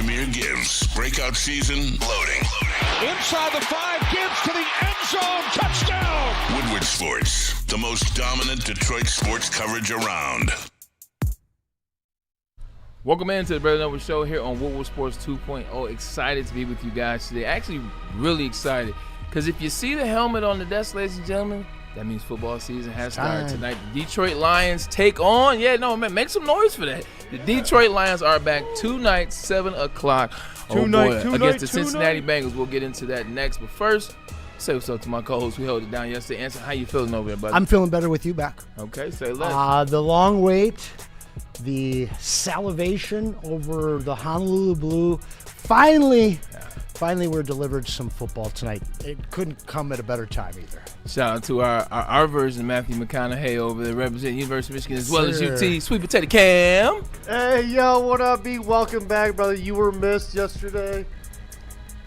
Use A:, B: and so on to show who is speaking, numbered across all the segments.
A: Jameer Gibbs. Breakout season loading.
B: Inside the 5, Gibbs to the end zone. Touchdown.
A: Woodward Sports, the most dominant Detroit sports coverage around.
C: Welcome into the Braylon Edwards Show here on Woodward Sports 2.0. Excited to be with you guys today. Actually, really excited. Because if you see the helmet on the desk, ladies and gentlemen, that means football season has started tonight. The Detroit Lions take on, make some noise for that. The Detroit Lions are back tonight, 7 o'clock. Against the Cincinnati Bengals. We'll get into that next. But first, say what's up to my co-host. We held it down yesterday. Anson, how you feeling over there, buddy?
D: I'm feeling better with you back.
C: Okay, say less.
D: The long wait, the salivation over the Honolulu Blue. Finally, we're delivered some football tonight. It couldn't come at a better time either.
C: Shout out to our version, Matthew McConaughey over there, representing University of Michigan as well as UT. Sweet Patata Cam.
E: Hey, yo, what up, B? Welcome back, brother. You were missed yesterday.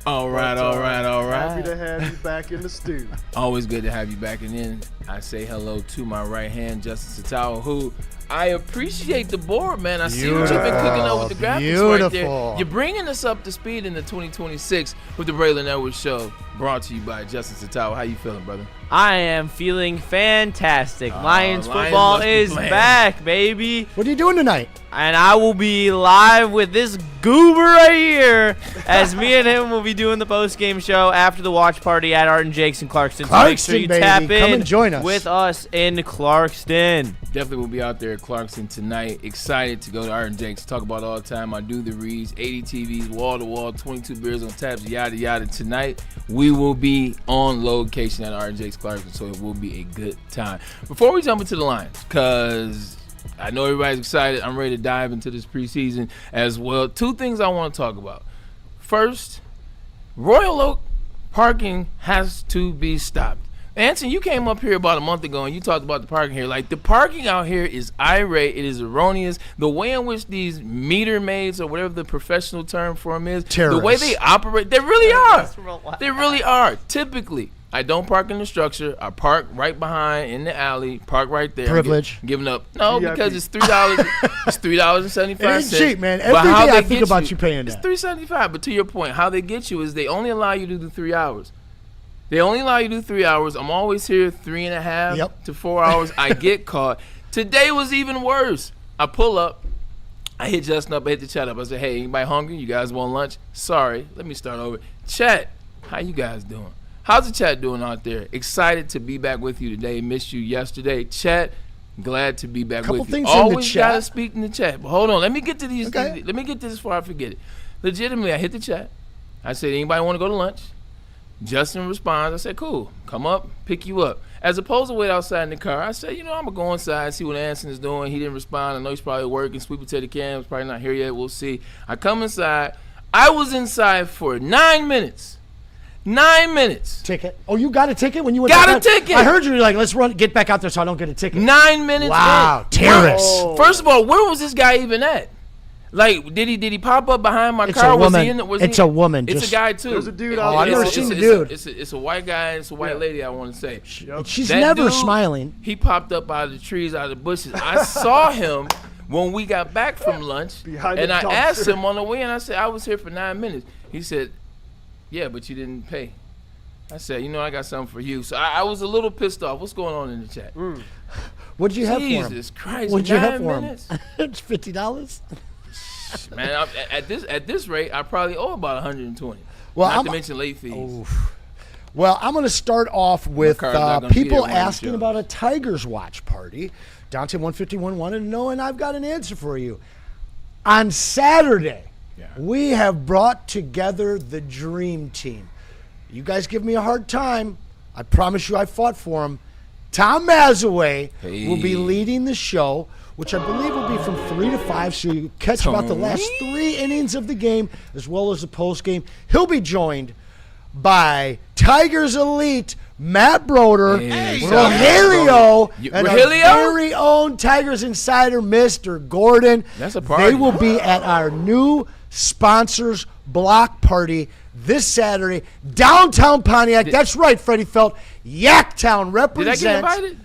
C: All right.
E: Happy to have you back in the stew.
C: Always good to have you back. And then I say hello to my right hand, Justin Satawa, who I appreciate the board, man. I see what you've been cooking up with the graphics right there. You're bringing us up to speed in the 2026 with the Braylon Edwards Show, brought to you by Justin Satawa. How you feeling, brother?
F: I am feeling fantastic. Lions football is back, baby.
D: What are you doing tonight?
F: And I will be live with this goober right here as me and him will be doing the post-game show after the watch party at Art and Jake's in Clarkston. So make sure you tap in.
D: Come and join us.
F: With us in Clarkston.
C: Definitely will be out there at Clarkston tonight. Excited to go to Art and Jake's. Talk about all the time. I do the reads, 80 TVs, wall-to-wall, 22 beers on taps, yada, yada. Tonight, we will be on location at Art and Jake's Clarkston, so it will be a good time. Before we jump into the Lions, because I know everybody's excited. I'm ready to dive into this preseason as well. Two things I want to talk about. First, Royal Oak parking has to be stopped. Anson, you came up here about a month ago and you talked about the parking here. Like, the parking out here is irate. It is erroneous. The way in which these meter maids, or whatever the professional term for them is,
D: terrorists.
C: The way they operate, they really are. They really are. Typically, I don't park in the structure. I park right behind in the alley. Park right there.
D: Privilege.
C: Giving up. No, because it's $3. It's $3.75.
D: It's cheap, man. Every day I think about you paying that.
C: It's $3.75. But to your point, how they get you is they only allow you to do 3 hours. They only allow you to do 3 hours. I'm always here 3.5 to 4 hours. I get caught. Today was even worse. I pull up. I hit Justin up. I hit the chat up. I said, hey, anybody hungry? You guys want lunch? Sorry. Let me start over. Chat, how you guys doing? How's the chat doing out there? Excited to be back with you today. Missed you yesterday. Chat, glad to be back with you. Always got to speak in the chat. But hold on. Let me get to these. Okay. Let me get to this before I forget it. Legitimately, I hit the chat. I said, anybody want to go to lunch? Justin responds. I said, cool. Come up, pick you up. As opposed to wait outside in the car, I said, I'm going to go inside, see what Anson is doing. He didn't respond. I know he's probably working. Sweet Patata Cam is probably not here yet. We'll see. I come inside. I was inside for 9 minutes. 9 minutes.
D: Ticket. Oh, you got a ticket when you went
C: Got a ticket.
D: I heard you were like, let's get back out there so I don't get a ticket.
C: 9 minutes.
D: Wow, terrorists.
C: Whoa. First of all, where was this guy even at? Like, did he pop up behind my car?
D: A woman.
C: It's
D: a woman.
C: It's a guy too.
E: There's a dude
D: out there. I've never seen the dude.
C: It's a white guy and it's a white lady, I want to say.
D: She's
C: that
D: never
C: dude,
D: smiling.
C: He popped up out of the trees, out of the bushes. I saw him when we got back from lunch, and I asked him on the way, and I said, I was here for 9 minutes. He said, yeah, but you didn't pay. I said, I got something for you. So I was a little pissed off. What's going on in the chat?
D: What'd you have for him?
C: Jesus Christ,
D: What'd you have for
C: minutes?
D: him? It's $50.
C: Man, at this rate, I probably owe about $120.
D: Well,
C: not to mention late fees.
D: Oof. Well, I'm going to start off with people asking about a Tigers watch party. Dante 151 wanted to know, and I've got an answer for you. On Saturday, we have brought together the dream team. You guys give me a hard time. I promise you I fought for him. Tom Mazaway will be leading the show, which I believe will be from 3 to 5, so you catch about the last 3 innings of the game as well as the post game. He'll be joined by Tigers Elite Matt Broder, Rogelio, and our very own Tigers Insider, Mr. Gordon.
C: That's a party.
D: They will be at our new sponsors block party this Saturday, downtown Pontiac. That's right, Freddie Felt. Yaktown represents.
C: Did I get invited?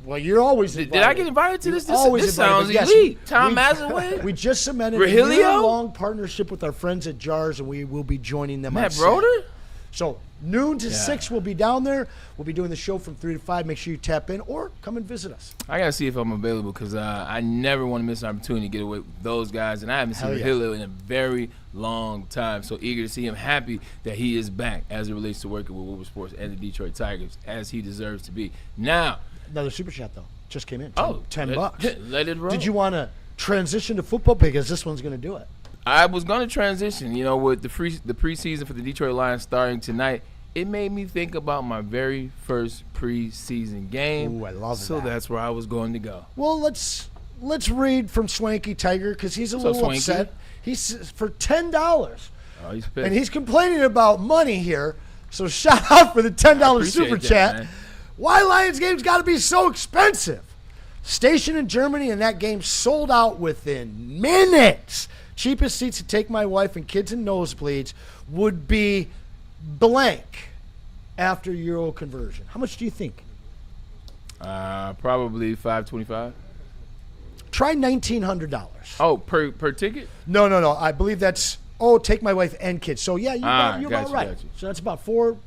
D: Well, you're always invited.
C: Did I get invited to this? This sounds
D: yes,
C: elite. Tom Mazaway?
D: We just cemented a year-long partnership with our friends at Jars, and we will be joining them
C: Matt Broder?
D: So noon to 6, we'll be down there. We'll be doing the show from 3 to 5. Make sure you tap in or come and visit us.
C: I got to see if I'm available because I never want to miss an opportunity to get away with those guys, and I haven't seen Rahilio in a very long time. So eager to see him, happy that he is back as it relates to working with Woodward Sports and the Detroit Tigers, as he deserves to be. Now,
D: another super chat, though. Just came in. $10.
C: Let it roll.
D: Did you want to transition to football? Because this one's going to do it.
C: I was going to transition, with the preseason for the Detroit Lions starting tonight. It made me think about my very first preseason game.
D: Ooh, I love that.
C: So that's where I was going to go.
D: Well, let's read from Swanky Tiger because he's a little upset. He's for $10.
C: Oh, he's pissed.
D: And he's complaining about money here. So shout out for the $10 super chat.
C: Man.
D: Why Lions games got to be so expensive? Station in Germany, and that game sold out within minutes. Cheapest seats to take my wife and kids in nosebleeds would be blank after Euro conversion. How much do you think?
C: Probably $525.
D: Try $1,900.
C: Oh, per ticket?
D: No. I believe that's take my wife and kids. So yeah, you're about right. So that's about $4.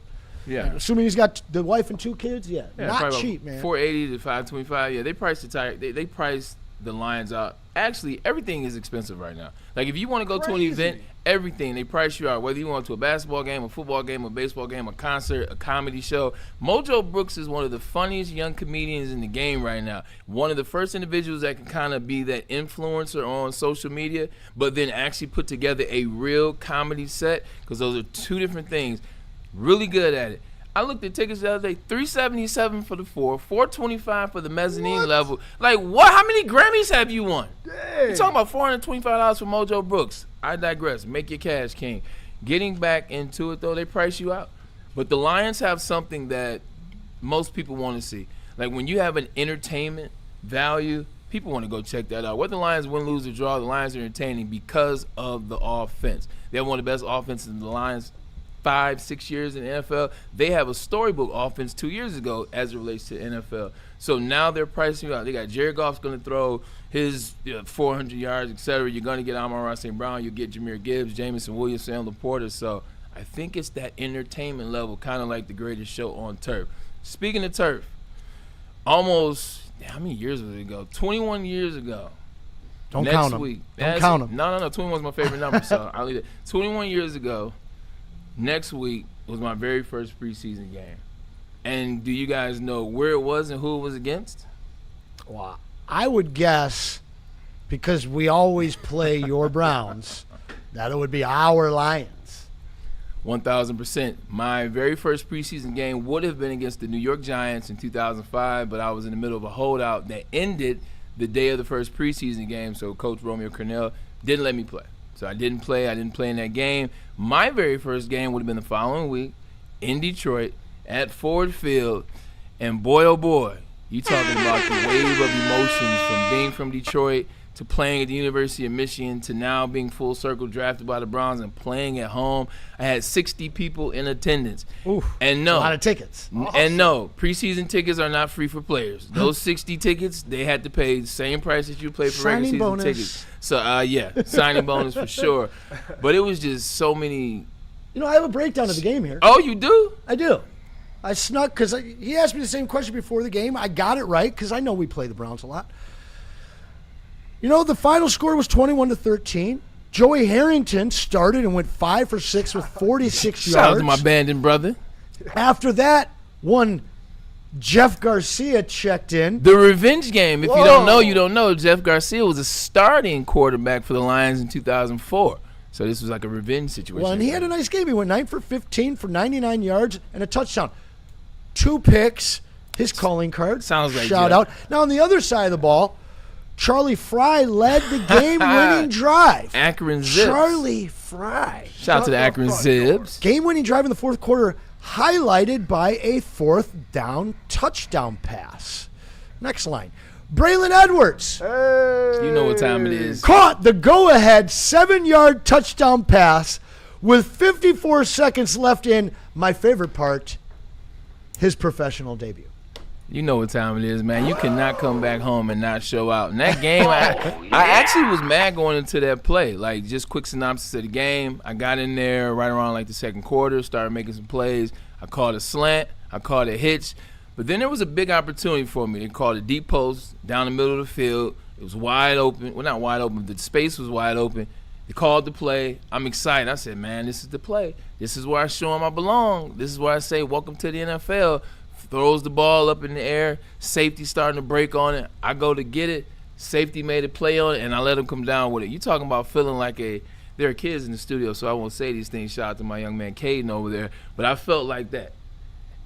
D: Yeah. Assuming he's got the wife and 2 kids. Yeah not cheap, man.
C: $480 to $525. Yeah, they priced the tire. They priced the Lions out. Actually, everything is expensive right now. Like if you want to go to an event, everything they price you out. Whether you want to a basketball game, a football game, a baseball game, a concert, a comedy show. Mojo Brooks is one of the funniest young comedians in the game right now. One of the first individuals that can kind of be that influencer on social media, but then actually put together a real comedy set, because those are 2 different things. Really good at it. I looked at tickets the other day, $377 for the 4, $425 for the mezzanine level. Like what? How many Grammys have you won? Dang. You're talking about $425 for Mojo Brooks. I digress. Make your cash, King. Getting back into it, though, they price you out. But the Lions have something that most people want to see. Like when you have an entertainment value, people want to go check that out. Whether the Lions win, lose, or draw, the Lions are entertaining because of the offense. They have one of the best offenses in the Lions 5-6 years in the NFL. They have a storybook offense 2 years ago as it relates to NFL. So now they're pricing out. They got Jared Goff's going to throw his 400 yards, etc. You're going to get Amon-Ra St. Brown. You'll get Jahmyr Gibbs, Jameson Williams, Sam Laporta. So I think it's that entertainment level, kind of like the greatest show on turf. Speaking of turf, almost, how many years was it ago? 21 years ago.
D: Don't count them. Don't count them.
C: No. 21 is my favorite number, so I'll leave it. 21 years ago, next week was my very first preseason game. And do you guys know where it was and who it was against?
D: Well, I would guess, because we always play your Browns, that it would be our Lions.
C: 1,000%. My very first preseason game would have been against the New York Giants in 2005, but I was in the middle of a holdout that ended the day of the first preseason game, so Coach Romeo Cornell didn't let me play. So I didn't play in that game. My very first game would have been the following week in Detroit at Ford Field. And boy, oh boy, you talking about the wave of emotions from being from Detroit to playing at the University of Michigan to now being full circle drafted by the Browns and playing at home. I had 60 people in attendance.
D: Oof,
C: and no,
D: a lot of tickets.
C: And no, preseason tickets are not free for players. Those 60 tickets, they had to pay the same price that you pay for regular season tickets. So, yeah, signing bonus for sure. But it was just so many.
D: You know, I have a breakdown of the game here.
C: Oh, you do?
D: I do. I snuck because he asked me the same question before the game. I got it right because I know we play the Browns a lot. You know, the final score was 21-13. Joey Harrington started and went 5 for 6 with 46 yards.
C: Shout out to my Bandon brother.
D: After that, one Jeff Garcia checked in.
C: The revenge game. If you don't know, you don't know. Jeff Garcia was a starting quarterback for the Lions in 2004. So this was like a revenge situation.
D: Well, and he had a nice game. He went 9 for 15 for 99 yards and a touchdown. 2 picks. His calling card.
C: Sounds like
D: shout out. Now, on the other side of the ball, Charlie Fry led the game-winning drive.
C: Akron Zips.
D: Charlie Fry.
C: Shout out to the Akron Zips.
D: Game-winning drive in the fourth quarter, highlighted by a 4th down touchdown pass. Next line. Braylon Edwards.
E: Hey.
C: You know what time it is.
D: Caught the go-ahead 7-yard touchdown pass with 54 seconds left in, my favorite part, his professional debut.
C: You know what time it is, man. You cannot come back home and not show out. And that game, I actually was mad going into that play. Like, just quick synopsis of the game. I got in there right around, like, the second quarter, started making some plays. I called a slant. I called a hitch. But then there was a big opportunity for me. They called a deep post down the middle of the field. It was wide open. Well, not wide open, but the space was wide open. They called the play. I'm excited. I said, man, this is the play. This is where I show them I belong. This is where I say, welcome to the NFL. Throws the ball up in the air. Safety starting to break on it. I go to get it. Safety made a play on it, and I let him come down with it. You talking about feeling like there are kids in the studio, so I won't say these things. Shout out to my young man Caden over there. But I felt like that.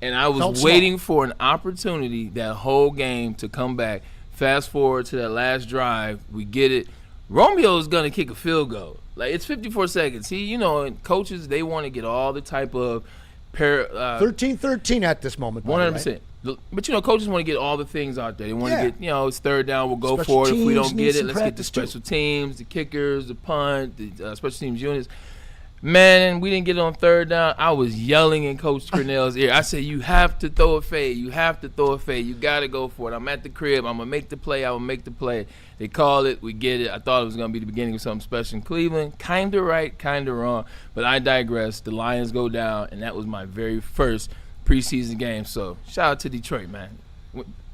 C: And I was waiting for an opportunity that whole game to come back. Fast forward to that last drive. We get it. Romeo's going to kick a field goal. Like, it's 54 seconds. And coaches, they want to get all the type of
D: 13-13 at this moment.
C: 100%. Right? But, coaches want to get all the things out there. They want to get, it's third down, we'll go for it. If we don't get it, let's get the special teams, the kickers, the punt, the special teams units. Man, we didn't get it on third down. I was yelling in Coach Cornell's ear. I said, you have to throw a fade. You have to throw a fade. You got to go for it. I'm at the crib. I'm going to make the play. I will make the play. They call it. We get it. I thought it was going to be the beginning of something special in Cleveland. Kind of right, kind of wrong. But I digress. The Lions go down, and that was my very first preseason game. So shout out to Detroit, man.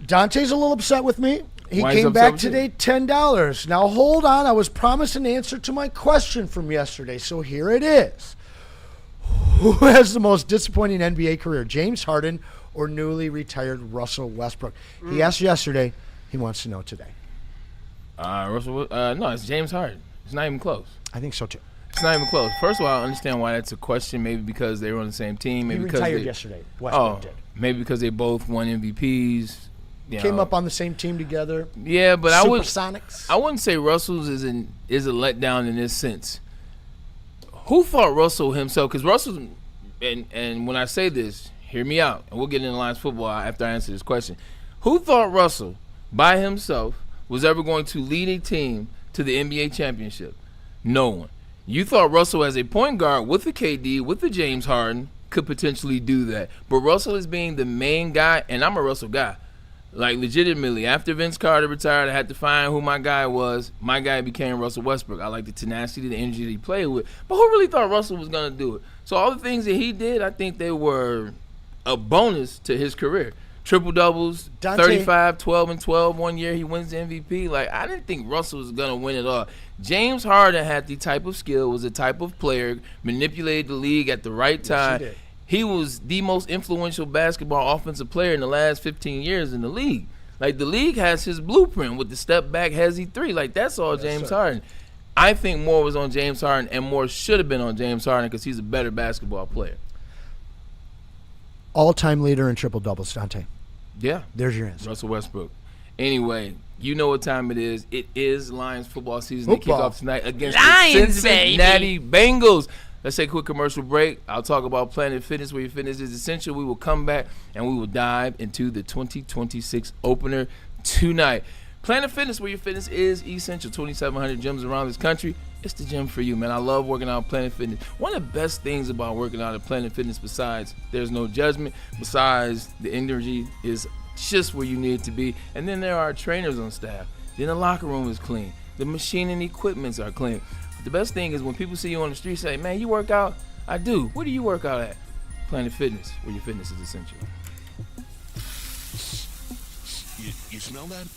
D: Dante's a little upset with me. He came back today, $10. Now, hold on. I was promised an answer to my question from yesterday, so here it is. Who has the most disappointing NBA career, James Harden or newly retired Russell Westbrook? He asked yesterday. He wants to know today.
C: No, it's James Harden. It's not even close.
D: I think so, too.
C: It's not even close. First of all, I understand why that's a question. Maybe because they were on the same team. Maybe
D: he retired yesterday. Westbrook did.
C: Maybe because they both won MVPs.
D: Came up on the same team together.
C: Yeah, but
D: Supersonics.
C: I wouldn't say Russell's is a letdown in this sense. Who thought Russell himself? Because Russell, and when I say this, hear me out, and we'll get into Lions football after I answer this question. Who thought Russell by himself was ever going to lead a team to the NBA championship? No one. You thought Russell as a point guard with the KD, with the James Harden, could potentially do that. But Russell is being the main guy, and I'm a Russell guy. Like, legitimately, after Vince Carter retired, I had to find who my guy was. My guy became Russell Westbrook. I like the tenacity, the energy that he played with. But who really thought Russell was going to do it? So all the things that he did, I think they were a bonus to his career. Triple-doubles, 35, 12, and 12 one year. He wins the MVP. Like, I didn't think Russell was going to win it all. James Harden had the type of skill, was the type of player, manipulated the league at the right time.
D: Yes, he did.
C: He was the most influential basketball offensive player in the last 15 years in the league. Like, the league has his blueprint with the step-back hezzy three. Like, that's all James Harden. I think more was on James Harden, and more should have been on James Harden because he's a better basketball player.
D: All-time leader in triple-doubles, Dante.
C: Yeah.
D: There's your answer.
C: Russell Westbrook. Anyway, you know what time it is. It is Lions football season. They kick off tonight against the Cincinnati Bengals. Let's take a quick commercial break. I'll talk about Planet Fitness, where your fitness is essential. We will come back, and we will dive into the 2026 opener tonight. Planet Fitness, where your fitness is essential. 2,700 gyms around this country. It's the gym for you, man. I love working out at Planet Fitness. One of the best things about working out at Planet Fitness, besides there's no judgment, besides the energy is just where you need it to be, and then there are trainers on staff. Then the locker room is clean. The machine and equipments are clean. The best thing is when people see you on the street say, man, you work out? I do. Where do you work out at? Planet Fitness, where your fitness is essential.
A: You smell that?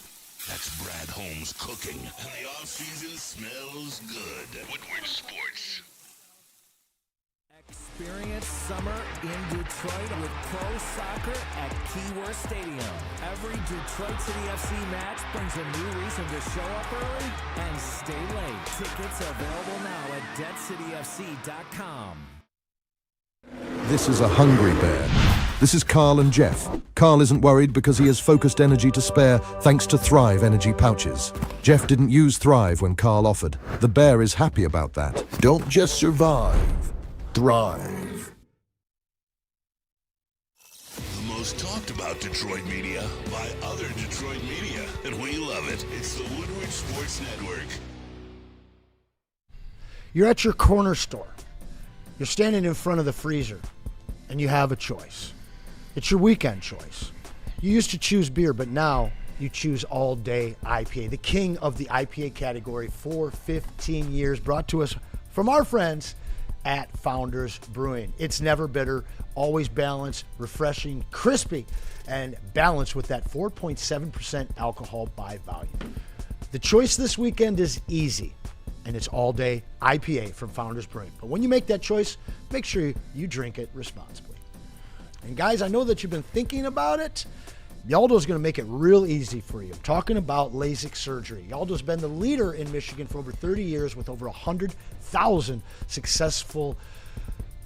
A: That's Brad Holmes cooking. And the off-season smells good. Woodward Sports.
G: Experience summer in Detroit with pro soccer at Keyworth Stadium. Every Detroit City FC match brings a new reason to show up early and stay late. Tickets available now at deadcityfc.com.
H: This is a hungry bear. This is Carl and Jeff. Carl isn't worried because he has focused energy to spare thanks to Thrive energy pouches. Jeff didn't use Thrive when Carl offered. The bear is happy about that. Don't just survive. Thrive.
A: The most talked about Detroit media by other Detroit media, and we love it. It's the Woodward Sports Network.
D: You're at your corner store. You're standing in front of the freezer, and you have a choice. It's your weekend choice. You used to choose beer, but now you choose All Day IPA, the king of the IPA category for 15 years, brought to us from our friends at Founders Brewing. It's never bitter, always balanced, refreshing, crispy, and balanced with that 4.7% alcohol by volume. The choice this weekend is easy, and it's All Day IPA from Founders Brewing. But when you make that choice, make sure you drink it responsibly. And guys, I know that you've been thinking about it. Yaldo's going to make it real easy for you. I'm talking about LASIK surgery. Yaldo's been the leader in Michigan for over 30 years with over 100,000 successful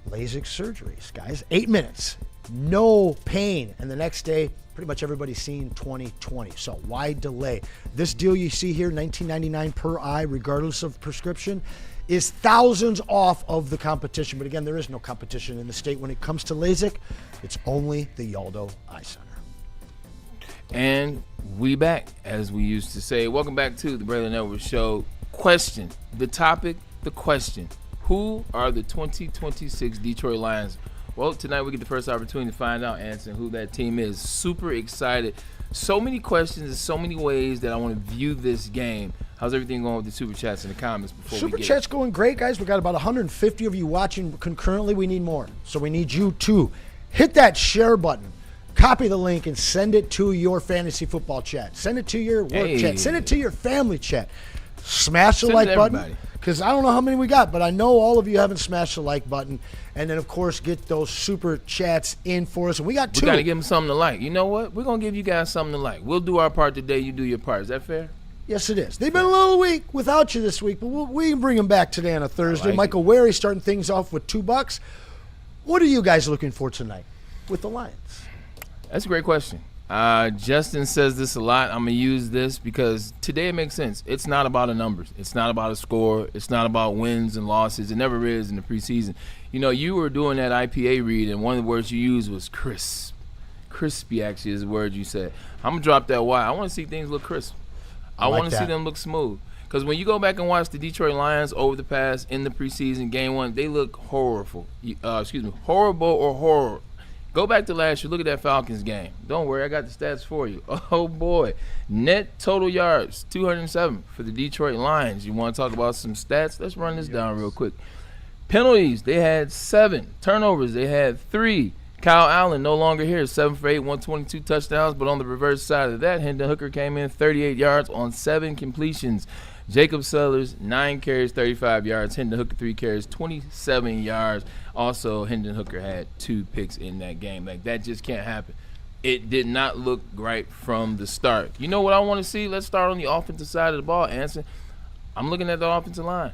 D: LASIK surgeries, guys. 8 minutes, no pain. And the next day, pretty much everybody's seeing 20/20. So why delay? This deal you see here, $19.99 per eye, regardless of prescription, is thousands off of the competition. But again, there is no competition in the state when it comes to LASIK. It's only the Yaldo Eye Center.
C: And we back, as we used to say. Welcome back to the Braylon Edwards Show. Question, the topic, the question. Who are the 2026 Detroit Lions? Well, tonight we get the first opportunity to find out, Anson, who that team is. Super excited. So many questions and so many ways that I want to view this game. How's everything going with the Super Chats in the comments before
D: Super
C: we get
D: Chat's going great, guys. We got about 150 of you watching concurrently. We need more. So we need you to hit that share button. Copy the link and send it to your fantasy football chat. Send it to your work chat. Send it to your family chat. Smash the like button, because I don't know how many we got, but I know all of you haven't smashed the like button. And then, of course, get those super chats in for us. And we got two.
C: We got to give them something to like. You know what? We're going to give you guys something to like. We'll do our part today. You do your part. Is that fair?
D: Yes, it is. They've been a little weak without you this week, but we can bring them back today on a Thursday. Like Michael Wary starting things off with $2. What are you guys looking for tonight with the Lions?
C: That's a great question. Justin says this a lot. I'm going to use this because today it makes sense. It's not about the numbers. It's not about a score. It's not about wins and losses. It never is in the preseason. You know, you were doing that IPA read, and one of the words you used was crisp. Crispy, actually, is the word you said. I'm going to drop that Y. I want to see things look crisp. I want to see them look smooth. Because when you go back and watch the Detroit Lions over the past in the preseason, game one, they look horrible. Horrible or horror. Go back to last year. Look at that Falcons game. Don't worry, I got the stats for you. Oh, boy. Net total yards, 207 for the Detroit Lions. You want to talk about some stats? Let's run this down real quick. Penalties, they had 7. Turnovers, they had 3. Kyle Allen, no longer here, 7 for 8, 122 touchdowns. But on the reverse side of that, Hendon Hooker came in 38 yards on 7 completions. Jacob Sellers, 9 carries, 35 yards. Hendon Hooker, 3 carries, 27 yards. Also, Hendon Hooker had 2 picks in that game. Like, that just can't happen. It did not look right from the start. You know what I want to see? Let's start on the offensive side of the ball, Anson. I'm looking at the offensive line.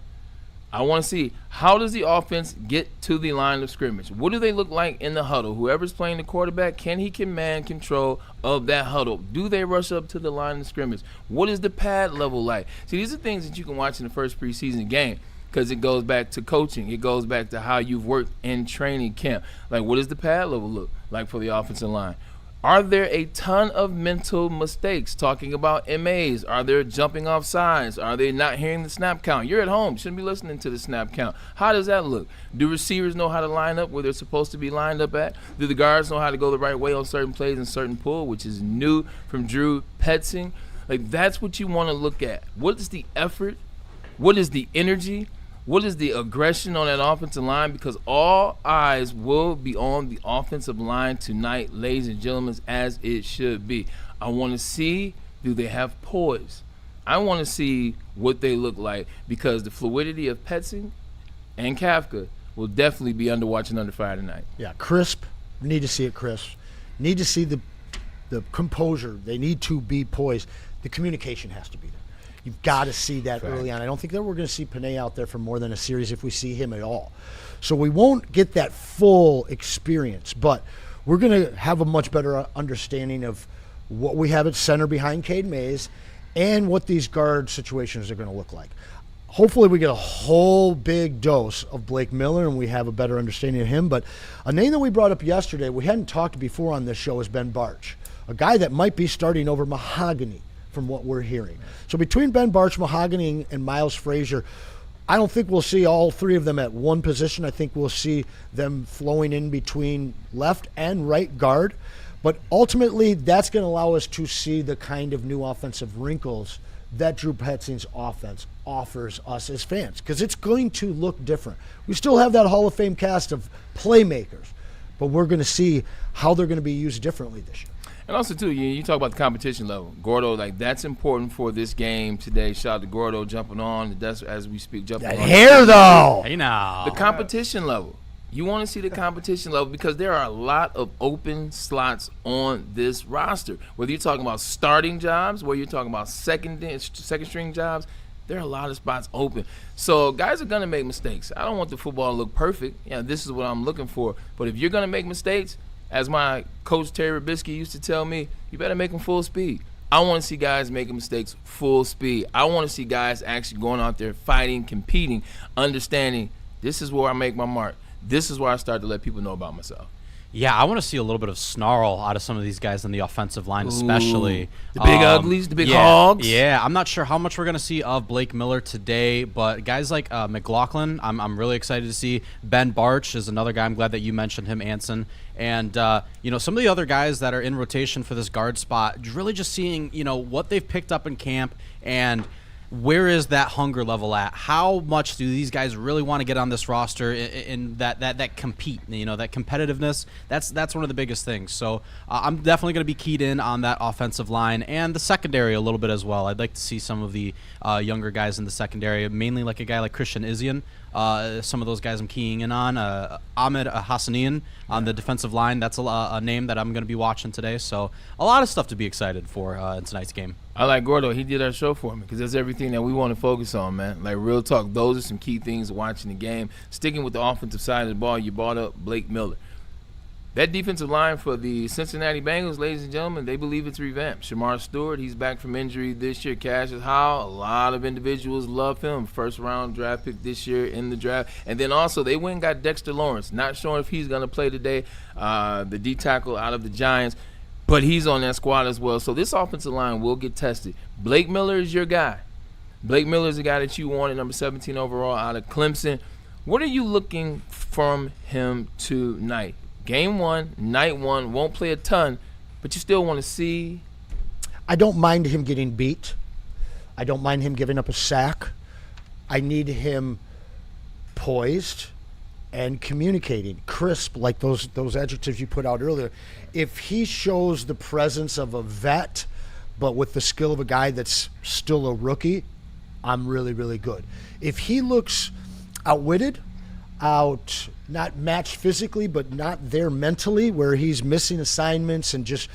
C: I want to see, how does the offense get to the line of scrimmage? What do they look like in the huddle? Whoever's playing the quarterback, can he command control of that huddle? Do they rush up to the line of scrimmage? What is the pad level like? See, these are things that you can watch in the first preseason game because it goes back to coaching. It goes back to how you've worked in training camp. Like, what does the pad level look like for the offensive line? Are there a ton of mental mistakes talking about MAs? Are there jumping off sides? Are they not hearing the snap count? You're at home. Shouldn't be listening to the snap count. How does that look? Do receivers know how to line up where they're supposed to be lined up at? Do the guards know how to go the right way on certain plays and certain pull, which is new from Drew Petzing? Like, that's what you want to look at. What is the effort? What is the energy? What is the aggression on that offensive line? Because all eyes will be on the offensive line tonight, ladies and gentlemen, as it should be. I want to see, do they have poise? I want to see what they look like, because the fluidity of Petzing and Kafka will definitely be under watch and under fire tonight.
D: Yeah, crisp. Need to see it crisp. Need to see the composure. They need to be poised. The communication has to be there. You've got to see that early on. I don't think that we're going to see Panay out there for more than a series if we see him at all. So we won't get that full experience, but we're going to have a much better understanding of what we have at center behind Cade Mays and what these guard situations are going to look like. Hopefully we get a whole big dose of Blake Miller and we have a better understanding of him. But a name that we brought up yesterday, we hadn't talked before on this show, is Ben Barch, a guy that might be starting over Mahogany, from what we're hearing. So between Ben Barch, Mahogany, and Miles Frazier, I don't think we'll see all three of them at one position. I think we'll see them flowing in between left and right guard. But ultimately, that's going to allow us to see the kind of new offensive wrinkles that Drew Petzing's offense offers us as fans, because it's going to look different. We still have that Hall of Fame cast of playmakers, but we're going to see how they're going to be used differently this year.
C: And also, too, you talk about the competition level. Gordo, that's important for this game today. Shout out to Gordo jumping on. That's as we speak. Jumping
D: that
C: on.
D: Hair, though.
F: Hey, now.
C: The competition level. You want to see the competition level because there are a lot of open slots on this roster. Whether you're talking about starting jobs, whether you're talking about second string jobs, there are a lot of spots open. So guys are going to make mistakes. I don't want the football to look perfect. This is what I'm looking for. But if you're going to make mistakes, as my coach Terry Rabisky used to tell me, you better make them full speed. I want to see guys making mistakes full speed. I want to see guys actually going out there fighting, competing, understanding this is where I make my mark. This is where I start to let people know about myself.
I: Yeah, I want to see a little bit of snarl out of some of these guys on the offensive line, especially.
C: The big uglies, the big hogs.
I: Yeah, I'm not sure how much we're going to see of Blake Miller today, but guys like McLaughlin, I'm really excited to see. Ben Barch is another guy. I'm glad that you mentioned him, Anson. And, some of the other guys that are in rotation for this guard spot, really just seeing, what they've picked up in camp and where is that hunger level at? How much do these guys really want to get on this roster in that compete? That competitiveness. That's one of the biggest things. So I'm definitely going to be keyed in on that offensive line and the secondary a little bit as well. I'd like to see some of the younger guys in the secondary, mainly like a guy like Christian Izzian. Some of those guys I'm keying in on. Ahmed Hassanian on the defensive line. That's a name that I'm going to be watching today. So a lot of stuff to be excited for in tonight's game.
C: I like Gordo. He did our show for me because that's everything that we want to focus on, man. Like, real talk, those are some key things watching the game. Sticking with the offensive side of the ball, you brought up Blake Miller. That defensive line for the Cincinnati Bengals, ladies and gentlemen, they believe it's revamped. Shamar Stewart, he's back from injury this year. Cassius Howell, a lot of individuals love him. First-round draft pick this year in the draft. And then also they went and got Dexter Lawrence. Not sure if he's going to play today, the D-tackle out of the Giants. But he's on that squad as well. So this offensive line will get tested. Blake Miller is your guy. Blake Miller is the guy that you wanted, number 17 overall out of Clemson. What are you looking from him tonight? Game one, night one, won't play a ton, but you still want to see.
D: I don't mind him getting beat. I don't mind him giving up a sack. I need him poised and communicating, crisp, like those adjectives you put out earlier. If he shows the presence of a vet, but with the skill of a guy that's still a rookie, I'm really, really good. If he looks outwitted, not matched physically, but not there mentally, where he's missing assignments and just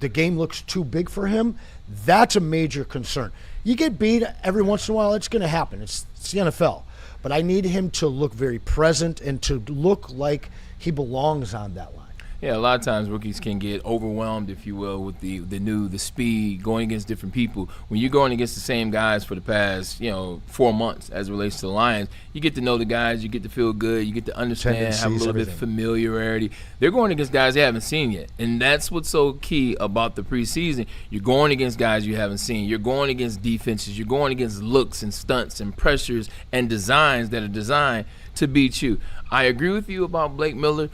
D: the game looks too big for him, that's a major concern. You get beat every once in a while, it's going to happen. It's the NFL. But I need him to look very present and to look like he belongs on that line.
C: Yeah, a lot of times rookies can get overwhelmed, if you will, with the speed, going against different people. When you're going against the same guys for the past, 4 months as it relates to the Lions, you get to know the guys, you get to feel good, you get to understand, have a little bit of familiarity. They're going against guys they haven't seen yet, and that's what's so key about the preseason. You're going against guys you haven't seen. You're going against defenses. You're going against looks and stunts and pressures and designs that are designed to beat you. I agree with you about Blake Miller.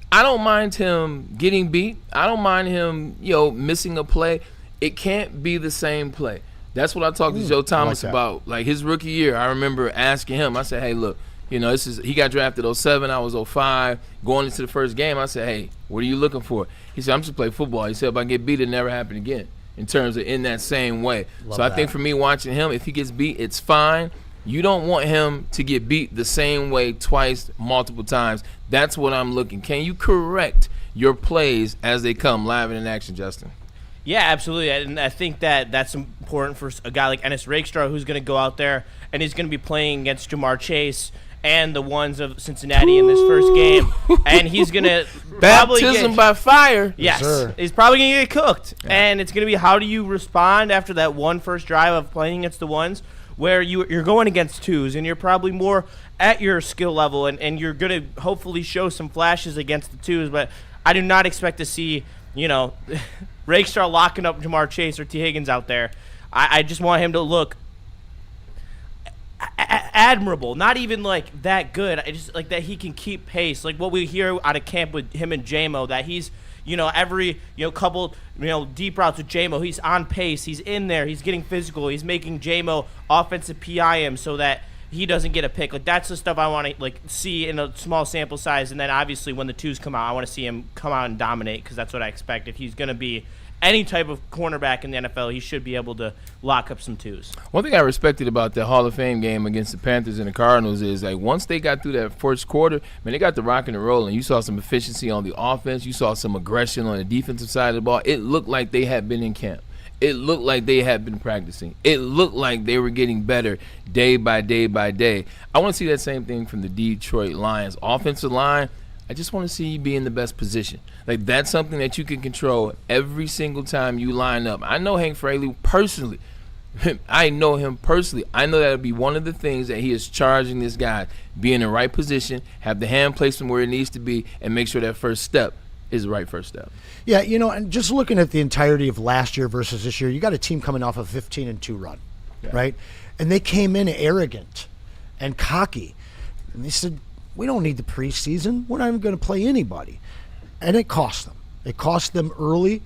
C: I don't mind him getting beat. I don't mind him, missing a play. It can't be the same play. That's what I talked to Joe Thomas about. Like his rookie year, I remember asking him, I said, hey, look, he got drafted 07, I was 05. Going into the first game, I said, hey, what are you looking for? He said, I'm just playing football. He said, if I get beat, it never happen again in terms of in that same way. I think for me watching him, if he gets beat, it's fine. You don't want him to get beat the same way twice, multiple times. That's what I'm looking. Can you correct your plays as they come live and in action, Justin?
F: Yeah, absolutely. And I think that's important for a guy like Ennis Rakestraw, who's going to go out there and he's going to be playing against Jamar Chase and the ones of Cincinnati in this first game. And he's going to
C: baptism by fire.
F: Yes. Yes, he's probably going to get cooked. Yeah. And it's going to be how do you respond after that one first drive of playing against the ones where you're going against twos and you're probably more at your skill level and you're going to hopefully show some flashes against the twos. But I do not expect to see, Rakestraw locking up Jamar Chase or T. Higgins out there. I just want him to look admirable, not even like that good. I just like that he can keep pace, like what we hear out of camp with him and JMO, that he's every couple deep routes with J-Mo, he's on pace, he's in there, he's getting physical, he's making J-Mo offensive PI him so that he doesn't get a pick. Like, that's the stuff I want to see in a small sample size. And then obviously when the twos come out, I want to see him come out and dominate, because that's what I expect. If he's going to be any type of cornerback in the NFL, he should be able to lock up some twos.
C: One thing I respected about the Hall of Fame game against the Panthers and the Cardinals is, like, once they got through that first quarter, man, they got the rocking and rolling. You saw some efficiency on the offense. You saw some aggression on the defensive side of the ball. It looked like they had been in camp. It looked like they had been practicing. It looked like they were getting better day by day by day. I want to see that same thing from the Detroit Lions. Offensive line, I just want to see you be in the best position. Like, that's something that you can control every single time you line up. I know Hank Fraley personally. I know him personally. I know that would be one of the things that he is charging this guy. Be in the right position, have the hand placement where it needs to be, and make sure that first step is the right first step.
D: Yeah, and just looking at the entirety of last year versus this year, you got a team coming off a 15-2 run, right? And they came in arrogant and cocky. And they said, we don't need the preseason. We're not even going to play anybody. And it cost them. It cost them early.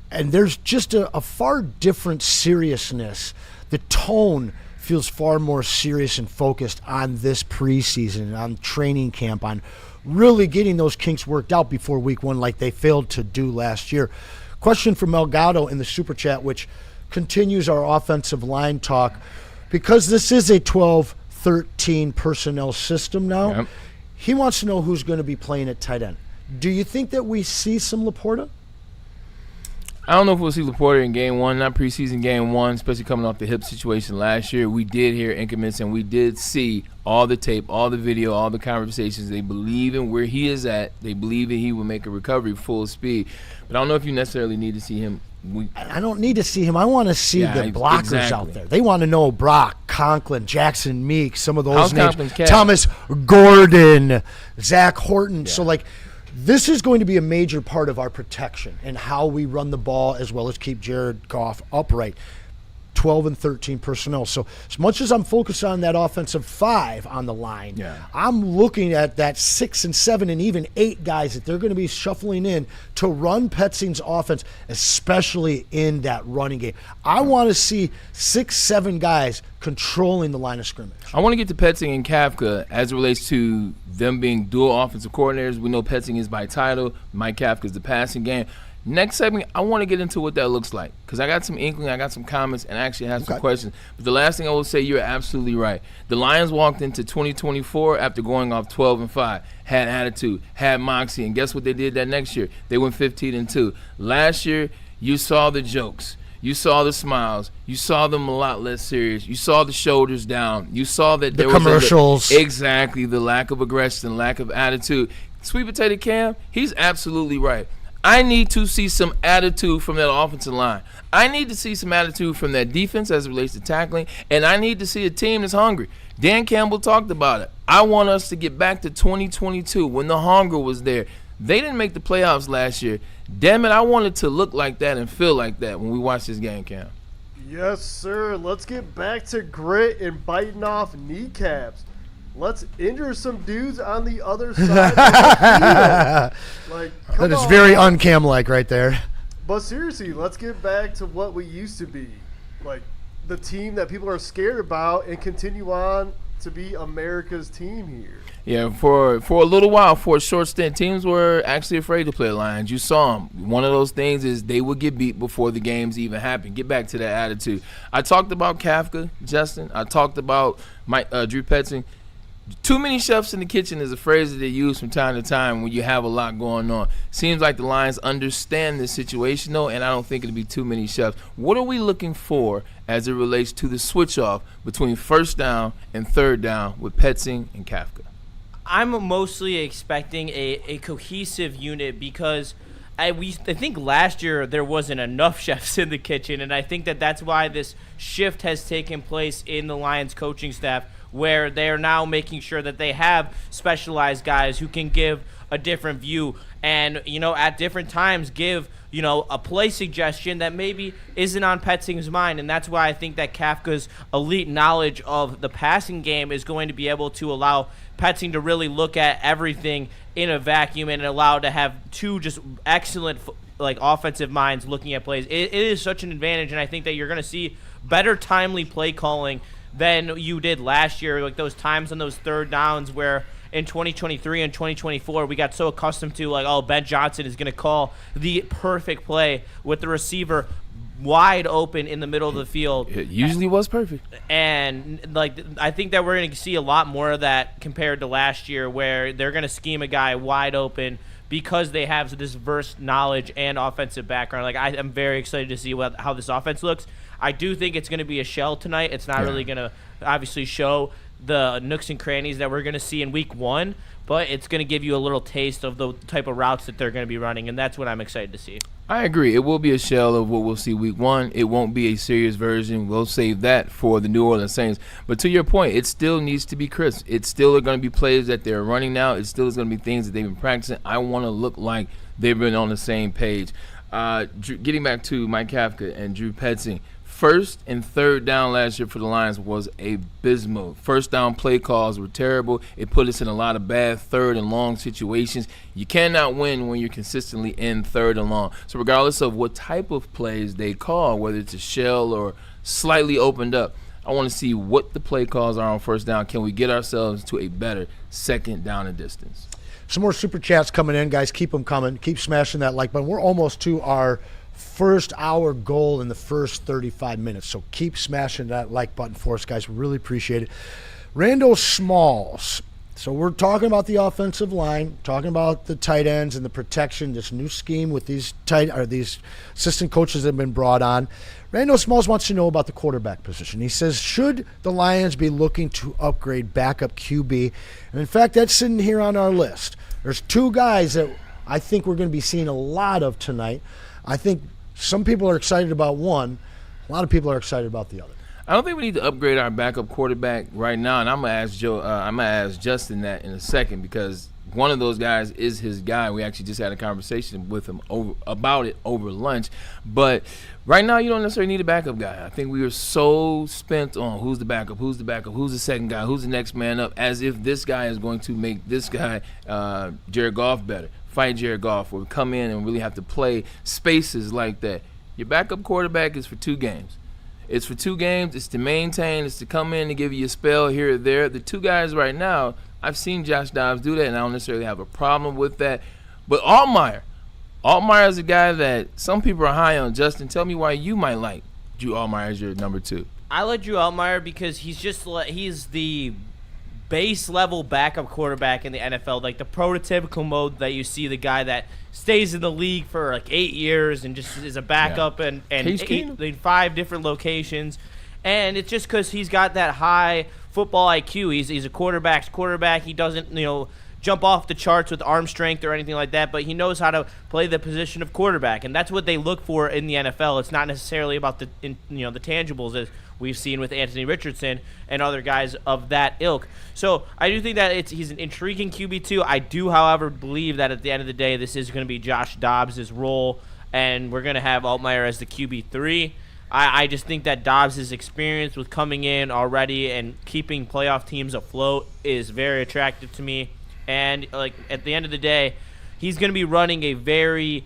D: And there's just a far different seriousness. The tone feels far more serious and focused on this preseason, on training camp, on really getting those kinks worked out before week one like they failed to do last year. Question from Elgato in the Super Chat, which continues our offensive line talk. Because this is a 12-13 personnel system now, he wants to know who's going to be playing at tight end. Do you think that we see some Laporta?
C: I don't know if we'll see Laporta in game one, not preseason game one, especially coming off the hip situation last year. We did hear increments, and we did see all the tape, all the video, all the conversations. They believe in where he is at. They believe that he will make a recovery full speed. But I don't know if you necessarily need to see him.
D: I don't need to see him. I want to see the blockers out there. They want to know Brock, Conklin, Jackson Meek, some of those names. Thomas Gordon, Zach Horton. So, this is going to be a major part of our protection and how we run the ball, as well as keep Jared Goff upright. 12 and 13 personnel. So as much as I'm focused on that offensive 5 on the line, I'm looking at that 6 and 7 and even 8 guys that they're going to be shuffling in to run Petzing's offense, especially in that running game. I want to see 6, 7 guys controlling the line of scrimmage.
C: I want to get to Petzing and Kafka as it relates to them being dual offensive coordinators. We know Petzing is by title. Mike Kafka is the passing game. Next segment, I want to get into what that looks like, because I got some inkling, I got some comments, and I actually have some questions. But the last thing I will say, you're absolutely right. The Lions walked into 2024 after going off 12-5, had attitude, had moxie, and guess what they did that next year? They went 15-2. Last year, you saw the jokes. You saw the smiles. You saw them a lot less serious. You saw the shoulders down. You saw that there was
D: commercials.
C: Exactly, the lack of aggression, lack of attitude. Sweet Patata Cam, he's absolutely right. I need to see some attitude from that offensive line. I need to see some attitude from that defense as it relates to tackling, and I need to see a team that's hungry. Dan Campbell talked about it. I want us to get back to 2022 when the hunger was there. They didn't make the playoffs last year. Damn it, I want it to look like that and feel like that when we watch this game, Cam.
E: Yes, sir. Let's get back to grit and biting off kneecaps. Let's injure some dudes on the other side of the field.
D: That is very uncam-like right there.
E: But seriously, let's get back to what we used to be. The team that people are scared about, and continue on to be America's team here.
C: Yeah, for a little while, for a short stint, teams were actually afraid to play the Lions. You saw them. One of those things is they would get beat before the games even happened. Get back to that attitude. I talked about Kafka, Justin. I talked about Drew Petzing. Too many chefs in the kitchen is a phrase that they use from time to time when you have a lot going on. Seems like the Lions understand this situation, though, and I don't think it'll be too many chefs. What are we looking for as it relates to the switch-off between first down and third down with Petzing and Kafka?
F: I'm mostly expecting a cohesive unit, because I think last year there wasn't enough chefs in the kitchen, and I think that's why this shift has taken place in the Lions coaching staff, where they are now making sure that they have specialized guys who can give a different view and, at different times give, a play suggestion that maybe isn't on Petzing's mind. And that's why I think that Kafka's elite knowledge of the passing game is going to be able to allow Petzing to really look at everything in a vacuum and allow to have two just excellent offensive minds looking at plays. It is such an advantage, and I think that you're going to see better timely play calling than you did last year, like those times on those third downs where in 2023 and 2024 we got so accustomed to Ben Johnson is going to call the perfect play with the receiver wide open in the middle of the field.
C: It usually was perfect.
F: And I think that we're going to see a lot more of that compared to last year, where they're going to scheme a guy wide open because they have this verse knowledge and offensive background. I'm very excited to see how this offense looks. I do think it's going to be a shell tonight. It's not really going to obviously show the nooks and crannies that we're going to see in week 1, but it's going to give you a little taste of the type of routes that they're going to be running, and that's what I'm excited to see.
C: I agree. It will be a shell of what we'll see week 1. It won't be a serious version. We'll save that for the New Orleans Saints. But to your point, it still needs to be crisp. It's still going to be plays that they're running now. It still is going to be things that they've been practicing. I want to look like they've been on the same page. Getting back to Mike Kafka and Drew Petzing, first and third down last year for the Lions was abysmal. First down play calls were terrible. It put us in a lot of bad third and long situations. You cannot win when you're consistently in third and long. So regardless of what type of plays they call, whether it's a shell or slightly opened up, I want to see what the play calls are on first down. Can we get ourselves to a better second down and distance?
D: Some more super chats coming in, guys. Keep them coming. Keep smashing that like button. We're almost to our first hour goal in the first 35 minutes. So keep smashing that like button for us, guys. We really appreciate it. Randall Smalls. So we're talking about the offensive line, talking about the tight ends and the protection, this new scheme with these assistant coaches that have been brought on. Randall Smalls wants to know about the quarterback position. He says, should the Lions be looking to upgrade backup QB? And in fact, that's sitting here on our list. There's two guys that I think we're going to be seeing a lot of tonight. I think some people are excited about one. A lot of people are excited about the other.
C: I don't think we need to upgrade our backup quarterback right now, and I'm gonna ask Justin that in a second, because one of those guys is his guy. We actually just had a conversation with him about it over lunch. But right now, you don't necessarily need a backup guy. I think we are so spent on who's the backup, who's the second guy, who's the next man up, as if this guy is going to make this guy, Jared Goff, better. Fight Jared Goff, or come in and really have to play spaces like that. Your backup quarterback is for 2 games. It's for 2 games. It's to maintain. It's to come in and give you a spell here or there. The 2 guys right now, I've seen Josh Dobbs do that, and I don't necessarily have a problem with that. But Altmaier is a guy that some people are high on. Justin, tell me why you might like Drew Altmaier as your number 2.
F: I like Drew Altmaier because he's the base level backup quarterback in the NFL, like the prototypical mode that you see, the guy that stays in the league for 8 years and just is a backup in 5 different locations. And it's just because he's got that high football IQ. He's a quarterback's quarterback. He doesn't jump off the charts with arm strength or anything like that, but he knows how to play the position of quarterback, and that's what they look for in the NFL. It's not necessarily about the tangibles, as we've seen with Anthony Richardson and other guys of that ilk. So I do think that he's an intriguing QB2. I do, however, believe that at the end of the day, this is going to be Josh Dobbs' role, and we're going to have Altmaier as the QB3. I just think that Dobbs' experience with coming in already and keeping playoff teams afloat is very attractive to me. And at the end of the day, he's going to be running a very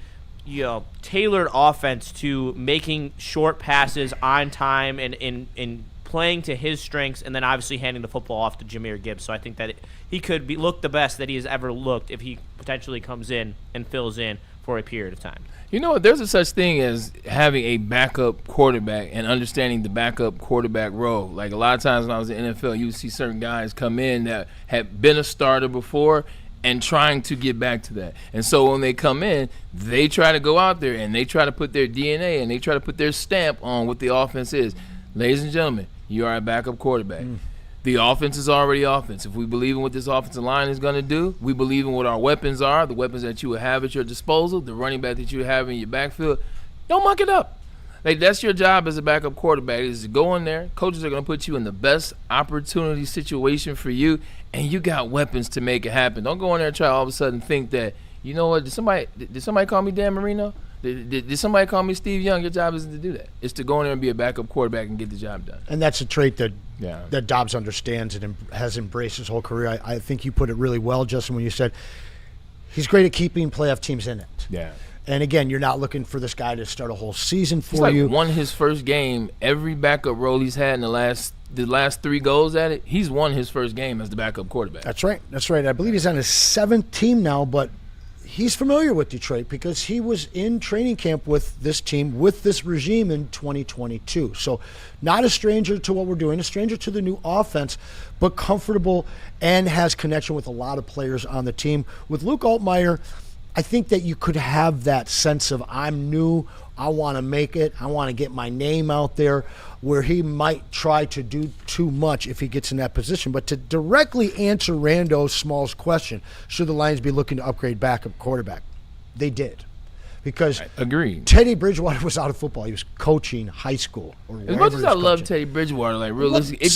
F: tailored offense to making short passes on time and in playing to his strengths, and then obviously handing the football off to Jahmyr Gibbs. So I think that he could look the best that he has ever looked if he potentially comes in and fills in for a period of time.
C: You know what? There's a such thing as having a backup quarterback and understanding the backup quarterback role. Like a lot of times when I was in the NFL, you would see certain guys come in that had been a starter before and trying to get back to that. And so when they come in, they try to go out there and they try to put their DNA and they try to put their stamp on what the offense is. Ladies and gentlemen, you are a backup quarterback. The offense is already offense. If we believe in what this offensive line is going to do, we believe in what our weapons are, the weapons that you will have at your disposal, the running back that you have in your backfield, don't muck it up. That's your job as a backup quarterback, is to go in there. Coaches are going to put you in the best opportunity situation for you, and you got weapons to make it happen. Don't go in there and try all of a sudden think that, you know what, did somebody call me Dan Marino? Did somebody call me Steve Young? Your job isn't to do that. It's to go in there and be a backup quarterback and get the job done.
D: And that's a trait that Dobbs understands and has embraced his whole career. I think you put it really well, Justin, when you said he's great at keeping playoff teams in it.
C: Yeah.
D: And again, you're not looking for this guy to start a whole season for
C: he's like
D: you.
C: Won his first game. Every backup role he's had in the last 3 goals at it, he's won his first game as the backup quarterback.
D: That's right. I believe he's on his 7th team now, but he's familiar with Detroit because he was in training camp with this team, with this regime in 2022. So not a stranger to what we're doing, a stranger to the new offense, but comfortable and has connection with a lot of players on the team. With Luke Altmaier, I think that you could have that sense of, I'm new, I want to make it, I want to get my name out there, where he might try to do too much if he gets in that position. But to directly answer Rando Small's question, should the Lions be looking to upgrade backup quarterback? They did. Because
C: agreed.
D: Teddy Bridgewater was out of football. He was coaching high school. Or
C: as much as I love Teddy Bridgewater, like realistically,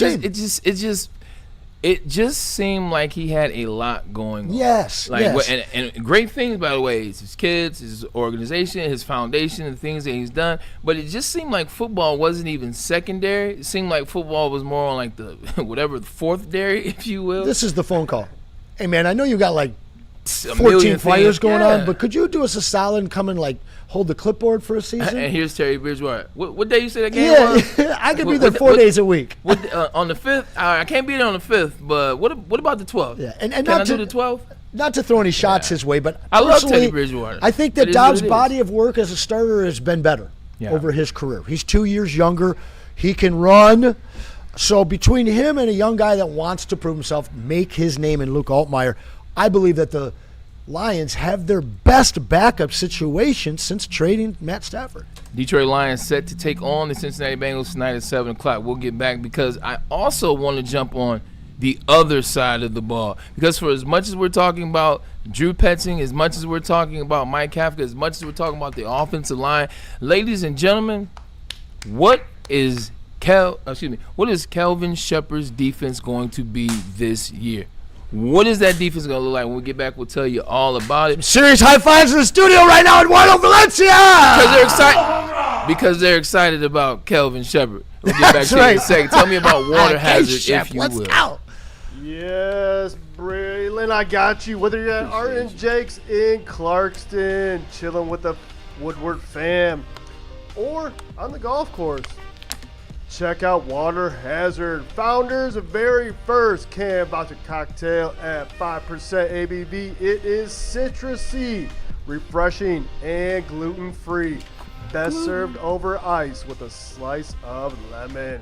C: it just seemed like he had a lot going on.
D: Yes, yes.
C: And great things, by the way, his kids, his organization, his foundation, and things that he's done. But it just seemed like football wasn't even secondary. It seemed like football was more on like the the fourth dairy, if you will.
D: This is the phone call. Hey, man, I know you got like 14 flyers going on, but could you do us a solid and come and like hold the clipboard for a season?
C: And here's Teddy Bridgewater. What day you said that game was?
D: I could be there 4 days a week.
C: On the 5th? I can't be there on the 5th, but what about the 12th?
D: Yeah, and
C: can
D: not
C: I do the 12th?
D: Not to throw any shots his way, but
C: I love Teddy Bridgewater.
D: I think that Dobbs' body of work as a starter has been better over his career. He's 2 years younger. He can run. So between him and a young guy that wants to prove himself, make his name in Luke Altmaier, I believe that the Lions have their best backup situation since trading Matt Stafford.
C: Detroit Lions set to take on the Cincinnati Bengals tonight at 7 o'clock. We'll get back because I also want to jump on the other side of the ball. Because for as much as we're talking about Drew Petzing, as much as we're talking about Mike Kafka, as much as we're talking about the offensive line, ladies and gentlemen, what is Kelvin Shepard's defense going to be this year? What is that defense going to look like? When we get back, we'll tell you all about it.
D: Serious high fives in the studio right now in Eduardo Valencia!
C: Because they're excited about Kelvin Shepard. We'll get back to you in a second. Tell me about water hazard, if you will.
D: Go.
E: Yes, Braylon, I got you. Whether you're at Art and Jake's in Clarkston, chilling with the Woodward fam, or on the golf course, check out Water Hazard, founders of very first Cam Vodka cocktail at 5% ABV. It is citrusy, refreshing, and gluten-free. Best served over ice with a slice of lemon.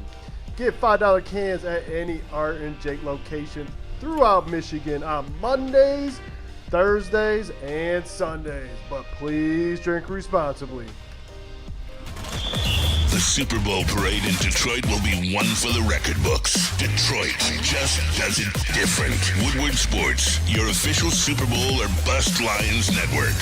E: Get $5 cans at any Art and Jake location throughout Michigan on Mondays, Thursdays, and Sundays. But please drink responsibly.
A: The Super Bowl parade in Detroit will be one for the record books. Detroit just does it different. Woodward Sports, your official Super Bowl or Bust Lions network.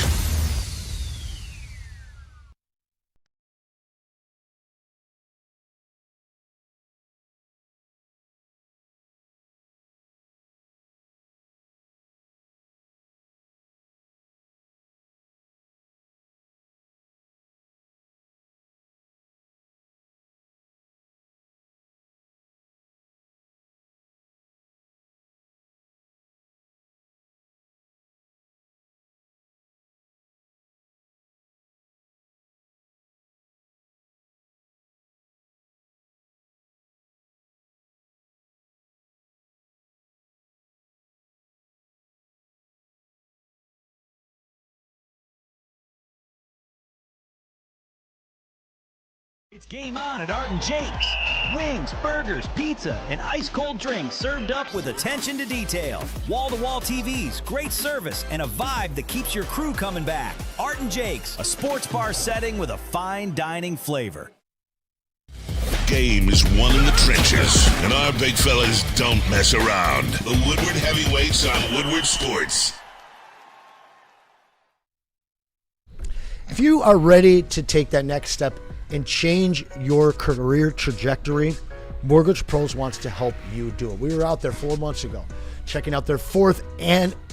J: It's game on at Art and Jake's. Wings, burgers, pizza, and ice-cold drinks served up with attention to detail. Wall-to-wall TVs, great service, and a vibe that keeps your crew coming back. Art and Jake's, a sports bar setting with a fine dining flavor.
A: Game is won in the trenches, and our big fellas don't mess around. The Woodward Heavyweights on Woodward Sports.
D: If you are ready to take that next step and change your career trajectory, Mortgage Pros wants to help you do it. We were out there 4 months ago checking out their 4th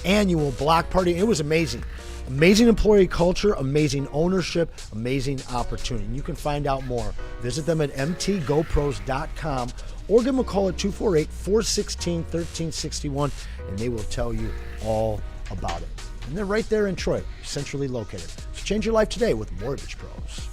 D: annual block party. It was amazing. Amazing employee culture, amazing ownership, amazing opportunity. And you can find out more. Visit them at mtgopros.com or give them a call at 248-416-1361, and they will tell you all about it. And they're right there in Troy, centrally located. So change your life today with Mortgage Pros.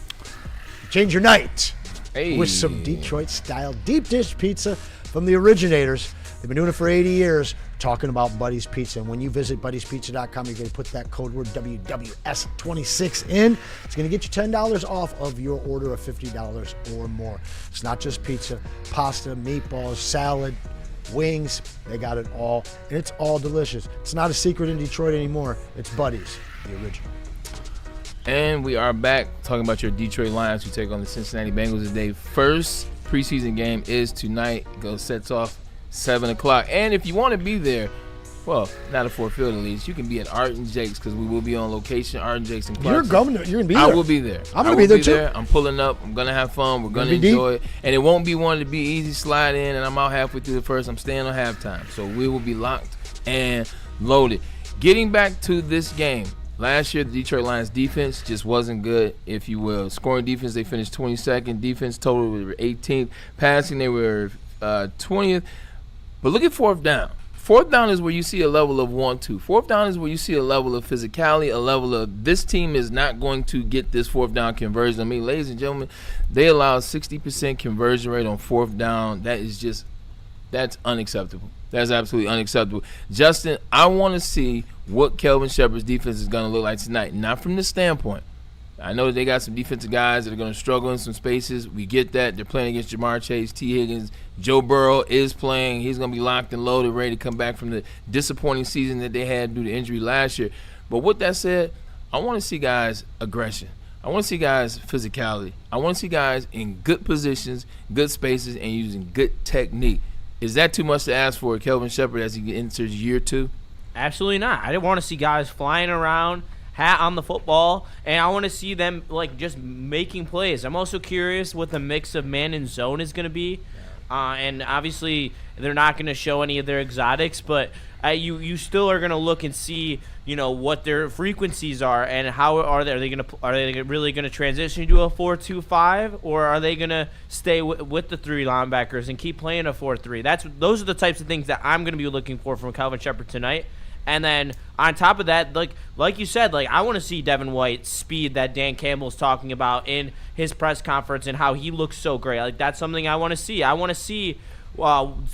D: Change your night with some Detroit-style deep dish pizza from the originators. They've been doing it for 80 years, talking about Buddy's Pizza. And when you visit buddyspizza.com, you're going to put that code word WWS26 in. It's going to get you $10 off of your order of $50 or more. It's not just pizza, pasta, meatballs, salad, wings. They got it all, and it's all delicious. It's not a secret in Detroit anymore. It's Buddy's, the original.
C: And we are back talking about your Detroit Lions who take on the Cincinnati Bengals today. First preseason game is tonight. It sets off 7 o'clock. And if you want to be there, well, not at Ford Field at least, you can be at Art and Jake's because we will be on location. Art and Jake's in Clarkson.
D: You're going to be there.
C: I will be there.
D: I'm going to be there too.
C: I'm pulling up. I'm going to have fun. We're going to enjoy it. And it won't be one to be easy slide in and I'm out halfway through the first. I'm staying on halftime. So we will be locked and loaded. Getting back to this game. Last year, the Detroit Lions defense just wasn't good, if you will. Scoring defense, they finished 22nd. Defense total, they were 18th. Passing, they were 20th. But look at 4th down. 4th down is where you see a level of 1-2. 4th down is where you see a level of physicality, a level of this team is not going to get this 4th down conversion. I mean, ladies and gentlemen, they allow 60% conversion rate on 4th down. That's unacceptable. That's absolutely unacceptable. Justin, I want to see what Kelvin Shepherd's defense is going to look like tonight. Not from this standpoint. I know they got some defensive guys that are going to struggle in some spaces. We get that. They're playing against Jamar Chase, T. Higgins. Joe Burrow is playing. He's going to be locked and loaded, ready to come back from the disappointing season that they had due to injury last year. But with that said, I want to see guys' aggression. I want to see guys' physicality. I want to see guys in good positions, good spaces, and using good technique. Is that too much to ask for Kelvin Shepherd as he enters year 2?
F: Absolutely not. I didn't want to see guys flying around, hat on the football, and I want to see them just making plays. I'm also curious what the mix of man and zone is going to be. And obviously they're not going to show any of their exotics, but you still are going to look and see what their frequencies are and how are they really going to transition to a 4-2-5, or are they going to stay with the 3 linebackers and keep playing a 4-3? Those are the types of things that I'm going to be looking for from Kelvin Shepherd tonight. And then on top of that, like you said, I want to see Devin White's speed that Dan Campbell's talking about in his press conference and how he looks so great. That's something I want to see. I want to see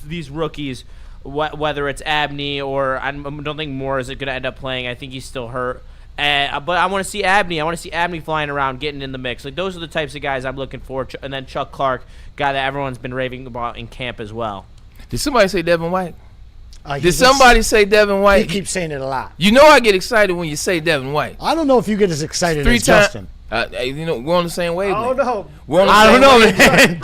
F: these rookies, whether it's Abney or I don't think Moore is going to end up playing. I think he's still hurt. But I want to see Abney. I want to see Abney flying around, getting in the mix. Those are the types of guys I'm looking for. And then Chuck Clark, guy that everyone's been raving about in camp as well.
C: Did somebody say Devin White? Did somebody say Devin White?
D: He keeps saying it a lot.
C: You know I get excited when you say Devin White.
D: I don't know if you get as excited as Justin.
C: We're on the same wavelength.
E: Oh, no.
C: We're on the same
D: man.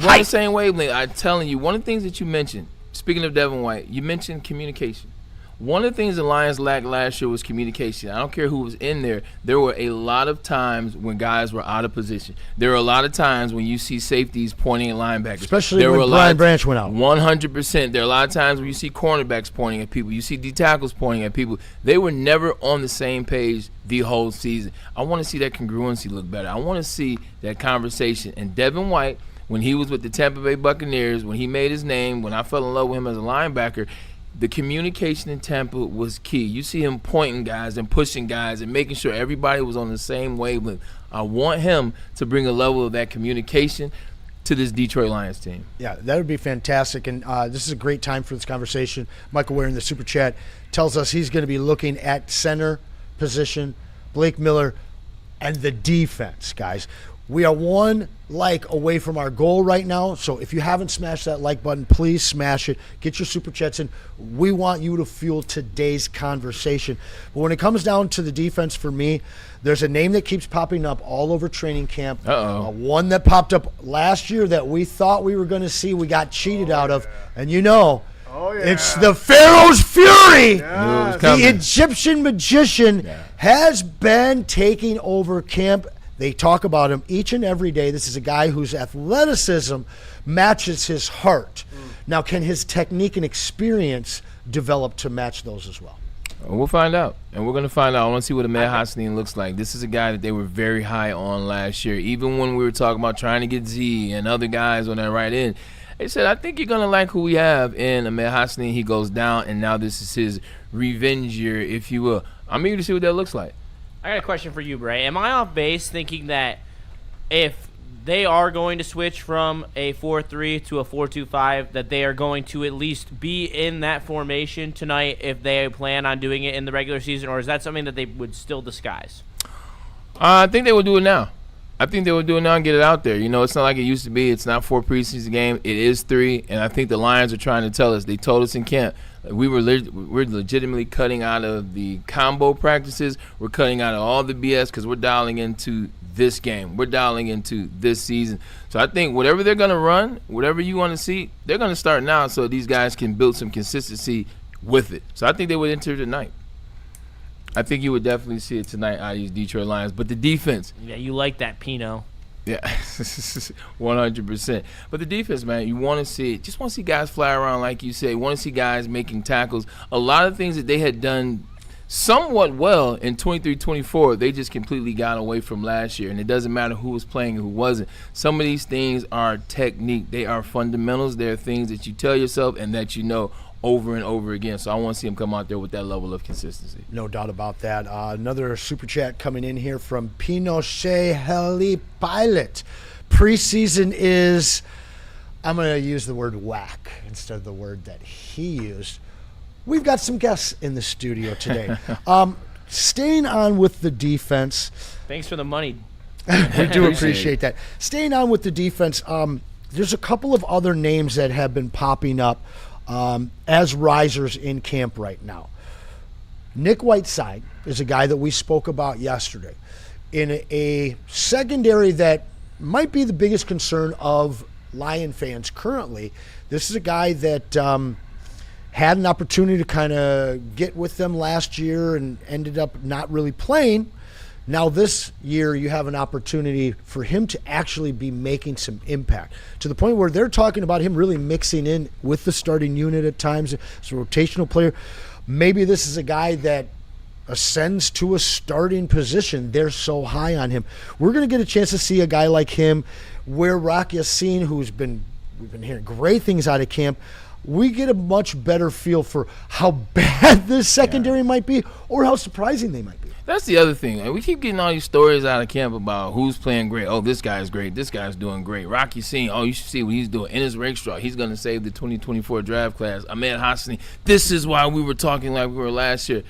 C: We're on the same wavelength. I'm telling you, one of the things that you mentioned, speaking of Devin White, you mentioned communication. One of the things the Lions lacked last year was communication. I don't care who was in there. There were a lot of times when guys were out of position. There were a lot of times when you see safeties pointing at linebackers.
D: Especially when Brian Branch went out.
C: 100%. There are a lot of times when you see cornerbacks pointing at people. You see D-tackles pointing at people. They were never on the same page the whole season. I want to see that congruency look better. I want to see that conversation. And Devin White, when he was with the Tampa Bay Buccaneers, when he made his name, when I fell in love with him as a linebacker, the communication in Tampa was key. You see him pointing guys and pushing guys and making sure everybody was on the same wavelength. I want him to bring a level of that communication to this Detroit Lions team.
D: Yeah, that would be fantastic. And this is a great time for this conversation. Michael Ware in the Super Chat tells us he's going to be looking at center position, Blake Miller, and the defense, guys. We are one like away from our goal right now, so if you haven't smashed that like button, please smash it. Get your Super Chats in. We want you to fuel today's conversation. But when it comes down to the defense for me, there's a name that keeps popping up all over training camp. One that popped up last year that we thought we were going to see, we got cheated out of. And it's the Pharaoh's Fury.
E: Yes.
D: The Egyptian magician has been taking over camp. They talk about him each and every day. This is a guy whose athleticism matches his heart. Now, can his technique and experience develop to match those as well?
C: We'll find out, and we're going to find out. I want to see what Ahmed Hassanin looks like. This is a guy that they were very high on last year. Even when we were talking about trying to get Z and other guys on that right end, they said, I think you're going to like who we have in Ahmed Hassanin. He goes down, and now this is his revenge year, if you will. I'm eager to see what that looks like.
F: I got a question for you, Bray. Am I off base thinking that if they are going to switch from a 4-3 to a 4-2-5, that they are going to at least be in that formation tonight if they plan on doing it in the regular season, or is that something that they would still disguise?
C: I think they will do it now. I think they will do it now and get it out there. You know, it's not like it used to be. It's not 4 preseason games. It is 3, and I think the Lions are trying to tell us. They told us in camp. We're legitimately cutting out of the combo practices. We're cutting out of all the BS because we're dialing into this game. We're dialing into this season. So I think whatever they're going to run, whatever you want to see, they're going to start now so these guys can build some consistency with it. So I think they would enter tonight. I think you would definitely see it tonight out of these Detroit Lions. But the defense.
F: Yeah, you like that, Pino.
C: Yeah, 100%. But the defense, man, you want to see it. Just want to see guys fly around, like you said. You want to see guys making tackles. A lot of things that they had done somewhat well in 23-24, they just completely got away from last year. And it doesn't matter who was playing and who wasn't. Some of these things are technique. They are fundamentals. They are things that you tell yourself and that you know over and over again. So I want to see them come out there with that level of consistency.
D: No doubt about that. Another super chat coming in here from Pinochet Heli Pilot. Preseason is, I'm going to use the word whack instead of the word that he used. We've got some guests in the studio today. Staying on with the defense.
F: Thanks for the money.
D: We do appreciate that. Staying on with the defense, there's a couple of other names that have been popping up as risers in camp right now. Nick Whiteside is a guy that we spoke about yesterday. In a secondary that might be the biggest concern of Lion fans currently, this is a guy that had an opportunity to kind of get with them last year and ended up not really playing. Now this year you have an opportunity for him to actually be making some impact to the point where they're talking about him really mixing in with the starting unit at times as a rotational player. Maybe this is a guy that ascends to a starting position. They're so high on him. We're going to get a chance to see a guy like him where Rock Yassin, we've been hearing great things out of camp, we get a much better feel for how bad this secondary might be or how surprising they might be.
C: That's the other thing. We keep getting all these stories out of camp about who's playing great. Oh, this guy's great. This guy's doing great. Rocky Singh, oh, you should see what he's doing. Ennis Rakestraw, he's going to save the 2024 draft class. Ahmed Hassanin, this is why we were talking like we were last year.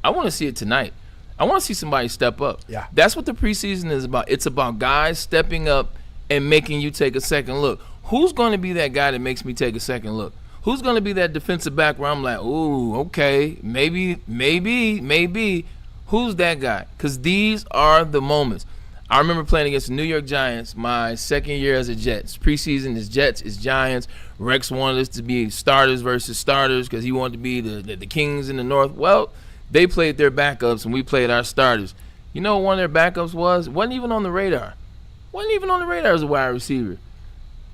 C: I want to see it tonight. I want to see somebody step up.
D: Yeah.
C: That's what the preseason is about. It's about guys stepping up and making you take a second look. Who's going to be that guy that makes me take a second look? Who's going to be that defensive back where I'm like, ooh, okay, maybe. Who's that guy? Because these are the moments. I remember playing against the New York Giants my second year as a Jets. Preseason is Jets, is Giants. Rex wanted us to be starters versus starters because he wanted to be the Kings in the North. Well, they played their backups and we played our starters. You know what one of their backups was? Wasn't even on the radar. Wasn't even on the radar as a wide receiver.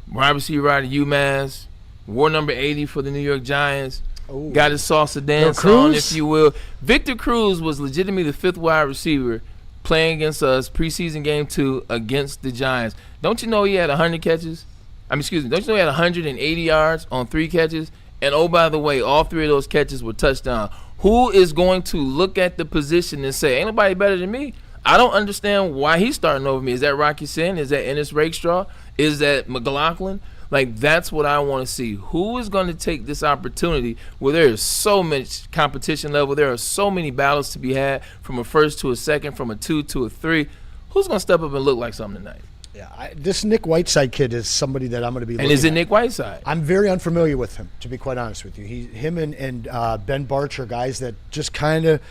C: Wide receiver out of UMass. Wore number 80 for the New York Giants. Ooh. Got his salsa dance on, if you will. Victor Cruz was legitimately the fifth wide receiver playing against us preseason game 2 against the Giants. Don't you know he had 100 catches? Don't you know he had 180 yards on 3 catches? And oh, by the way, all 3 of those catches were touchdowns. Who is going to look at the position and say, ain't nobody better than me? I don't understand why he's starting over me. Is that Rocky Sin? Is that Ennis Rakestraw? Is that McLaughlin? Like, that's what I want to see. Who is going to take this opportunity where there is so much competition level, there are so many battles to be had from a first to a second, from a 2 to a 3. Who's going to step up and look like something tonight?
D: Yeah, this Nick Whiteside kid is somebody that I'm going to be looking at.
C: And is it Nick Whiteside?
D: I'm very unfamiliar with him, to be quite honest with you. Him and Ben Barch are guys that just kind of,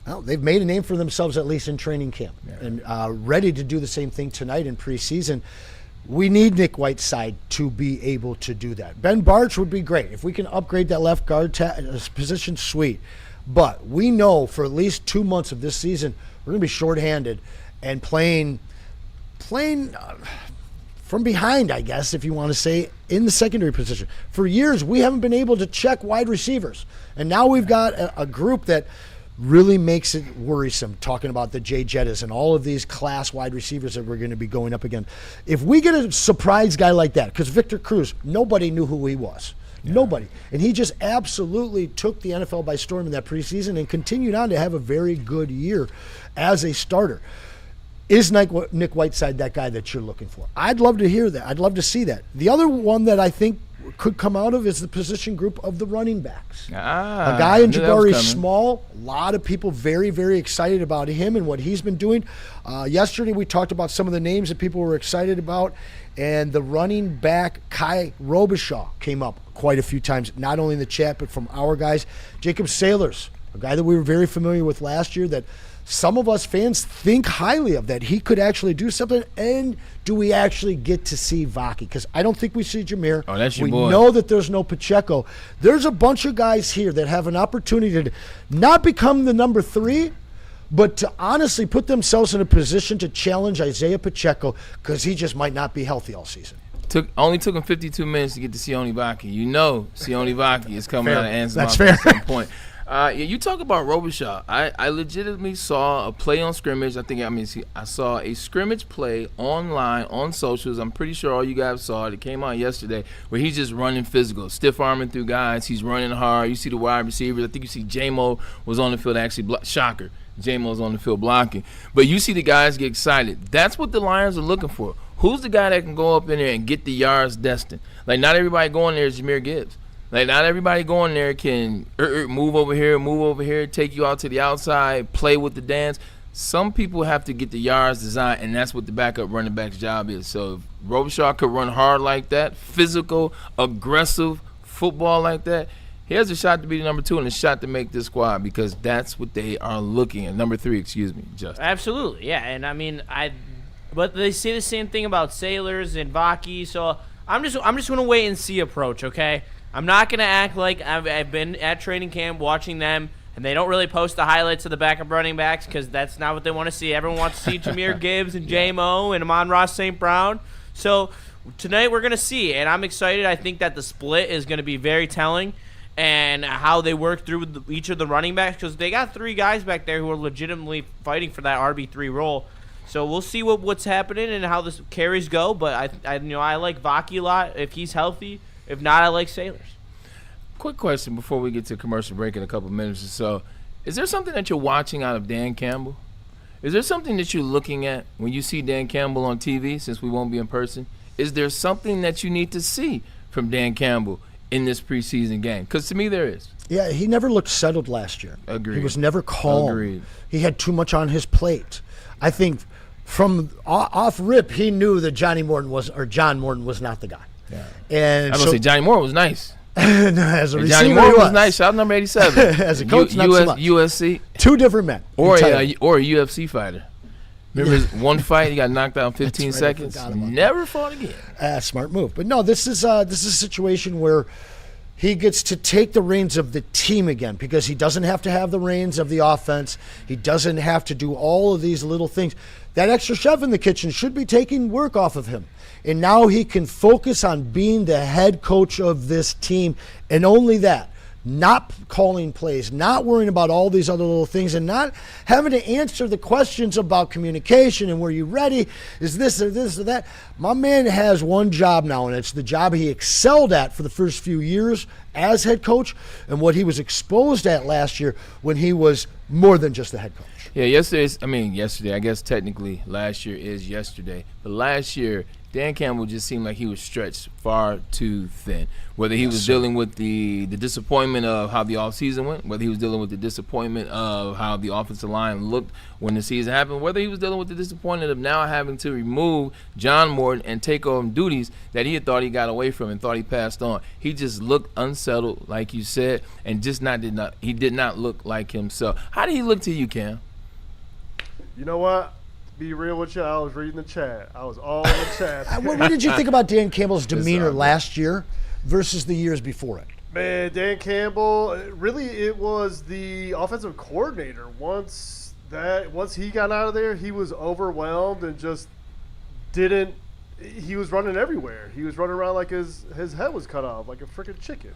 D: well, they've made a name for themselves, at least in training camp, and ready to do the same thing tonight in preseason. We need Nick Whiteside to be able to do that. Ben Barch would be great. If we can upgrade that left guard position, sweet. But we know for at least 2 months of this for from behind, I guess, if you want to say, in the secondary position. For years, we haven't been able to check wide receivers. And now we've got a group that really makes it worrisome, talking about the Jay Jettas and all of these class wide receivers that we're going to be going up against. If we get a surprise guy like that, because Victor Cruz, nobody knew who he was. Yeah. Nobody. And he just absolutely took the NFL by storm in that preseason and continued on to have a very good year as a starter. Is Nick Whiteside that guy that you're looking for? I'd love to hear that. I'd love to see that. The other one that I think could come out of is the position group of the running backs. A guy in Jabari Small, a lot of people very, very excited about him and what he's been doing. Yesterday we talked about some of the names that people were excited about, and the running back Kai Robichaud came up quite a few times, not only in the chat but from our guys. Jacob Saylors, a guy that we were very familiar with last year that some of us fans think highly of, that he could actually do something. And do we actually get to see Vaki? Because I don't think we see Jameer.
C: Oh, that's your
D: boy.
C: boy.
D: We know that there's no Pacheco. There's a bunch of guys here that have an opportunity to not become the number 3, but to honestly put themselves in a position to challenge Isaiah Pacheco, because he just might not be healthy all season.
C: Only took him 52 minutes to get to Sione Vaki. You know Sione Vaki is coming out of Anson Wells
D: at
C: some point. You talk about Robichaud. I legitimately saw a play on scrimmage. I saw a scrimmage play online on socials. I'm pretty sure all you guys saw it. It came out yesterday where he's just running physical, stiff arming through guys. He's running hard. You see the wide receivers. I think you see J-Mo was on the field actually. Shocker. J-Mo's on the field blocking. But you see the guys get excited. That's what the Lions are looking for. Who's the guy that can go up in there and get the yards destined? Like, not everybody going there is Jahmyr Gibbs. Like, not everybody going there can move over here, take you out to the outside, play with the dance. Some people have to get the yards designed, and that's what the backup running back's job is. So if Robichaud could run hard like that, physical, aggressive football like that, he has a shot to be the number 2 and a shot to make this squad, because that's what they are looking at. Number 3, Justin.
F: Absolutely, yeah. And I mean, but they say the same thing about Sailors and Vaki. So I'm just going to wait and see approach, okay? I'm not going to act like I've been at training camp watching them, and they don't really post the highlights of the backup running backs, because that's not what they want to see. Everyone wants to see Jahmyr Gibbs and J-Mo and Amon-Ra St. Brown. So tonight we're going to see, and I'm excited. I think that the split is going to be very telling, and how they work through each of the running backs, because they got 3 guys back there who are legitimately fighting for that RB3 role. So we'll see what's happening and how the carries go. But I like Vaki a lot if he's healthy. If not, I like Sailors.
C: Quick question before we get to commercial break in a couple minutes or so. Is there something that you're watching out of Dan Campbell? Is there something that you're looking at when you see Dan Campbell on TV, since we won't be in person? Is there something that you need to see from Dan Campbell in this preseason game? Because to me there is.
D: Yeah, he never looked settled last year.
C: Agreed.
D: He was never calm.
C: Agreed.
D: He had too much on his plate. I think from off rip, he knew that John Morton was not the guy. Yeah. And
C: I was going to say Johnny Moore was nice.
D: As a receiver,
C: Johnny Moore was nice. Shout out number 87.
D: As a coach, not so much.
C: USC.
D: 2 different men.
C: Or a UFC fighter. Remember his one fight, he got knocked out in 15 seconds. Never fought again.
D: Smart move. But no, this is a situation where he gets to take the reins of the team again, because he doesn't have to have the reins of the offense. He doesn't have to do all of these little things. That extra chef in the kitchen should be taking work off of him. And now he can focus on being the head coach of this team, and only that. Not calling plays, not worrying about all these other little things, and not having to answer the questions about communication and were you ready, is this or this or that. My man has one job now, and it's the job he excelled at for the first few years as head coach, and what he was exposed at last year when he was more than just the head coach.
C: Yeah, yesterday, I guess technically last year is yesterday, but last year Dan Campbell just seemed like he was stretched far too thin. Whether he was dealing with the disappointment of how the offseason went, whether he was dealing with the disappointment of how the offensive line looked when the season happened, whether he was dealing with the disappointment of now having to remove John Morton and take on duties that he had thought he got away from and thought he passed on. He just looked unsettled, like you said, and he did not look like himself. How did he look to you, Cam?
E: You know what? Be real with you, I was reading the chat. I was all in the chat.
D: What did you think about Dan Campbell's demeanor last year versus the years before it?
E: Man, Dan Campbell, really it was the offensive coordinator. Once he got out of there, he was overwhelmed and just didn't he was running everywhere. He was running around like his head was cut off, like a freaking chicken.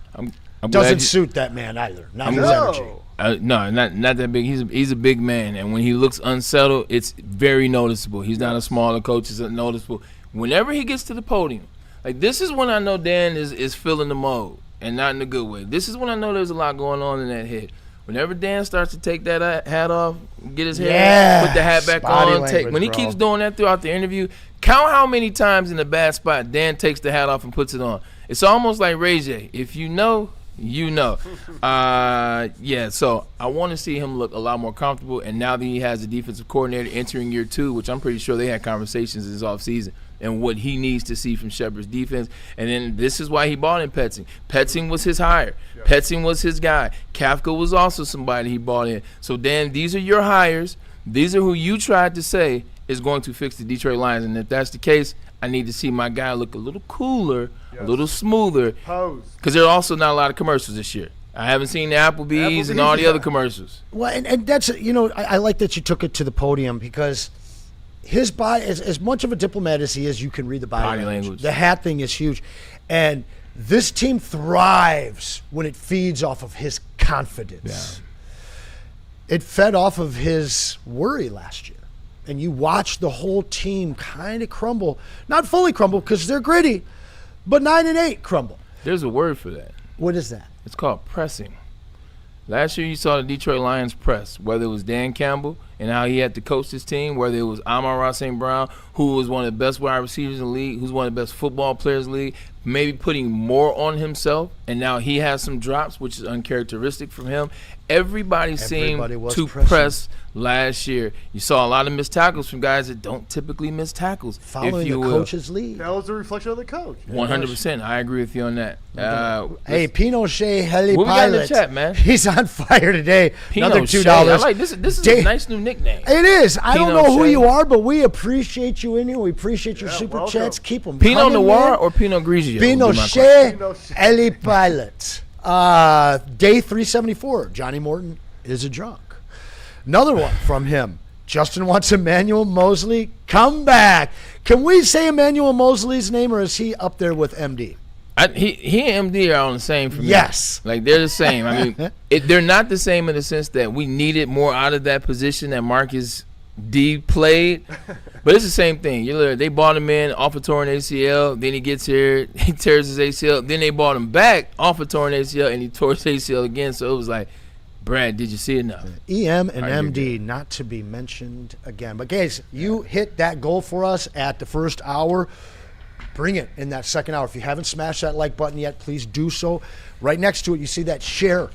D: Doesn't suit that man either. Not his energy.
C: No, not that big. He's a big man, and when he looks unsettled, it's very noticeable. He's not a smaller coach. It's noticeable. Whenever he gets to the podium, like this is when I know Dan is feeling the mode, and not in a good way. This is when I know there's a lot going on in that head. Whenever Dan starts to take that hat off, get his hair, put the hat back on, when he keeps doing that throughout the interview, count how many times in a bad spot Dan takes the hat off and puts it on. It's almost like Ray J. If you know, you know. So I want to see him look a lot more comfortable, and now that he has a defensive coordinator entering year 2, which I'm pretty sure they had conversations this offseason, and what he needs to see from Shepard's defense. And then this is why he bought in Petzing. Petzing was his hire. Yeah. Petzing was his guy. Kafka was also somebody he bought in. So, Dan, these are your hires. These are who you tried to say is going to fix the Detroit Lions. And if that's the case, I need to see my guy look a little cooler, a little smoother. Because there are also not a lot of commercials this year. I haven't seen the Applebee's and all the other commercials.
D: Well, and that's, I like that you took it to the podium because – his body, as much of a diplomat as he is, you can read the body language. The hat thing is huge. And this team thrives when it feeds off of his confidence. Yeah. It fed off of his worry last year. And you watch the whole team kind of crumble. Not fully crumble because they're gritty, but 9-8 crumble.
C: There's a word for that.
D: What is that?
C: It's called pressing. Last year you saw the Detroit Lions press, whether it was Dan Campbell and how he had to coach his team, whether it was Amon-Ra St. Brown, who was one of the best wide receivers in the league, who's one of the best football players in the league, maybe putting more on himself, and now he has some drops, which is uncharacteristic from him. Everybody seemed to press last year. You saw a lot of missed tackles from guys that don't typically miss tackles.
D: Following the coach's lead.
E: That was a reflection of the coach.
C: 100%. I agree with you on that.
D: Hey, Pinochet Heli
C: what
D: Pilot.
C: We got in the chat, man?
D: He's on fire today. Another $2.
C: I like this. This is a nice new nickname.
D: It is. I don't know who you are, but we appreciate you in here. We appreciate your super chats. Keep them
C: Pinot
D: coming,
C: Noir
D: man.
C: Or Pinot Grigio?
D: Pinochet Heli Pilot. Day 374. Johnny Morton is a drunk. Another one from him. Justin wants Emmanuel Mosley. Come back. Can we say Emmanuel Mosley's name, or is he up there with MD?
C: He and MD are on the same for me.
D: Yes.
C: Like, they're the same. I mean, they're not the same in the sense that we needed more out of that position that Marcus D played. But it's the same thing. They bought him in off a torn ACL. Then he gets here. He tears his ACL. Then they bought him back off a torn ACL, and he tore his ACL again. So it was like, Brad, did you see enough?
D: EM and MD not to be mentioned again. But, guys, you hit that goal for us at the first hour. Bring it in that second hour. If you haven't smashed that like button yet, please do so. Right next to it, you see that share.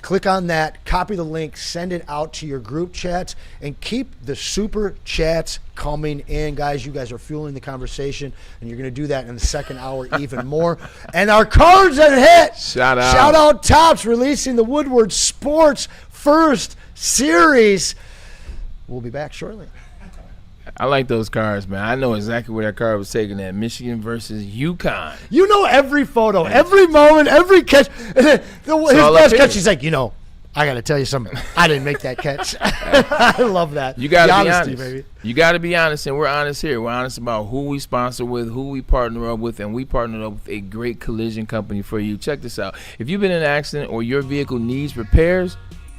D: Click on that, copy the link, send it out to your group chats, and keep the super chats coming in. Guys, you guys are fueling the conversation, and you're going to do that in the second hour even more. And our cards that hit.
C: Shout out.
D: Shout out Tops releasing the Woodward Sports First Series. We'll be back shortly.
C: I like those cards, man. I know exactly where that card was taken at. Michigan versus UConn.
D: You know every photo, every moment, every catch. His best catch, he's like, I got to tell you something. I didn't make that catch. I love that.
C: You got to be honest. Baby. You got to be honest, and we're honest here. We're honest about who we sponsor with, who we partner up with, and we partner up with a great collision company for you. Check this out. If you've been in an accident or your vehicle needs repairs,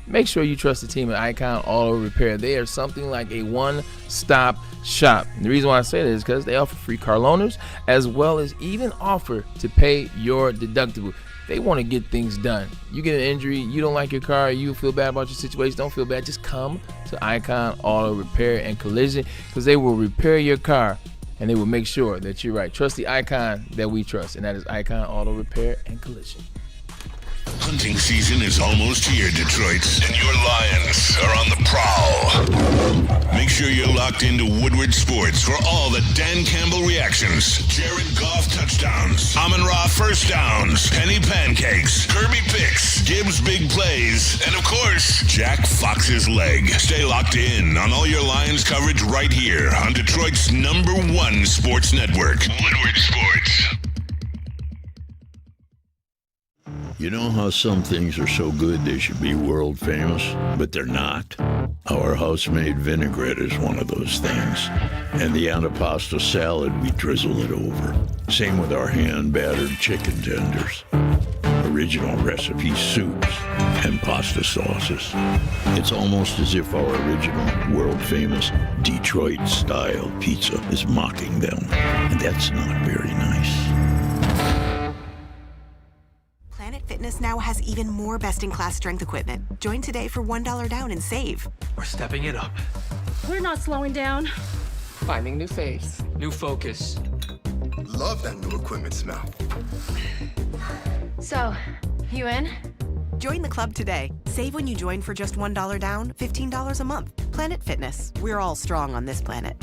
C: make sure you trust the team at Icon Auto Repair. They are something like a one-stop shop. And the reason why I say that is because they offer free car loaners as well as even offer to pay your deductible. They want to get things done. You get an injury, you don't like your car, you feel bad about your situation, don't feel bad. Just come to Icon Auto Repair and Collision because they will repair your car and they will make sure that you're right. Trust the Icon that we trust, and that is Icon Auto Repair and Collision.
A: Hunting season is almost here, Detroit, and your Lions are on the prowl. Make sure you're locked into Woodward Sports for all the Dan Campbell reactions, Jared Goff touchdowns, Amon-Ra first downs, Penny pancakes, Kirby picks, Gibbs big plays, and of course, Jack Fox's leg. Stay locked in on all your Lions coverage right here on Detroit's #1 sports network, Woodward Sports.
K: You know how some things are so good they should be world famous, but they're not? Our house-made vinaigrette is one of those things. And the antipasto salad, we drizzle it over. Same with our hand-battered chicken tenders. Original recipe soups and pasta sauces. It's almost as if our original, world-famous Detroit-style pizza is mocking them. And that's not very nice.
L: Planet Fitness now has even more best-in-class strength equipment. Join today for $1 down and save.
M: We're stepping it up.
N: We're not slowing down.
M: Finding new face, new focus.
O: Love that new equipment smell.
N: So, you in?
L: Join the club today. Save when you join for just $1 down, $15 a month. Planet Fitness. We're all strong on this planet.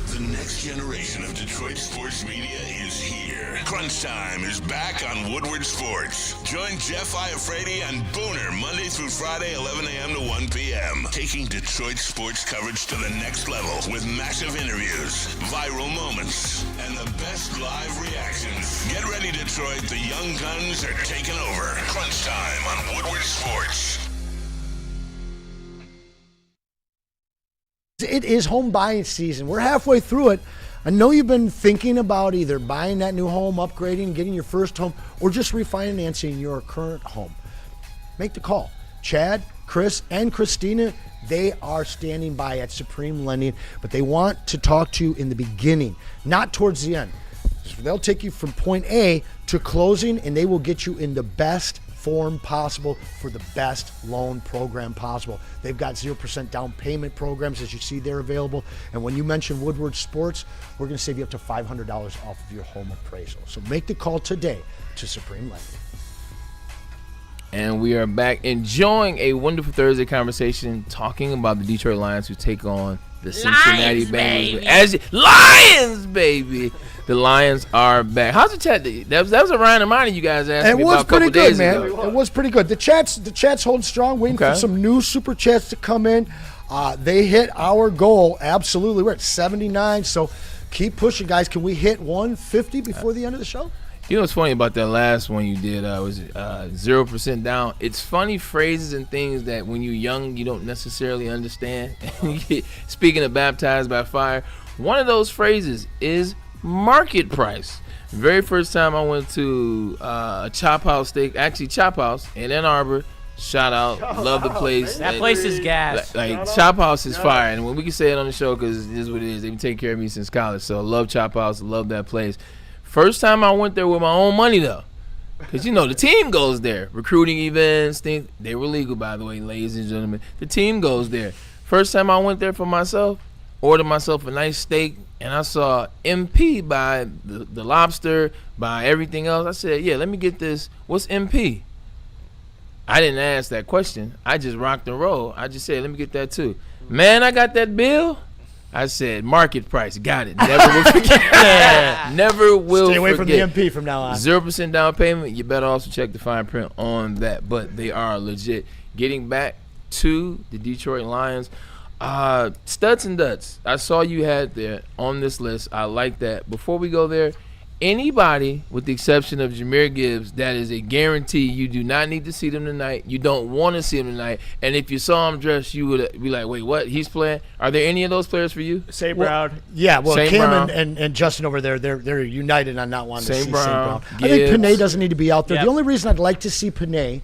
A: The next generation of Detroit sports media is here. Crunch Time is back on Woodward Sports. Join Jeff Iafrate and Booner Monday through Friday, 11 a.m. to 1 p.m. Taking Detroit sports coverage to the next level with massive interviews, viral moments, and the best live reactions. Get ready, Detroit. The young guns are taking over. Crunch Time on Woodward Sports.
D: It is home buying season. We're halfway through it. I know you've been thinking about either buying that new home, upgrading, getting your first home, or just refinancing your current home. Make the call. Chad, Chris, and Christina, they are standing by at Supreme Lending, but they want to talk to you in the beginning, not towards the end. So they'll take you from point A to closing, and they will get you in the best form possible for the best loan program possible. They've got 0% down payment programs, as you see they're available. And when you mention Woodward Sports, we're going to save you up to $500 off of your home appraisal. So make the call today to Supreme Lending.
C: And we are back enjoying a wonderful Thursday conversation talking about the Detroit Lions who take on the Cincinnati Bengals. Lions, baby! The Lions are back. How's the chat? That was a Ryan Amani you guys asked me about a couple days ago.
D: It was pretty good. The chat's holding strong, waiting for some new super chats to come in. They hit our goal. Absolutely. We're at 79, so keep pushing, guys. Can we hit 150 before the end of the show?
C: You know what's funny about that last one you did? Was 0% down. It's funny phrases and things that when you're young you don't necessarily understand. Speaking of baptized by fire, one of those phrases is market price. The very first time I went to a Chop House steak, actually Chop House in Ann Arbor. Shout out, love the place.
F: That place is gas.
C: Like Chop House is fire, and when we can say it on the show because it is what it is. They've been taking care of me since college, so I love Chop House, love that place. First time I went there with my own money, though. Because, you know, the team goes there. Recruiting events, things. They were legal, by the way, ladies and gentlemen. The team goes there. First time I went there for myself, ordered myself a nice steak, and I saw MP buy the lobster, buy everything else. I said, yeah, let me get this. What's MP? I didn't ask that question. I just rocked and rolled. I just said, let me get that, too. Man, I got that bill. I said, market price. Got it. Never will forget. Never will forget.
D: Stay away from the MP from now on.
C: 0% down payment. You better also check the fine print on that. But they are legit. Getting back to the Detroit Lions. Studs and duds. I saw you had there on this list. I like that. Before we go there, anybody with the exception of Jahmyr Gibbs, that is a guarantee. You do not need to see them tonight. You don't want to see them tonight. And if you saw him dressed, you would be like, wait, what? He's playing? Are there any of those players for you?
F: St. Brown.
D: Yeah, well,
C: St.
D: Cam
C: Brown.
D: and Justin over there, they're united on not wanting to see St. Brown.
C: Gibbs.
D: I think Panay doesn't need to be out there.
F: Yep.
D: The only reason I'd like to see Panay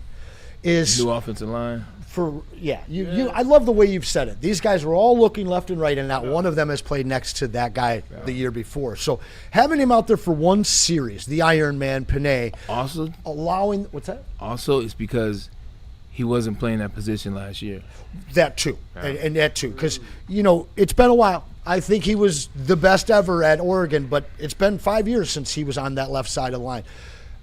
D: is
C: new offensive line.
D: I love the way you've said it. These guys are all looking left and right, and not one of them has played next to that guy the year before. So having him out there for one series, the Iron Man, Panay,
C: also
D: allowing what's that?
C: Also, it's because he wasn't playing that position last year.
D: That too, and that too, because it's been a while. I think he was the best ever at Oregon, but it's been 5 years since he was on that left side of the line.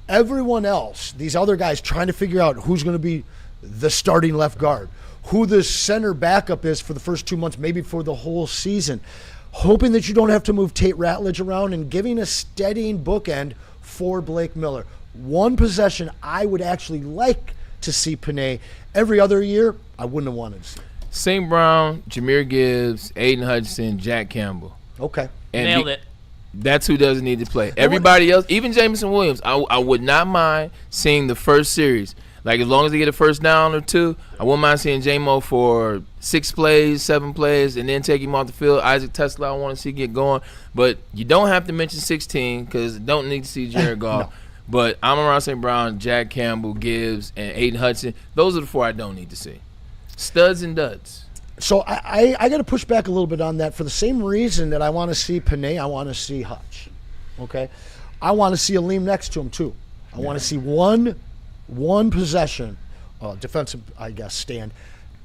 D: Everyone else, these other guys, trying to figure out who's going to be the starting left guard, who the center backup is for the first 2 months, maybe for the whole season, hoping that you don't have to move Tate Ratledge around and giving a steadying bookend for Blake Miller. One possession I would actually like to see Panay. Every other year, I wouldn't have wanted to see.
C: St. Brown, Jahmyr Gibbs, Aiden Hutchinson, Jack Campbell.
D: Okay.
C: And
F: Nailed it.
C: That's who doesn't need to play. Everybody else, even Jameson Williams, I would not mind seeing the first series. Like, as long as they get a first down or two, I wouldn't mind seeing J-Mo for 6 plays, 7 plays, and then take him off the field. Isaac Tesla, I want to see get going. But you don't have to mention 16 because don't need to see Jared Goff. No. But Amon-Ra St. Brown, Jack Campbell, Gibbs, and Aiden Hudson, those are the 4 I don't need to see. Studs and duds.
D: So I got to push back a little bit on that for the same reason that I want to see Panay, I want to see Hutch. Okay? I want to see Aleem next to him, too. I want to see one possession, defensive, I guess, stand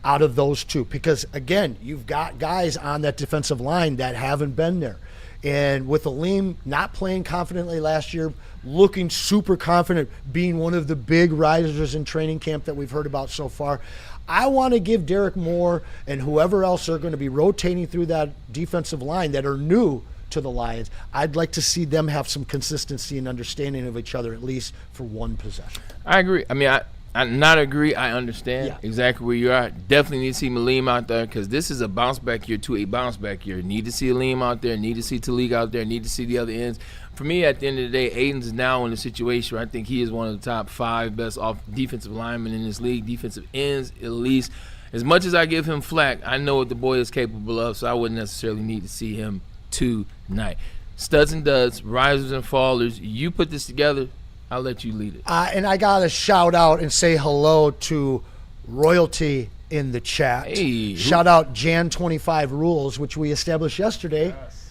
D: out of those 2. Because, again, you've got guys on that defensive line that haven't been there. And with Aleem not playing confidently last year, looking super confident, being one of the big risers in training camp that we've heard about so far, I want to give Derek Moore and whoever else are going to be rotating through that defensive line that are new to the Lions, I'd like to see them have some consistency and understanding of each other, at least for one possession.
C: I agree. I mean, I not agree. I understand exactly where you are. Definitely need to see Aleem out there because this is a bounce-back year to a bounce-back year. Need to see Aleem out there. Need to see Talik out there. Need to see the other ends. For me, at the end of the day, Aiden's now in a situation where I think he is one of the top 5 best defensive linemen in this league, defensive ends at least. As much as I give him flack, I know what the boy is capable of, so I wouldn't necessarily need to see him tonight. Studs and duds, risers and fallers, you put this together, I'll let you lead it.
D: And I got to shout out and say hello to Royalty in the chat.
C: Hey,
D: shout out Jan25 Rules, which we established yesterday. Yes.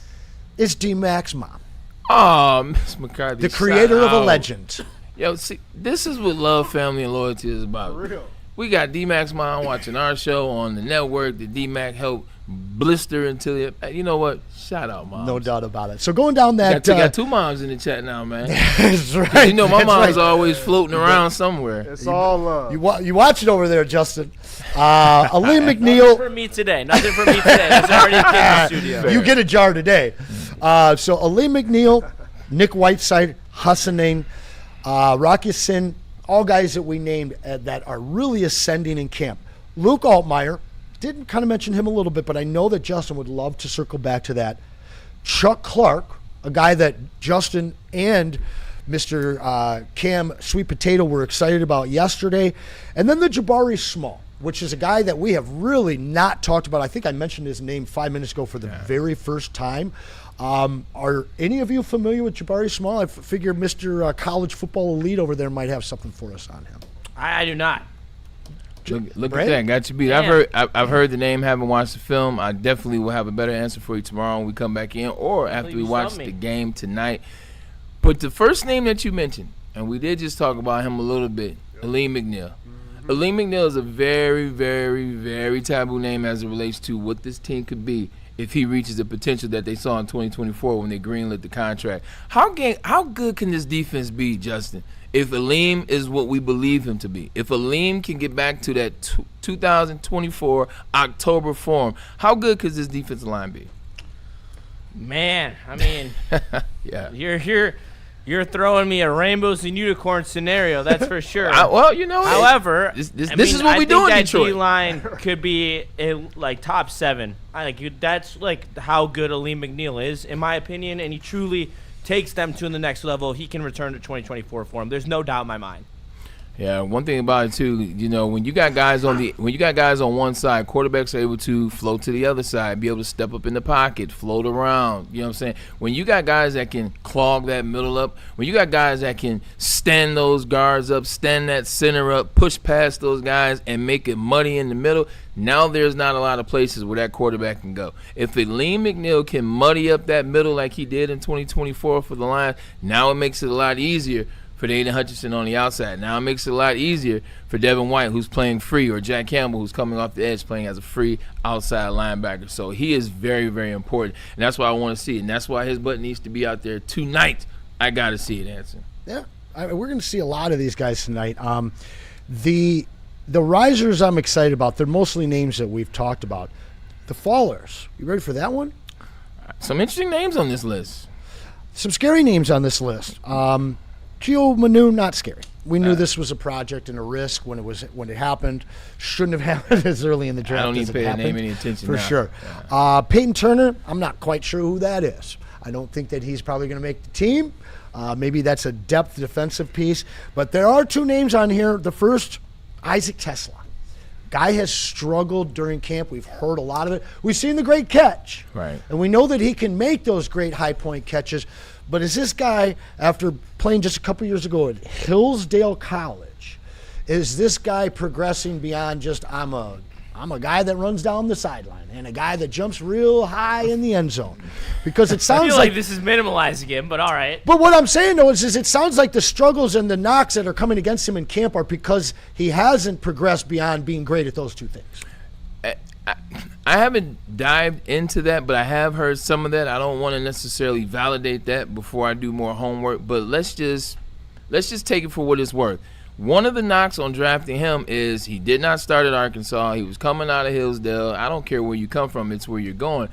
D: It's D-Mac's mom.
C: Oh, Miss McCarthy.
D: The creator of a legend.
C: Yo, see, this is what love, family, and loyalty is about.
E: For real.
C: We got D-Mac's mom watching our show on the network. The D-Mac helped blister until you know what? Shout out, mom.
D: No doubt about it. So going down that,
C: got 2 moms in the chat now, man.
D: That's right.
C: You know my mom's always floating around somewhere.
E: It's all love.
D: You watch it over there, Justin. Aleem McNeil.
F: Nothing for me today. Nothing for me today. There's already a kid in the studio.
D: You get a jar today. So Aleem McNeil, Nick Whiteside, Hassanin, Rocky Sin, all guys that we named that are really ascending in camp. Luke Altmaier, didn't kind of mention him a little bit, but I know that Justin would love to circle back to that. Chuck Clark, a guy that Justin and Mr. Cam Sweet Potato were excited about yesterday. And then the Jabari Small, which is a guy that we have really not talked about. I think I mentioned his name 5 minutes ago for the very first time. Are any of you familiar with Jabari Small? I figure Mr. College Football Elite over there might have something for us on him.
F: I do not.
C: Look at that, got you beat. I've heard the name, haven't watched the film. I definitely will have a better answer for you tomorrow when we come back in, or after we watch the game tonight. But the first name that you mentioned, and we did just talk about him a little bit, Aleem McNeil. Aleem McNeil is a very, very, very taboo name as it relates to what this team could be if he reaches the potential that they saw in 2024 when they greenlit the contract. How good can this defense be, Justin, if Aleem is what we believe him to be? If Aleem can get back to that 2024 October form, how good could this defensive line be?
F: Man, I mean,
C: yeah,
F: you're throwing me a rainbows and unicorns scenario, that's for sure.
C: However, this is what we do in Detroit.
F: That D-line could be like top 7. That's like how good Aleem McNeil is, in my opinion, and he truly takes them to the next level. He can return to 2024 form. There's no doubt in my mind.
C: Yeah, one thing about it too, when you got guys on one side, quarterbacks are able to float to the other side, be able to step up in the pocket, float around. You know what I'm saying? When you got guys that can clog that middle up, when you got guys that can stand those guards up, stand that center up, push past those guys and make it muddy in the middle, now there's not a lot of places where that quarterback can go. If Aleem McNeil can muddy up that middle like he did in 2024 for the Lions, now it makes it a lot easier for Aiden Hutchinson on the outside. Now it makes it a lot easier for Devin White, who's playing free, or Jack Campbell, who's coming off the edge playing as a free outside linebacker. So he is very, very important, and that's why I want to see it, and that's why his butt needs to be out there tonight. I got to see it, Anson.
D: Yeah, we're going to see a lot of these guys tonight. The risers I'm excited about, they're mostly names that we've talked about. The fallers, you ready for that one?
C: Some interesting names on this list.
D: Some scary names on this list. Gio Manu, not scary. We knew this was a project and a risk when it happened. Shouldn't have happened as early in the draft.
C: I don't even pay a name any attention
D: for
C: now.
D: sure. Peyton Turner, I'm not quite sure who that is. I don't think that he's probably going to make the team. Maybe that's a depth defensive piece. But there are two names on here. The first, Isaac Tesla. Guy has struggled during camp. We've heard a lot of it. We've seen the great catch.
C: Right.
D: And we know that he can make those great high-point catches. But is this guy, after playing just a couple years ago at Hillsdale College, is this guy progressing beyond just I'm a guy that runs down the sideline and a guy that jumps real high in the end zone? Because it sounds
F: I feel like this is minimalizing him, but all right.
D: But what I'm saying, though, is it sounds like the struggles and the knocks that are coming against him in camp are because he hasn't progressed beyond being great at those two things.
C: I haven't dived into that, but I have heard some of that. I don't want to necessarily validate that before I do more homework, but let's just take it for what it's worth. One of the knocks on drafting him is he did not start at Arkansas. He was coming out of Hillsdale. I don't care where you come from, it's where you're going.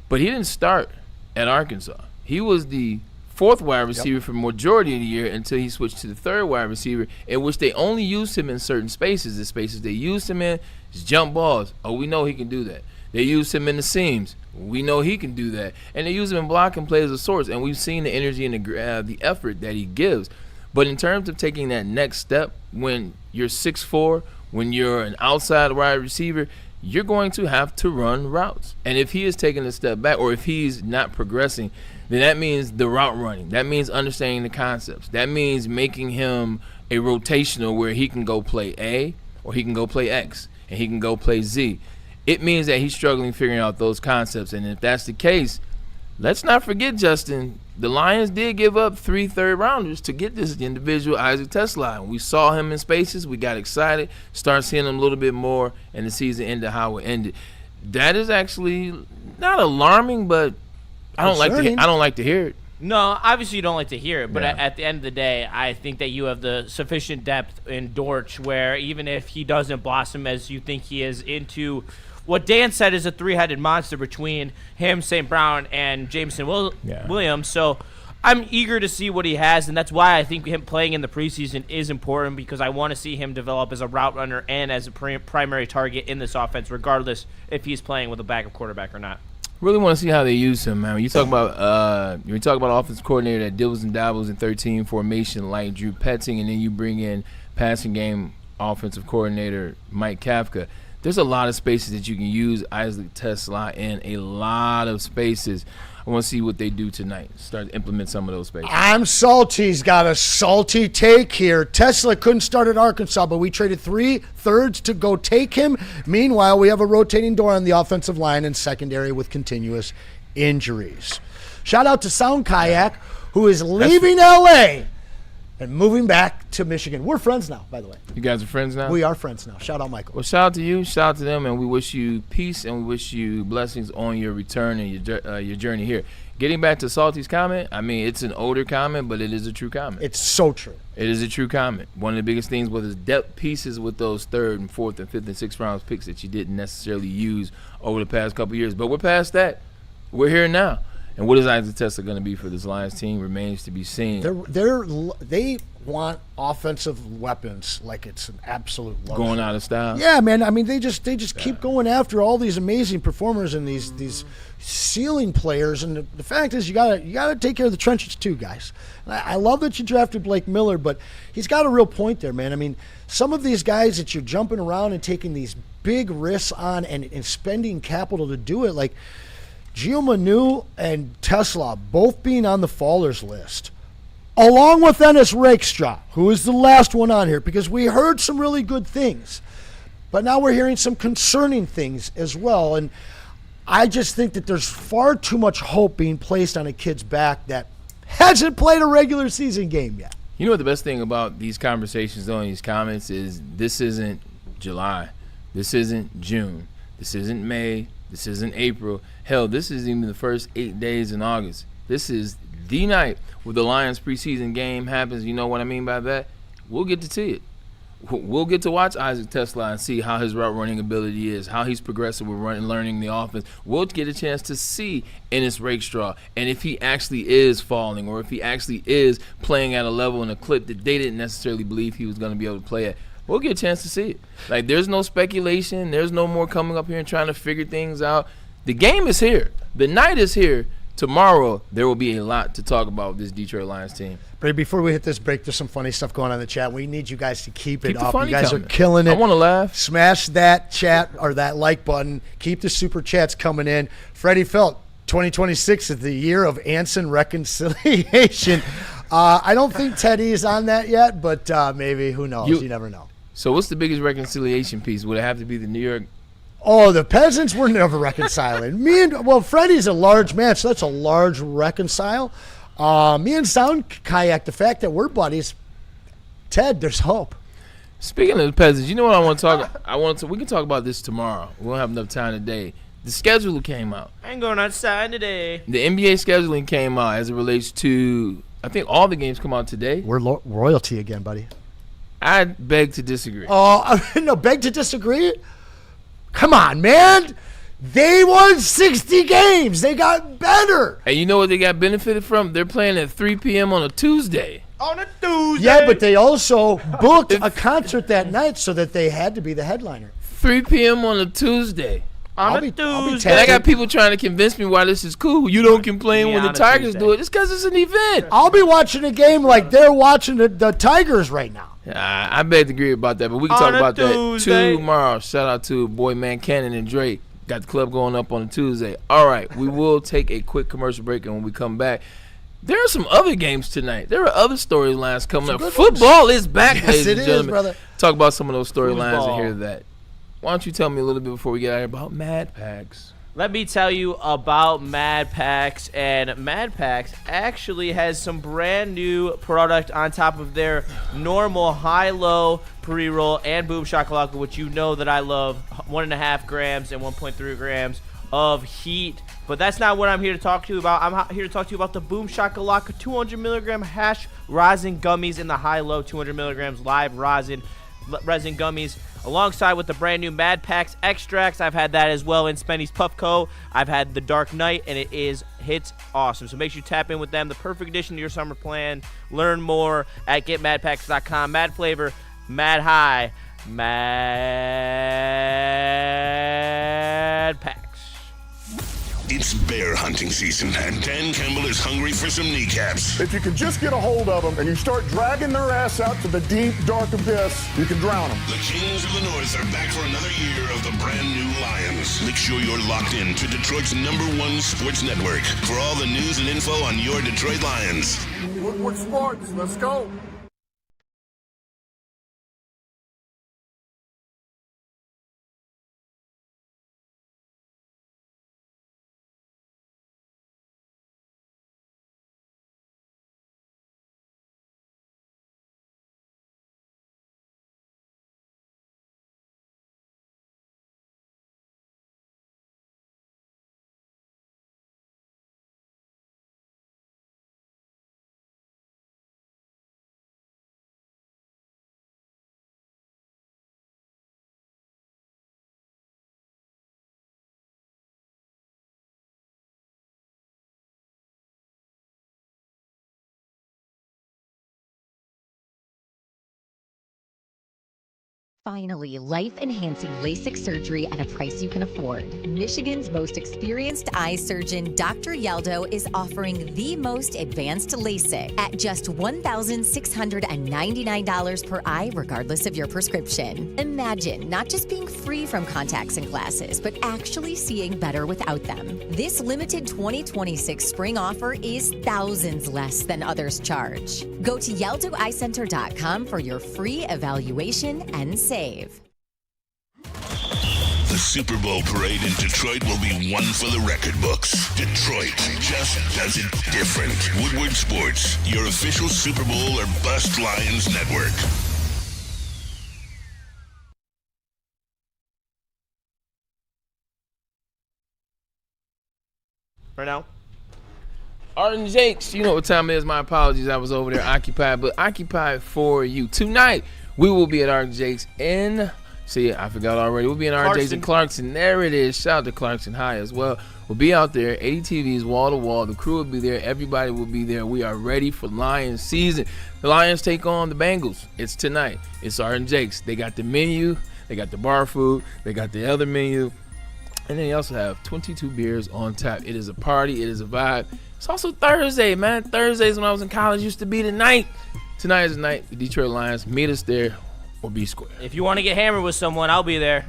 C: But he didn't start at Arkansas. He was the fourth wide receiver for the majority of the year until he switched to the third wide receiver, in which they only used him in certain spaces. The spaces they used him in is jump balls. Oh, we know he can do that. They used him in the seams. We know he can do that. And they use him in blocking plays of sorts, and we've seen the energy and the effort that he gives. But in terms of taking that next step, when you're 6'4", when you're an outside wide receiver, you're going to have to run routes. And if he is taking a step back, or if he's not progressing, then that means the route running. That means understanding the concepts. That means making him a rotational where he can go play A or he can go play X and he can go play Z. It means that he's struggling figuring out those concepts. And if that's the case, let's not forget, Justin, the Lions did give up 3 third-rounders to get this individual, Isaac Tesla. We saw him in spaces. We got excited, started seeing him a little bit more, and the season ended how it ended. That is actually not alarming, but I don't like to hear it.
F: No, obviously you don't like to hear it, but at the end of the day, I think that you have the sufficient depth in Dortch where even if he doesn't blossom as you think he is into what Dan said is a three-headed monster between him, St. Brown, and Jameson Williams. So I'm eager to see what he has, and that's why I think him playing in the preseason is important, because I want to see him develop as a route runner and as a primary target in this offense, regardless if he's playing with a backup quarterback or not.
C: Really want to see how they use him, man. When you talk about offensive coordinator that dibbles and dabbles in 13 formation like Drew Petting, and then you bring in passing game offensive coordinator Mike Kafka. There's a lot of spaces that you can use Isaac Tesla in, a lot of spaces. I want to see what they do tonight. Start to implement some of those spaces.
D: I'm salty. He's got a salty take here. Tesla couldn't start at Arkansas, but we traded 3 thirds to go take him. Meanwhile, we have a rotating door on the offensive line and secondary with continuous injuries. Shout out to Sound Kayak, who is leaving L.A. and moving back to Michigan. We're friends now, by the way.
C: You guys are friends now?
D: We are friends now. Shout out, Michael.
C: Well, shout out to you, shout out to them, and we wish you peace and we wish you blessings on your return and your journey here. Getting back to Salty's comment, I mean, it's an older comment, but it is a true comment.
D: It's so true.
C: It is a true comment. One of the biggest things was depth pieces with those 3rd and 4th and 5th and 6th round picks that you didn't necessarily use over the past couple of years. But we're past that. We're here now. And what is Isaac Tesla going to be for this Lions team remains to be seen.
D: They want offensive weapons like it's an absolute luxury.
C: Going out of style.
D: Yeah, man. I mean, they just keep going after all these amazing performers and these ceiling players. And the fact is, you gotta take care of the trenches too, guys. And I love that you drafted Blake Miller, but he's got a real point there, man. I mean, some of these guys that you're jumping around and taking these big risks on and spending capital to do it, like Gio Manu and Tesla both being on the fallers list, along with Ennis Rakestraw, who is the last one on here, because we heard some really good things, but now we're hearing some concerning things as well. And I just think that there's far too much hope being placed on a kid's back that hasn't played a regular season game yet.
C: You know what the best thing about these conversations, though, and these comments is this isn't July. This isn't June. This isn't May. This isn't April. Hell, this isn't even the first 8 days in August. This is the night where the Lions preseason game happens. You know what I mean by that? We'll get to see it. we'll get to watch Isaac Tesla and see how his route running ability is, how he's progressing with learning the offense. We'll get a chance to see Ennis Rakestraw and if he actually is falling or if he actually is playing at a level and a clip that they didn't necessarily believe he was going to be able to play at. We'll get a chance to see it. Like, there's no speculation. There's no more coming up here and trying to figure things out. The game is here. The night is here. Tomorrow, there will be a lot to talk about with this Detroit Lions team.
D: But before we hit this break, there's some funny stuff going on in the chat. We need you guys to keep it up.
C: You
D: guys are killing it.
C: I want to laugh.
D: Smash that chat or that like button. Keep the super chats coming in. Freddie Felt, 2026 is the year of Anson reconciliation. I don't think Teddy is on that yet, but maybe. Who knows? You never know.
C: So what's the biggest reconciliation piece? Would it have to be the New York?
D: Oh, the peasants were never reconciling. Freddie's a large man, so that's a large reconcile. Me and Sound kayak the fact that we're buddies. Ted, there's hope.
C: Speaking of the peasants, you know what I want to talk? We can talk about this tomorrow. We won't have enough time today. The schedule came out.
F: I ain't going outside today.
C: The NBA scheduling came out as it relates to. I think all the games come out today.
D: We're royalty again, buddy.
C: I beg to disagree.
D: Oh, no, beg to disagree? Come on, man. They won 60 games. They got better.
C: And you know what they got benefited from? They're playing at 3 p.m. on a Tuesday.
F: On a Tuesday?
D: Yeah, but they also booked a concert that night so that they had to be the headliner.
C: 3 p.m. on a Tuesday.
F: On a Tuesday.
C: And I got people trying to convince me why this is cool. You don't complain when the Tigers do it. It's because it's an event.
D: I'll be watching a game like they're watching the Tigers right now.
C: I beg to agree about that, but we can talk about that tomorrow. Shout out to boy Man Cannon and Drake. Got the club going up on a Tuesday. All right, we will take a quick commercial break, and when we come back, there are some other games tonight. There are other storylines coming up. Football is back, ladies and gentlemen.
D: Brother.
C: Talk about some of those storylines and hear that. Why don't you tell me a little bit before we get out of here about Mad Packs?
F: Let me tell you about Mad Packs, and Mad Packs actually has some brand new product on top of their normal high-low pre-roll and boom shakalaka, which you know that I love, 1.5 grams and 1.3 grams of heat. But that's not what I'm here to talk to you about. I'm here to talk to you about the boom shakalaka 200 milligram hash rosin gummies in the high-low 200 milligrams live resin gummies, alongside with the brand new Mad Packs extracts. I've had that as well in Spenny's Puffco. I've had the Dark Knight, and it hits awesome. So make sure you tap in with them. The perfect addition to your summer plan. Learn more at getmadpacks.com. Mad flavor, mad high, Mad Packs.
A: It's bear hunting season, and Dan Campbell is hungry for some kneecaps.
P: If you can just get a hold of them and you start dragging their ass out to the deep, dark abyss, you can drown them.
A: The Kings of the North are back for another year of the brand new Lions. Make sure you're locked in to Detroit's #1 sports network for all the news and info on your Detroit Lions.
P: Woodward Sports, let's go.
Q: Finally, life-enhancing LASIK surgery at a price you can afford. Michigan's most experienced eye surgeon, Dr. Yaldo, is offering the most advanced LASIK at just $1,699 per eye, regardless of your prescription. Imagine not just being free from contacts and glasses, but actually seeing better without them. This limited 2026 spring offer is thousands less than others charge. Go to YaldoEyeCenter.com for your free evaluation and save.
A: The Super Bowl parade in Detroit will be one for the record books. Detroit just does it different. Woodward Sports, your official Super Bowl or Bust Lions network.
F: Right now.
C: Arden Jakes, you know what time it is. My apologies, I was over there occupied, but occupied for you. Tonight, We will be at Art Jake's in. See, I forgot already. We'll be in Art Jake's in Clarkson. There it is. Shout out to Clarkson High as well. We'll be out there. 80 TVs, wall to wall. The crew will be there. Everybody will be there. We are ready for Lions season. The Lions take on the Bengals. It's tonight. It's Art Jake's. They got the menu. They got the bar food. They got the other menu. And then they also have 22 beers on tap. It is a party. It is a vibe. It's also Thursday, man. Thursdays when I was in college used to be the night. Tonight is the night. The Detroit Lions. Meet us there or be square.
F: If you want to get hammered with someone, I'll be there.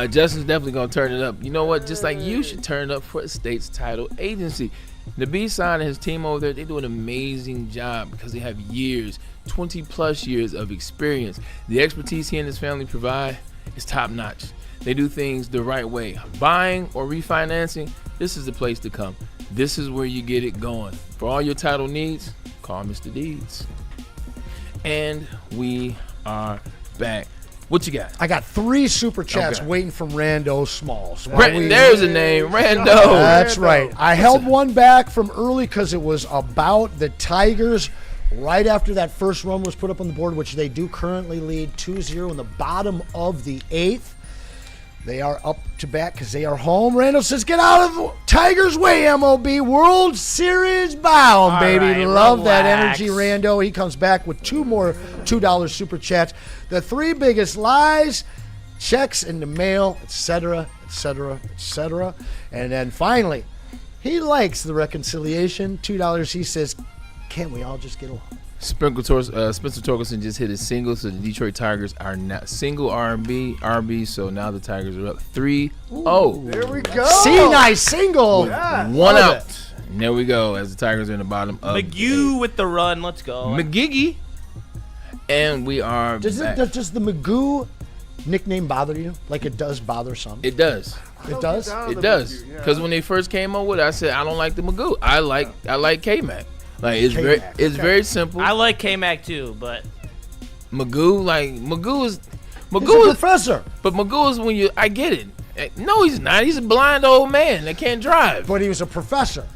C: Justin's definitely going to turn it up. You know what? Just like you should turn it up for a state's title agency. The B-Side and his team over there, they do an amazing job because they have years, 20-plus years of experience. The expertise he and his family provide is top-notch. They do things the right way. Buying or refinancing, this is the place to come. This is where you get it going. For all your title needs, call Mr. Deeds. And we are back. What you got?
D: I got 3 super chats waiting from Rando Smalls.
C: There's a name, Rando.
D: That's right. I held one back from early because it was about the Tigers right after that first run was put up on the board, which they do currently lead 2-0 in the bottom of the 8th. They are up to bat because they are home. Randall says, get out of the Tigers' way, MLB. World Series bound, baby.
F: Right,
D: love
F: relax.
D: that energy, Rando. He comes back with 2 more $2 super chats. The 3 biggest lies, checks in the mail, etc., etc., etc. And then finally, he likes the reconciliation. $2. He says, can't we all just get along?
C: Spencer Torkelson just hit a single, so the Detroit Tigers are now single RB, so now the Tigers are up 3-0.
E: There we go.
D: See, nice single.
E: Yeah,
C: one out. And there we go, as the Tigers are in the bottom of
F: McGee with the run. Let's go.
C: McGee. And we are
D: Does the Magoo nickname bother you? Like it does bother some?
C: It does.
D: It does?
C: It does. Because when they first came up with it, I said, I don't like the Magoo. I like K-Mac. Like it's
D: K-Mac.
C: very simple.
F: I like K-Mac too, but
C: Magoo is
D: He's a professor.
C: But Magoo is when I get it. No, he's not. He's a blind old man that can't drive.
D: But he was a professor.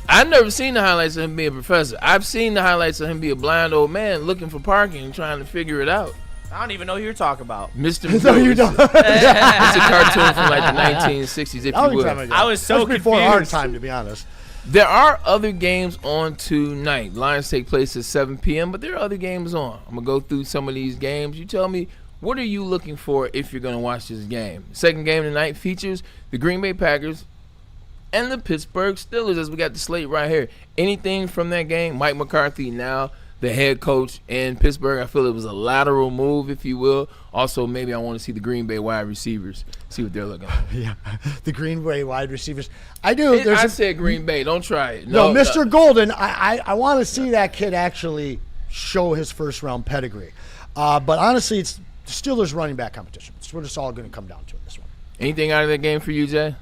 C: I've never seen the highlights of him being a professor. I've seen the highlights of him be a blind old man looking for parking and trying to figure it out.
F: I don't even know who you're talking about.
C: Mr. Magoo. No, you don't. It's a cartoon from like the 1960s, if you will.
F: I was so
D: confused. Before our time, to be honest.
C: There are other games on tonight. Lions take place at 7 p.m., but there are other games on. I'm going to go through some of these games. You tell me, what are you looking for if you're going to watch this game? Second game tonight features the Green Bay Packers and the Pittsburgh Steelers, as we got the slate right here. Anything from that game? Mike McCarthy now the head coach in Pittsburgh. I feel it was a lateral move, if you will. Also, maybe I want to see the Green Bay wide receivers, see what they're looking like.
D: Yeah, the Green Bay wide receivers. I do.
C: I said Green Bay. Don't try it.
D: No, Mr. Golden, I want to see that kid actually show his first-round pedigree. But honestly, it's the Steelers running back competition. It's what it's all going to come down to in this one.
C: Anything out of that game for you, Jay?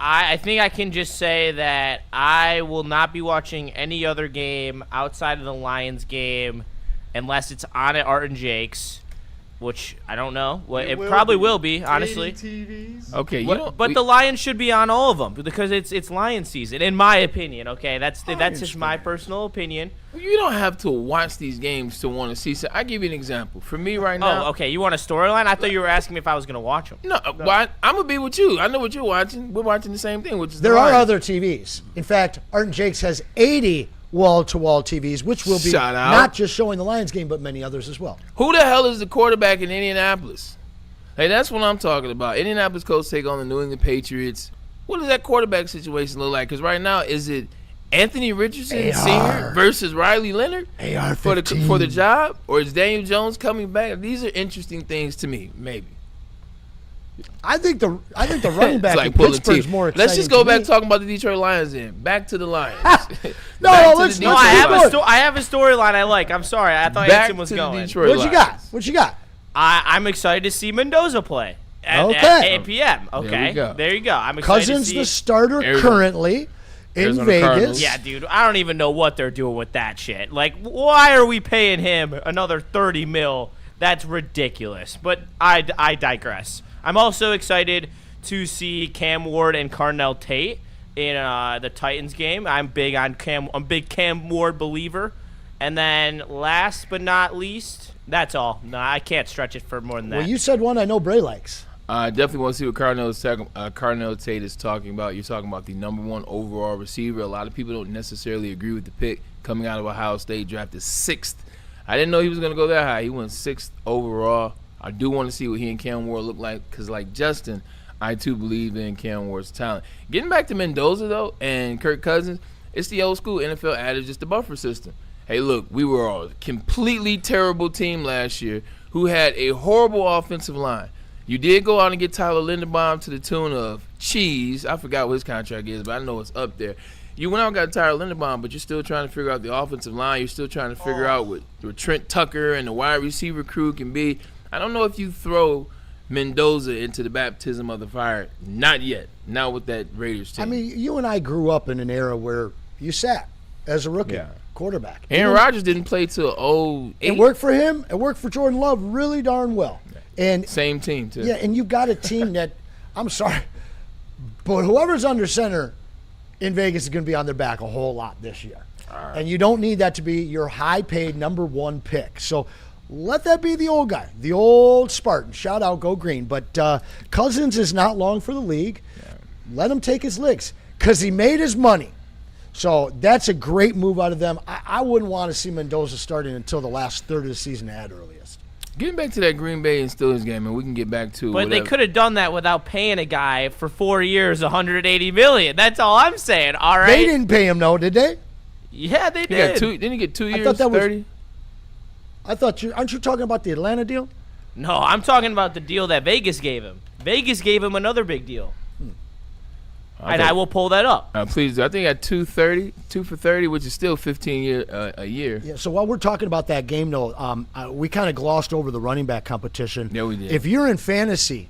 F: I think I can just say that I will not be watching any other game outside of the Lions game unless it's on at Art and Jake's, which I don't know. It probably will be, honestly.
E: TVs.
C: Okay,
F: but the Lions should be on all of them because it's Lions season, in my opinion. Okay, that's just my personal opinion.
C: You don't have to watch these games to want to see. So I give you an example. For me right now.
F: Oh, okay. You want a storyline? I thought you were asking me if I was going to watch them.
C: No. I'm gonna be with you. I know what you're watching. We're watching the same thing, which is
D: there are other TVs. In fact, Art and Jake's has 80 wall-to-wall TVs, which will be not just showing the Lions game, but many others as well.
C: Who the hell is the quarterback in Indianapolis? Hey, that's what I'm talking about. Indianapolis Colts take on the New England Patriots. What does that quarterback situation look like? Because right now, is it Anthony Richardson Sr. versus Riley Leonard for the job? Or is Daniel Jones coming back? These are interesting things to me, maybe.
D: I think the running back in Pittsburgh is more exciting.
C: Let's just go back talking about the Detroit Lions then. Back to the Lions.
F: I have a storyline I like. I'm sorry. I thought Anson was going.
D: What you got?
F: I'm excited to see Mendoza play at 8 p.m. Okay. There you go. I'm excited
D: Cousins
F: to see
D: the starter currently in Vegas.
C: Cardinals.
F: Yeah, dude. I don't even know what they're doing with that shit. Like, why are we paying him another $30 million? That's ridiculous. But I digress. I'm also excited to see Cam Ward and Carnell Tate in the Titans game. I'm big Cam Ward believer. And then last but not least, That's all. No, I can't stretch it for more than that.
D: Well, you said one I know Bray likes.
C: I definitely want to see what Cardinal Tate is talking about. You're talking about the number 1 overall receiver. A lot of people don't necessarily agree with the pick coming out of Ohio State, drafted 6th. I didn't know he was going to go that high. He went 6th overall. I do want to see what he and Cam Ward look like because, like Justin, I too believe in Cam Ward's talent. Getting back to Mendoza, though, and Kirk Cousins, it's the old school NFL adage, just the buffer system. Hey, look, we were a completely terrible team last year who had a horrible offensive line. You did go out and get Tyler Linderbaum to the tune of cheese. I forgot what his contract is, but I know it's up there. You went out and got Tyler Linderbaum, but you're still trying to figure out the offensive line. You're still trying to figure out what Trent Tucker and the wide receiver crew can be. I don't know if you throw Mendoza into the baptism of the fire. Not yet. Not with that Raiders team.
D: I mean, you and I grew up in an era where you sat as a rookie quarterback.
C: Aaron Rodgers didn't play till 2008.
D: It worked for him. It worked for Jordan Love really darn well. And
C: same team, too.
D: Yeah, and you've got a team that, I'm sorry, but whoever's under center in Vegas is going to be on their back a whole lot this year. Right. And you don't need that to be your high-paid number 1 pick. So let that be the old guy, the old Spartan. Shout out, go green. But Cousins is not long for the league. Yeah. Let him take his licks because he made his money. So that's a great move out of them. I wouldn't want to see Mendoza starting until the last third of the season at earliest.
C: Getting back to that Green Bay and Steelers game, and we can get back to
F: But they could have done that without paying a guy for 4 years, $180 million. That's all I'm saying, all right?
D: They didn't pay him, no, did they?
F: Yeah, they did.
C: Didn't he get 2 years,
D: I thought that
C: 30?
D: Aren't you talking about the Atlanta deal?
F: No, I'm talking about the deal that Vegas gave him. Vegas gave him another big deal. And I will pull that up.
C: Please, I think at 2 for 30, which is still 15 a year.
D: Yeah. So while we're talking about that game, though, we kind of glossed over the running back competition.
C: Yeah, we did.
D: If you're in fantasy,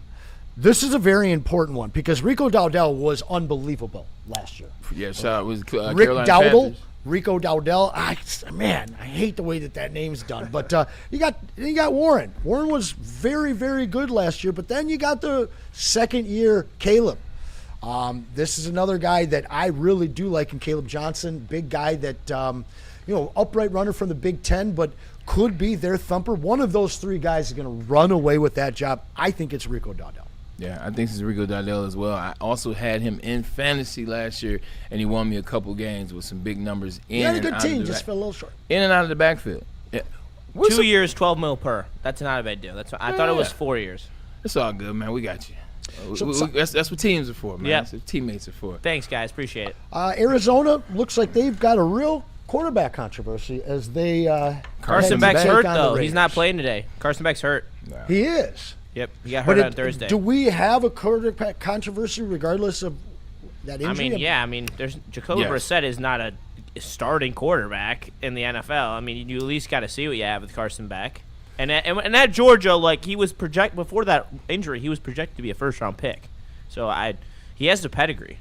D: this is a very important one because Rico Dowdell was unbelievable last year.
C: Yeah, shout out was
D: Rick Dowdell. Rico Dowdell. Man, I hate the way that name's done. But you got Warren. Warren was very, very good last year. But then you got the second year Caleb. This is another guy that I really do like in Caleb Johnson. Big guy that, upright runner from the Big Ten, but could be their thumper. One of those 3 guys is going to run away with that job. I think it's Rico Dowdell.
C: Yeah, I think it's Rico Dowdell as well. I also had him in fantasy last year, and he won me a couple games with some big numbers.
D: He had a good team, just fell a little short.
C: In and out of the backfield. Yeah.
F: 2 years, $12 million per. That's not a bad deal. I thought it was 4 years.
C: It's all good, man. We got you. That's what teams are for, man.
F: Yeah.
C: That's what teammates are for.
F: Thanks, guys. Appreciate it.
D: Arizona looks like they've got a real quarterback controversy as they
F: Carson Beck's hurt, though. He's not playing today. Carson Beck's hurt.
C: No.
D: He is.
F: Yep, he got hurt on Thursday.
D: Do we have a quarterback controversy regardless of that injury?
F: I mean, there's Jacoby Brissett is not a starting quarterback in the NFL. I mean, you at least got to see what you have with Carson Beck. And at Georgia, like he was before that injury, he was projected to be a first-round pick. So he has the pedigree.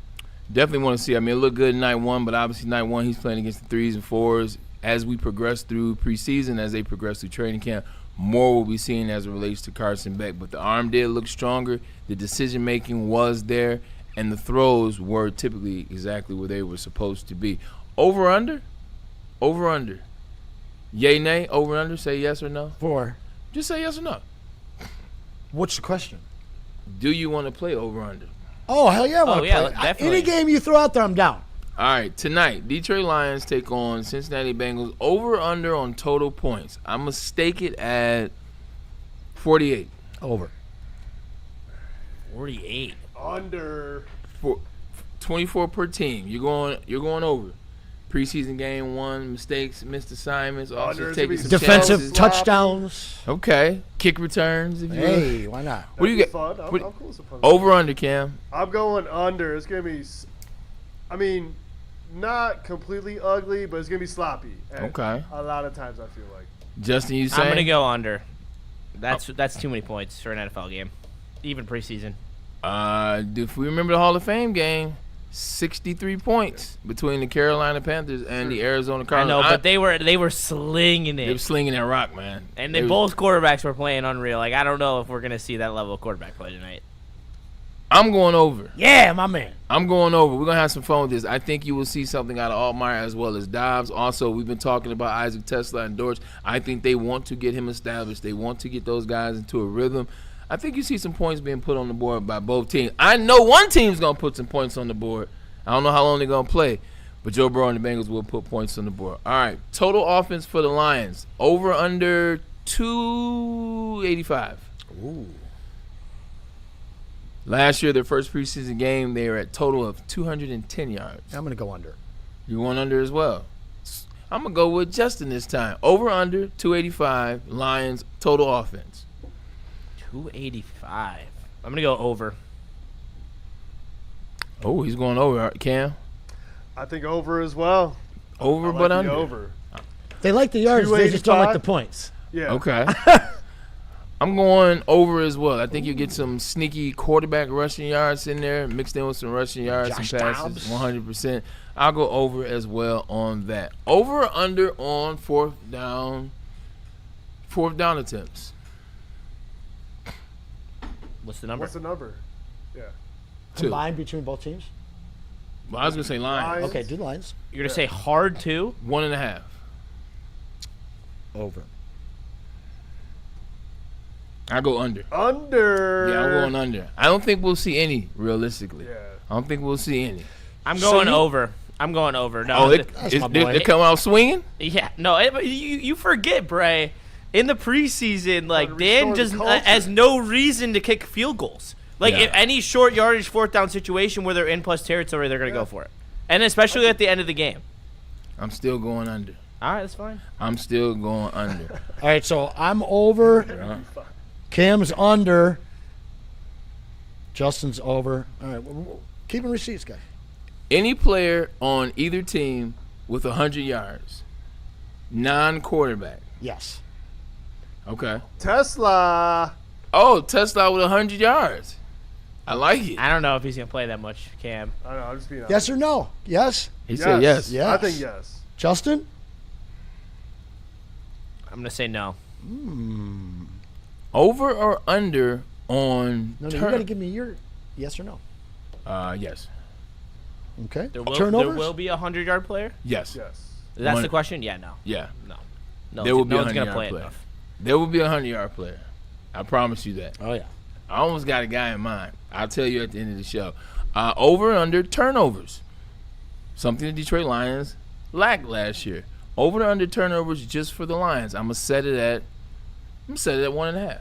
C: Definitely want to see. I mean, it looked good in night 1, but obviously night 1 he's playing against the 3s and 4s. As we progress through preseason, as they progress through training camp, more will be seen as it relates to Carson Beck. But the arm did look stronger. The decision-making was there, and the throws were typically exactly where they were supposed to be. Over-under? Over-under. Yay, nay, over, under, say yes or no? Just say yes or no.
D: What's the question?
C: Do you want to play over, under?
D: Oh, hell yeah, I want to play.
F: Definitely.
D: Any game you throw out there, I'm down.
C: All right, tonight, Detroit Lions take on Cincinnati Bengals. Over, under on total points. I'm going to stake it at 48.
D: Over.
F: 48.
E: Under.
C: 24 per team. You're going over. Preseason game 1, mistakes, missed assignments, also taking some
D: defensive
C: chances.
D: touchdowns.
C: Okay, kick returns. If
D: you will. Why not?
C: What do you get?
E: Fun. I'm cool with some fun.
C: Over, under, Cam.
E: I'm going under. It's gonna be, not completely ugly, but it's gonna be sloppy.
C: Okay.
E: A lot of times I feel like.
C: Justin, you saying?
F: I'm gonna go under. That's too many points for an NFL game, even preseason.
C: If we remember the Hall of Fame game. 63 points between the Carolina Panthers and the Arizona Cardinals.
F: I know, but they were slinging it.
C: They were slinging that rock, man.
F: And both quarterbacks were playing unreal. Like, I don't know if we're going to see that level of quarterback play tonight.
C: I'm going over.
D: Yeah, my man.
C: I'm going over. We're going to have some fun with this. I think you will see something out of Altmaier as well as Dobbs. Also, we've been talking about Isaac Tesla and Dortch. I think they want to get him established. They want to get those guys into a rhythm. I think you see some points being put on the board by both teams. I know one team's going to put some points on the board. I don't know how long they're going to play, but Joe Burrow and the Bengals will put points on the board. All right, total offense for the Lions. Over under 285.
D: Ooh.
C: Last year, their first preseason game, they were at total of 210 yards.
D: I'm going to go under.
C: You want under as well? I'm going to go with Justin this time. Over under 285, Lions total offense.
F: 285. I'm going to go over.
C: Oh, he's going over. Cam?
E: I think over as well.
C: Over
E: like
C: but under?
E: Over.
D: They like the yards. They just don't like the points.
E: Yeah.
C: Okay. I'm going over as well. I think you get some sneaky quarterback rushing yards in there, mixed in with some rushing yards,
D: Josh
C: some passes,
D: Dobbs.
C: 100%. I'll go over as well on that. Over or under on fourth down attempts.
F: What's the number?
E: What's the number? Yeah.
D: Combined between both teams?
C: Well, I was going to say Lions.
D: Okay, do Lions.
F: You're going to say hard too?
C: 1.5.
D: Over.
C: I go under.
E: Under.
C: Yeah, I'm going under. I don't think we'll see any, realistically.
E: Yeah.
C: I don't think we'll see any.
F: I'm going over. I'm going over. No,
C: Oh, they come out swinging?
F: Yeah. No, you forget, Bray. In the preseason, like, Dan just has no reason to kick field goals. Like, if any short yardage fourth down situation where they're in plus territory, they're going to go for it. And especially at the end of the game.
C: I'm still going under.
F: All right, that's fine.
C: I'm still going under.
D: All right, so I'm over. Cam's under. Justin's over. All right, keeping receipts, guys.
C: Any player on either team with 100 yards, non-quarterback.
D: Yes.
C: Okay.
E: Tesla.
C: Oh, Tesla with 100 yards. I like it.
F: I don't know if he's going to play that much, Cam.
E: I don't know. I'm just being honest.
D: Yes or no? Yes?
C: He said yes.
D: Yes.
E: I think yes.
D: Justin?
F: I'm going to say no.
C: Over or under on
D: No, you got to give me your yes or no.
C: Yes.
D: Okay.
F: There will
D: Turnovers?
F: be a 100-yard player?
C: Yes.
E: Yes.
F: That's the question? Yeah, no.
C: Yeah.
F: No.
C: There will be
F: no
C: a
F: one's going to
C: 100-yard
F: play
C: player.
F: enough.
C: There will be a 100-yard player. I promise you that.
D: Oh, yeah.
C: I almost got a guy in mind. I'll tell you at the end of the show. Over and under turnovers. Something the Detroit Lions lacked last year. Over and under turnovers just for the Lions. I'm gonna set it at 1.5.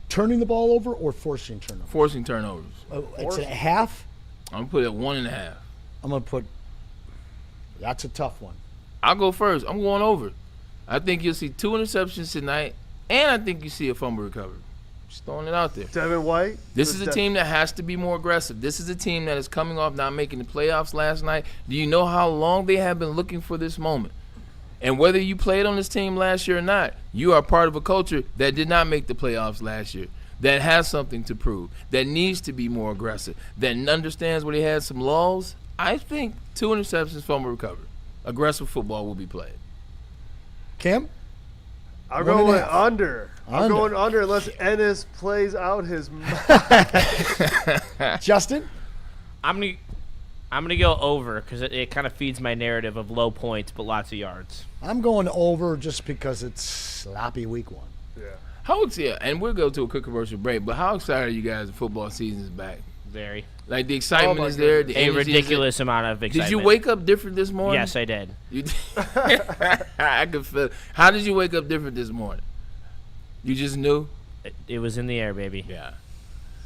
D: Turning the ball over or forcing turnovers?
C: Forcing turnovers.
D: It's a half?
C: I'm gonna put it at 1.5.
D: I'm going to put – that's a tough one.
C: I'll go first. I'm going over. I think you'll see 2 interceptions tonight, and I think you see a fumble recovery. Just throwing it out there.
E: Devin White.
C: This is a team that has to be more aggressive. This is a team that is coming off not making the playoffs last night. Do you know how long they have been looking for this moment? And whether you played on this team last year or not, you are part of a culture that did not make the playoffs last year, that has something to prove, that needs to be more aggressive, that understands where they had some lulls. I think 2 interceptions, fumble recovery. Aggressive football will be played.
D: Cam?
E: I'm going under. I'm going under unless Ennis plays out his
D: Justin?
F: I'm gonna go over because it kind of feeds my narrative of low points but lots of yards.
D: I'm going over just because it's sloppy week 1.
E: Yeah.
C: And we'll go to a quick commercial break, but how excited are you guys the football season is back?
F: Very.
C: Like the excitement is there. The
F: a
C: energy
F: ridiculous amount of excitement.
C: Did you wake up different this morning?
F: Yes, I did.
C: I could feel. How did you wake up different this morning? You just knew?
F: It was in the air, baby.
C: Yeah.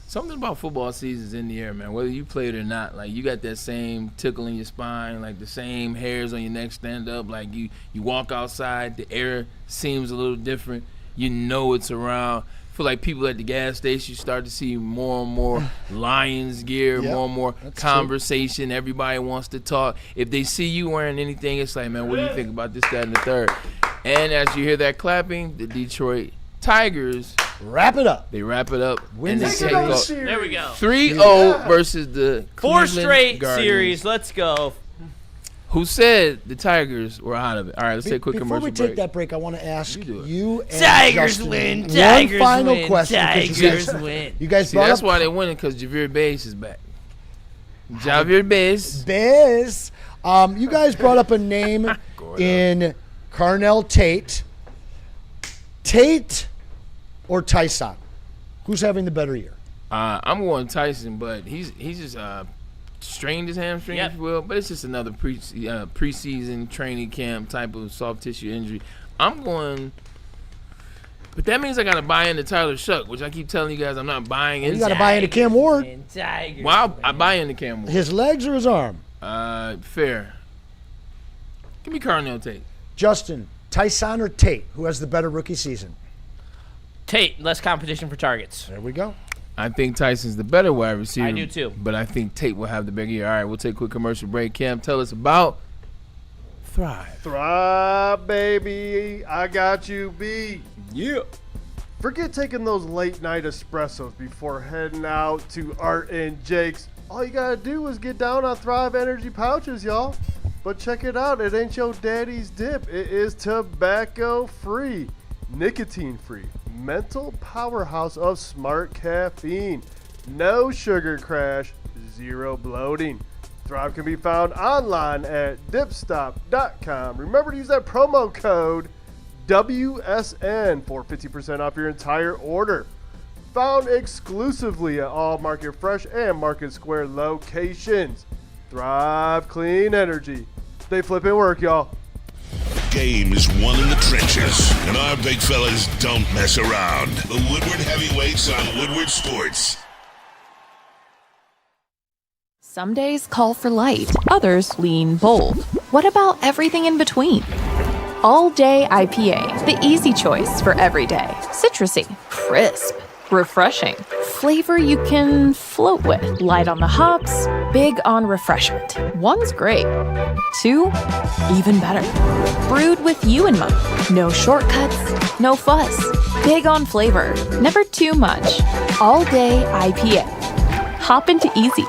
C: Something about football season's in the air, man. Whether you play it or not, like you got that same tickle in your spine, like the same hairs on your neck stand up. Like you walk outside, the air seems a little different. You know it's around. Feel like people at the gas station start to see more and more Lions gear, more and more conversation. True. Everybody wants to talk. If they see you wearing anything, it's like, man, what do you think about this, that, and the third? And as you hear that clapping, the Detroit Tigers
D: wrap it up.
C: They wrap it up.
D: Win
C: and
D: the
C: they take off.
F: There we go.
C: 3-0 versus the
F: 4
C: Cleveland
F: straight
C: Guardians.
F: series. Let's go.
C: who said the Tigers were out of it. All right, let's take a quick commercial break.
D: Before we take that break, I want to ask you and
F: Tigers
D: Justin
F: win.
D: one
F: Tigers
D: final
F: win.
D: question.
F: Tigers win.
D: You guys
C: See,
D: brought
C: that's
D: up
C: why they're winning, because Javier Baez is back. Javier Baez.
D: Biz. You guys brought up a name in Carnell Tate. Tate or Tyson? Who's having the better year?
C: I'm going Tyson, but he's just strained his hamstring, if you will. But it's just another preseason training camp type of soft tissue injury. I'm going, but that means I got to buy into Tyler Shuck, which I keep telling you guys I'm not buying into.
D: You got to buy into Cam Ward.
C: Well, I buy into Cam Ward.
D: His legs or his arm?
C: Fair. Give me Carnell Tate.
D: Justin, Tyson or Tate? Who has the better rookie season?
F: Tate, less competition for targets.
D: There we go.
C: I think Tyson's the better wide receiver.
F: I do too.
C: But I think Tate will have the bigger year. All right, we'll take a quick commercial break. Cam, tell us about Thrive.
E: Thrive, baby. I got you, B.
C: Yeah.
E: Forget taking those late night espressos before heading out to Art and Jake's. All you gotta do is get down on Thrive Energy pouches, y'all. But check it out. It ain't your daddy's dip. It is tobacco free, nicotine free, mental powerhouse of smart caffeine. No sugar crash, zero bloating. Thrive can be found online at dipstop.com. Remember to use that promo code WSN for 50% off your entire order. Found exclusively at all Market Fresh and Market Square locations. Thrive Clean Energy. Stay flipping work, y'all.
A: Game is won in the trenches, and our big fellas don't mess around. The Woodward Heavyweights on Woodward Sports.
R: Some days call for light, others lean bold. What about everything in between? All Day IPA, the easy choice for every day. Citrusy, crisp, refreshing. Flavor you can float with. Light on the hops, big on refreshment. One's great. Two, even better. Brewed with you in mind. No shortcuts, no fuss. Big on flavor, never too much. All Day IPA. Hop into easy.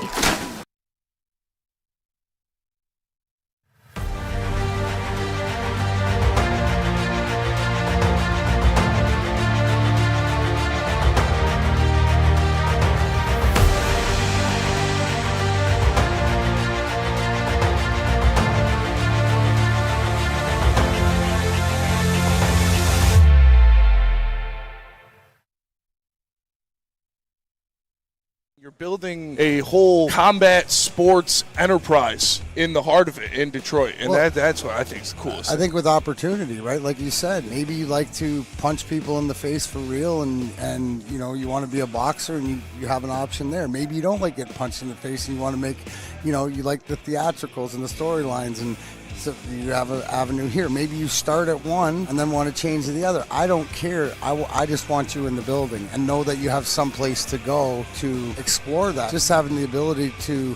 S: You're building a whole combat sports enterprise in the heart of it in Detroit, and that's what I think is the coolest.
T: I think with opportunity, right? Like you said, maybe you like to punch people in the face for real, and you know you want to be a boxer, and you have an option there. Maybe you don't like getting punched in the face, and you want to make, you know, you like the theatricals and the storylines, and so you have an avenue here. Maybe you start at one and then want to change to the other. I don't care. I just want you in the building and know that you have some place to go to explore that. Just having the ability to,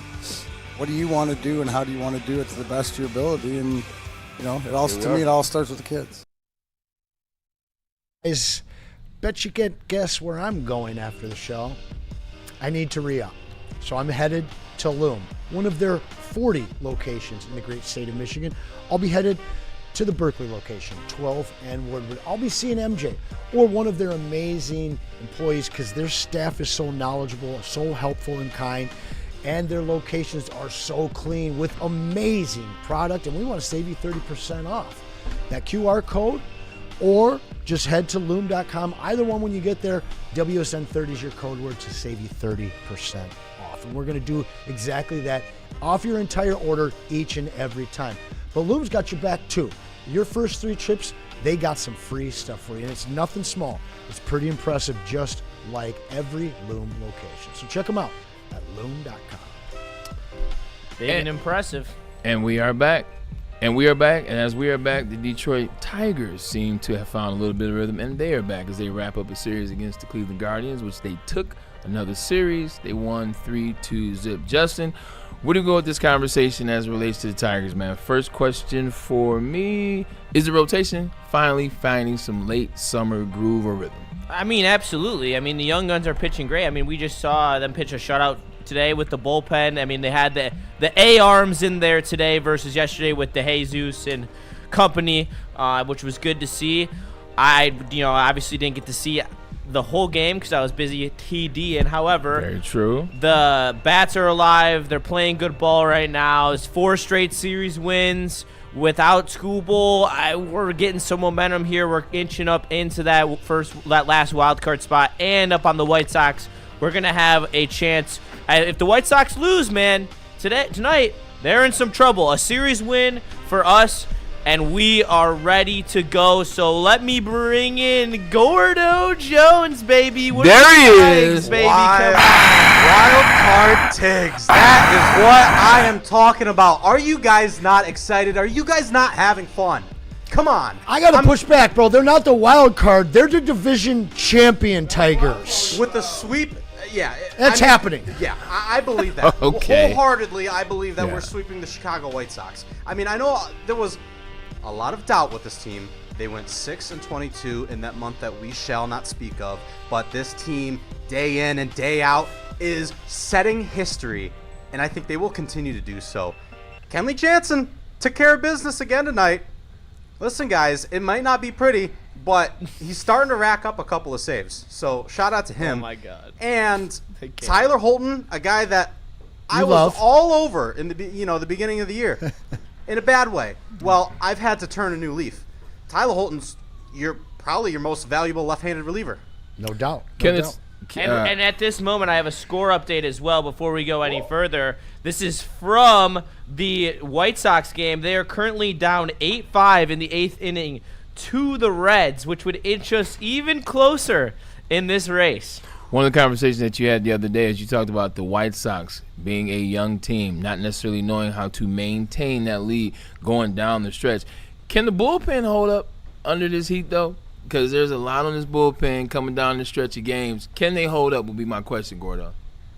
T: what do you want to do and how do you want to do it to the best of your ability? And, you know, it all starts with the kids.
D: Bet you can't guess where I'm going after the show. I need to re-up. So I'm headed to Loom, one of their 40 locations in the great state of Michigan. I'll be headed to the Berkeley location, 12 and Woodward. I'll be seeing MJ or one of their amazing employees because their staff is so knowledgeable, so helpful and kind, and their locations are so clean with amazing product, and we want to save you 30% off. That QR code, or just head to loom.com. Either one when you get there, WSN30 is your code word to save you 30% off. And we're going to do exactly that off your entire order each and every time. But Loom's got your back too. Your first 3 trips, they got some free stuff for you. And it's nothing small. It's pretty impressive, just like every Loom location. So check them out at loom.com.
F: Big and impressive.
C: And we are back. And as we are back, the Detroit Tigers seem to have found a little bit of rhythm, and they are back as they wrap up a series against the Cleveland Guardians, which they took another series. They won 3-2 zip. Justin, where do we go with this conversation as it relates to the Tigers, man? First question for me, is the rotation finally finding some late summer groove or rhythm?
F: I mean, absolutely. I mean, the young guns are pitching great. I mean, we just saw them pitch a shutout today with the bullpen. I mean, they had the A arms in there today versus yesterday with the Jesus and company, which was good to see. I obviously didn't get to see the whole game because I was busy at TD. And however,
C: very true.
F: The Bats are alive. They're playing good ball right now. It's 4 straight series wins. Without Skubal, we're getting some momentum here. We're inching up into that last wild card spot and up on the White Sox. We're gonna have a chance. If the White Sox lose, man, tonight they're in some trouble. A series win for us, and we are ready to go. So let me bring in Gordo Jones, baby.
U: There he is, baby. Wild card Tiggs. That is what I am talking about. Are you guys not excited? Are you guys not having fun? Come on.
D: I got to push back, bro. They're not the wild card. They're the division champion Tigers.
U: With the sweep, yeah.
D: That's happening.
U: Yeah, I believe that.
C: Okay.
U: Wholeheartedly, I believe that we're sweeping the Chicago White Sox. I mean, I know there was a lot of doubt with this team. They went 6-22 in that month that we shall not speak of. But this team, day in and day out, is setting history, and I think they will continue to do so. Kenley Jansen took care of business again tonight. Listen, guys, it might not be pretty, but he's starting to rack up a couple of saves. So shout out to him.
F: Oh my God!
U: And Tyler Holton, a guy that I was all over in the beginning of the year, in a bad way. Well, I've had to turn a new leaf. Tyler Holton's probably your most valuable left-handed reliever.
D: No doubt.
F: And at this moment, I have a score update as well before we go any further. This is from the White Sox game. They are currently down 8-5 in the 8th inning to the Reds, which would inch us even closer in this race.
C: One of the conversations that you had the other day is you talked about the White Sox being a young team, not necessarily knowing how to maintain that lead going down the stretch. Can the bullpen hold up under this heat, though? Because there's a lot on this bullpen coming down the stretch of games. Can they hold up would be my question, Gordo.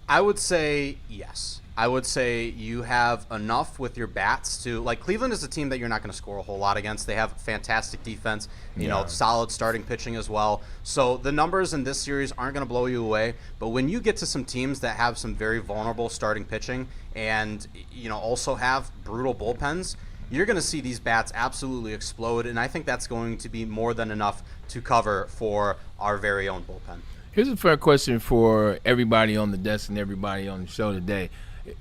U: I would say yes. I would say you have enough with your bats to, like, Cleveland is a team that you're not going to score a whole lot against. They have fantastic defense, you know, solid starting pitching as well. So the numbers in this series aren't going to blow you away. But when you get to some teams that have some very vulnerable starting pitching and, you know, also have brutal bullpens, you're going to see these bats absolutely explode, and I think that's going to be more than enough to cover for our very own bullpen.
C: Here's a fair question for everybody on the desk and everybody on the show today.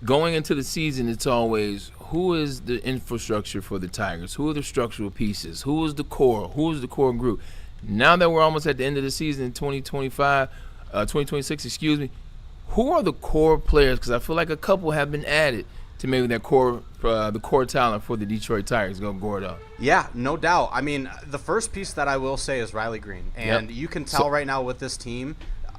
C: Going into the season, it's always who is the infrastructure for the Tigers? Who are the structural pieces? Who is the core? Who is the core group? Now that we're almost at the end of the season in 2026, who are the core players? Because I feel like a couple have been added to maybe that core, the core talent for the Detroit Tigers. Go Gordo.
U: Yeah, no doubt. I mean, the first piece that I will say is Riley Green, and you can tell right now with this team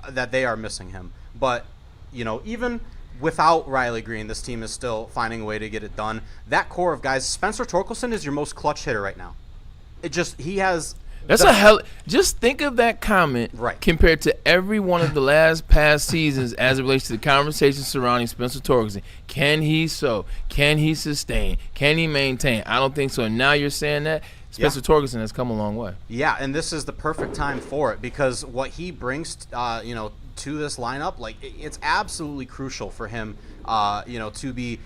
U: that they are missing him. But you know, even without Riley Green, this team is still finding a way to get it done. That core of guys, Spencer Torkelson is your most clutch hitter right now. He has.
C: That's just think of that comment compared to every one of the past seasons as it relates to the conversation surrounding Spencer Torkelson. Can he sustain? Can he maintain? I don't think so. And now you're saying that Spencer Torkelson has come a long way.
U: Yeah, and this is the perfect time for it because what he brings, to this lineup, like it's absolutely crucial for him, to be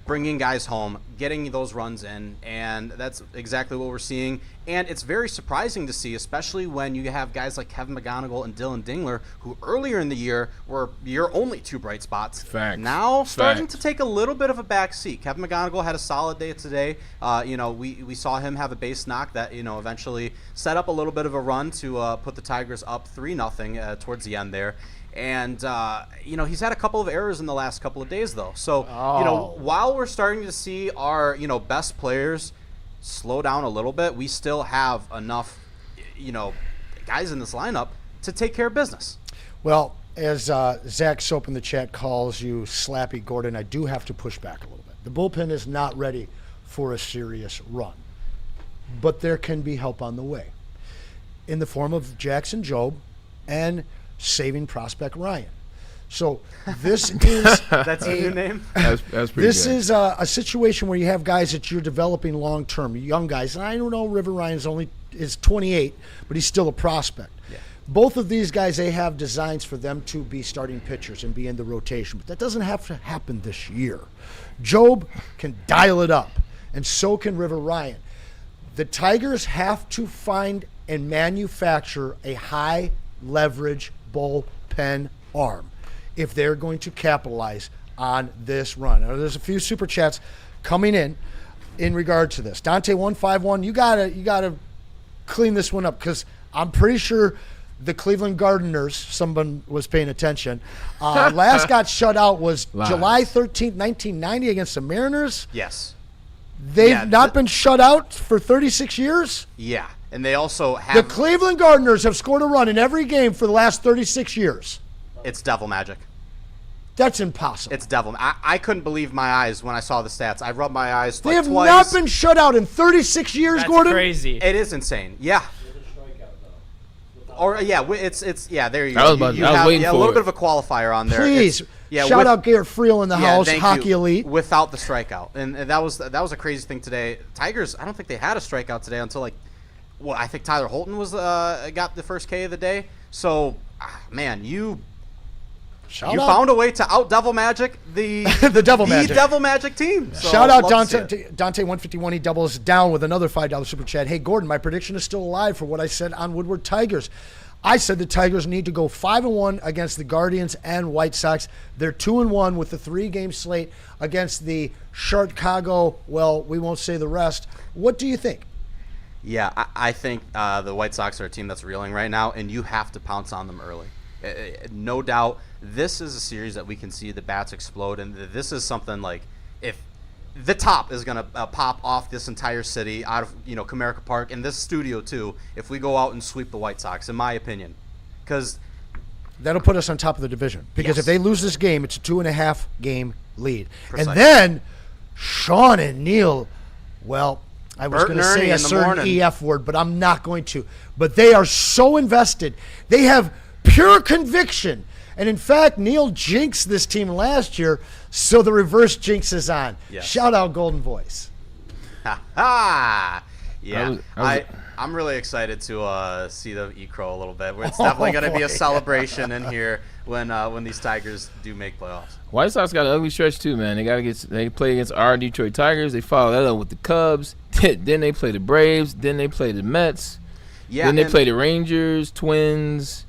U: bringing guys home, getting those runs in, and that's exactly what we're seeing. And it's very surprising to see, especially when you have guys like Kevin McGonigal and Dylan Dingler, who earlier in the year were your only two bright spots. Now starting to take a little bit of a back seat. Kevin McGonigal had a solid day today. We saw him have a base knock that eventually set up a little bit of a run to put the Tigers up 3-0 towards the end there. And, he's had a couple of errors in the last couple of days, though. So, while we're starting to see our, best players slow down a little bit, we still have enough, guys in this lineup to take care of business.
D: Well, as Zach Soap in the chat calls you Slappy Gordon, I do have to push back a little bit. The bullpen is not ready for a serious run, but there can be help on the way in the form of Jackson Jobe and saving prospect Ryan. So this is
U: that's a new name.
C: That's pretty
D: this
C: good.
D: Is a situation where you have guys that you're developing long term, young guys. And I don't know, River Ryan is 28, but he's still a prospect.
U: Yeah.
D: both of these guys, they have designs for them to be starting pitchers and be in the rotation, but that doesn't have to happen this year. Job can dial it up, and so can River Ryan. The Tigers have to find and manufacture a high leverage bullpen arm if they're going to capitalize on this run. Now, there's a few super chats coming in regard to this. Dante 151, you gotta clean this one up, because I'm pretty sure the Cleveland Gardeners, someone was paying attention, last got shut out was July 13th, 1990 against the Mariners.
U: Yes.
D: They've not been shut out for 36 years?
U: Yeah, and they also have...
D: The Cleveland Gardeners have scored a run in every game for the last 36 years.
U: It's devil magic.
D: That's impossible.
U: It's devil. I couldn't believe my eyes when I saw the stats. I rubbed my eyes
D: They
U: like
D: have
U: twice.
D: not been shut out in 36 years,
F: That's
D: Gordon.
F: crazy.
U: It is insane. Yeah. Or yeah, it's yeah. There you
C: I
U: go.
C: was
U: You
C: I was
U: have
C: waiting
U: a
C: for
U: little
C: it.
U: bit of a qualifier on there.
D: Please,
U: Yeah,
D: shout out Garrett Friel in the house,
U: thank
D: Hockey
U: you.
D: Elite.
U: Without the strikeout, and that was a crazy thing today. Tigers, I don't think they had a strikeout today until I think Tyler Holton was got the first K of the day. So, man, you found a way to out devil magic the
D: the devil
U: magic team. So,
D: shout out
U: love to
D: Dante 151. He doubles down with another $5 super chat. Hey Gordon, my prediction is still alive for what I said on Woodward Tigers. I said the Tigers need to go 5-1 against the Guardians and White Sox. They're 2-1 with the 3-game slate against the Chicago. Well, we won't say the rest. What do you think?
U: Yeah, I think the White Sox are a team that's reeling right now, and you have to pounce on them early. No doubt, this is a series that we can see the bats explode, and this is something like if the top is going to pop off this entire city out of Comerica Park and this studio too, if we go out and sweep the White Sox, in my opinion, because
D: that'll put us on top of the division. Because if they lose this game, it's a 2.5 game lead.
U: Precisely.
D: And then Sean and Neil, well, I was going to say a certain EF word, but I'm not going to. But they are so invested. They have pure conviction. And in fact, Neil jinxed this team last year, so the reverse jinx is on.
U: Yes.
D: Shout out Golden Voice.
U: Ha! Yeah, I'm really excited to see the E-Crow a little bit. It's definitely going to be a celebration in here when these Tigers do make playoffs.
C: White Sox got an ugly stretch too, man. They play against our Detroit Tigers. They follow that up with the Cubs. Then they play the Braves. Then they play the Mets.
U: Yeah,
C: then they play the Rangers, Twins,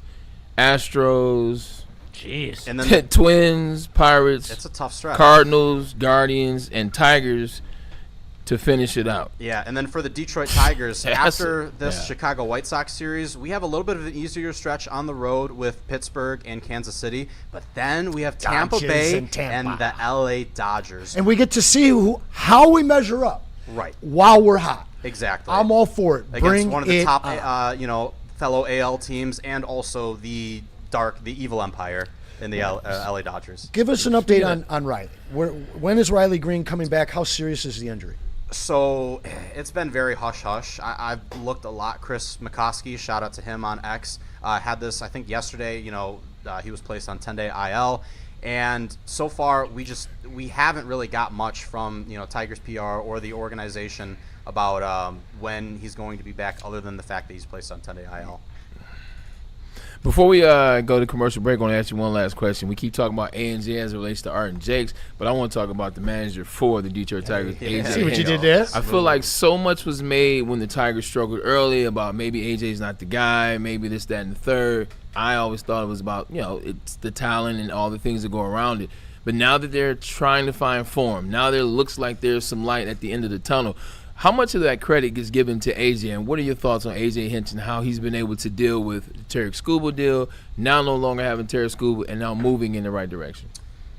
C: Astros.
F: Jeez.
U: And then
C: Twins, Pirates.
U: It's a tough stretch.
C: Cardinals, Guardians, and Tigers to finish it out.
U: Yeah, and then for the Detroit Tigers, after this Chicago White Sox series, we have a little bit of an easier stretch on the road with Pittsburgh and Kansas City, but then we have Tampa Bay and the LA Dodgers.
D: And we get to see how we measure up.
U: Right.
D: While we're hot.
U: Exactly.
D: I'm all for it.
U: Against one of the top fellow AL teams, and also the evil empire in the LA Dodgers.
D: Give us an update on Riley. When is Riley Green coming back? How serious is the injury?
U: So it's been very hush-hush. I've looked a lot. Chris McCoskey, shout out to him on X, had this, I think, yesterday. He was placed on 10-day IL. And so far, we haven't really got much from Tigers PR or the organization about when he's going to be back, other than the fact that he's placed on 10-day IL.
C: Before we go to commercial break, I want to ask you one last question. We keep talking about A&J as it relates to Art and Jakes, but I want to talk about the manager for the Detroit Tigers, AJ.
D: See what you did there?
C: I feel like so much was made when the Tigers struggled early about maybe AJ's not the guy, maybe this, that, and the third. I always thought it was about, it's the talent and all the things that go around it. But now that they're trying to find form, now there looks like there's some light at the end of the tunnel. How much of that credit gets given to AJ, and what are your thoughts on AJ Hinch and how he's been able to deal with the Tarek Skubal deal, now no longer having Tarek Skubal, and now moving in the right direction?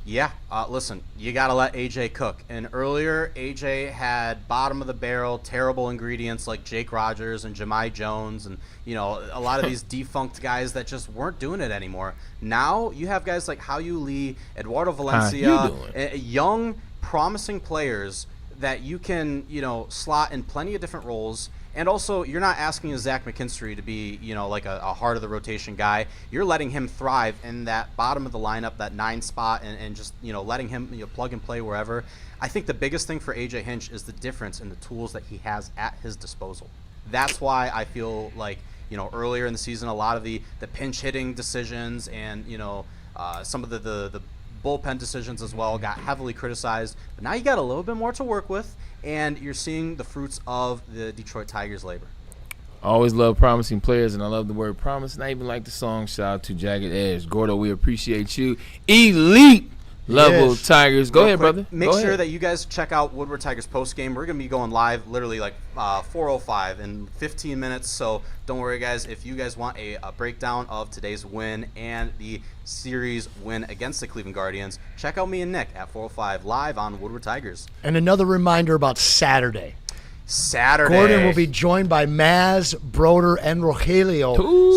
U: Yeah, listen, you got to let AJ cook. And earlier, AJ had bottom-of-the-barrel, terrible ingredients like Jake Rogers and Jahmai Jones and, a lot of these defunct guys that just weren't doing it anymore. Now you have guys like Hao-Yu Lee, Eduardo Valencia, young, promising players that you can, slot in plenty of different roles. And also, you're not asking a Zach McKinstry to be, like a heart of the rotation guy. You're letting him thrive in that bottom of the lineup, that 9 spot, and just, letting him plug and play wherever. I think the biggest thing for AJ Hinch is the difference in the tools that he has at his disposal. That's why I feel like, earlier in the season, a lot of the pinch hitting decisions and, some of the bullpen decisions as well got heavily criticized. But now you got a little bit more to work with, and you're seeing the fruits of the Detroit Tigers' labor.
C: I always love promising players, and I love the word promise, and I even like the song. Shout out to Jagged Edge. Gordo, we appreciate you. Elite level Tigers. Go ahead, brother.
U: Make sure that you guys check out Woodward Tigers post game. We're going to be going live literally like 4:05 in 15 minutes. So don't worry, guys. If you guys want a breakdown of today's win and the series win against the Cleveland Guardians, check out me and Nick at 4:05 live on Woodward Tigers.
D: And another reminder about Saturday. Gordon will be joined by Maz, Broder, and Rogelio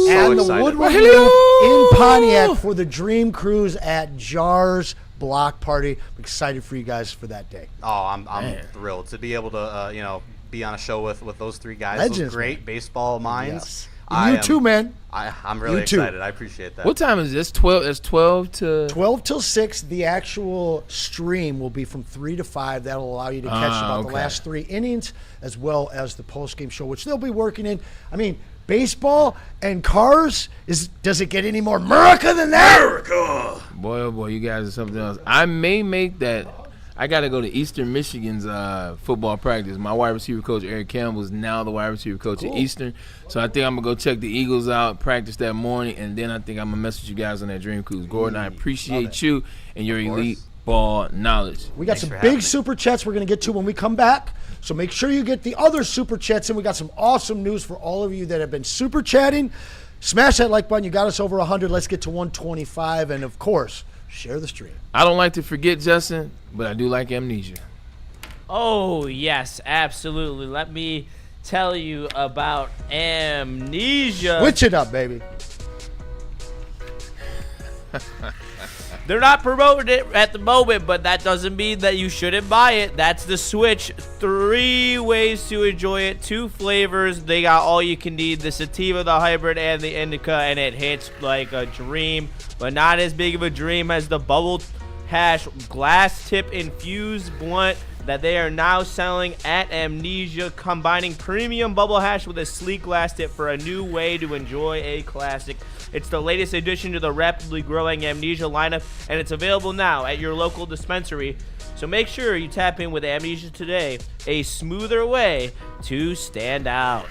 D: and the Woodward Room in Pontiac for the Dream Cruise at Jars Block Party. I'm excited for you guys for that day.
U: Oh, I'm thrilled to be able to be on a show with those three guys.
D: Legends,
U: those great baseball minds.
D: Yes. You too, man.
U: I'm really excited. I appreciate that.
C: What time is this? 12. It's 12 to
D: 12 till 6. The actual stream will be from 3 to 5. That'll allow you to catch the last 3 innings as well as the post-game show, which they'll be working in. I mean, baseball and cars, does it get any more America than that? America!
C: Boy, oh boy, you guys are something else. I may make that. I got to go to Eastern Michigan's football practice. My wide receiver coach, Eric Campbell, is now the wide receiver coach at Eastern. So I think I'm going to go check the Eagles out, practice that morning, and then I think I'm going to mess with you guys on that Dream Cruise. Gordon, I appreciate you and your elite ball knowledge.
D: We got some big super chats we're going to get to when we come back. So make sure you get the other super chats, and we got some awesome news for all of you that have been super chatting. Smash that like button. You got us over 100. Let's get to 125. And, of course, share the stream.
C: I don't like to forget, Justin, but I do like amnesia.
F: Oh, yes, absolutely. Let me tell you about amnesia.
D: Switch it up, baby.
F: They're not promoting it at the moment, but that doesn't mean that you shouldn't buy it. That's the Switch. 3 ways to enjoy it. 2 flavors. They got all you can need, the sativa, the hybrid, and the indica, and it hits like a dream, but not as big of a dream as the Bubble Hash glass tip infused blunt that they are now selling at Amnesia, combining premium Bubble Hash with a sleek glass tip for a new way to enjoy a classic. It's the latest addition to the rapidly growing Amnesia lineup, and it's available now at your local dispensary. So make sure you tap in with Amnesia today, a smoother way to stand out.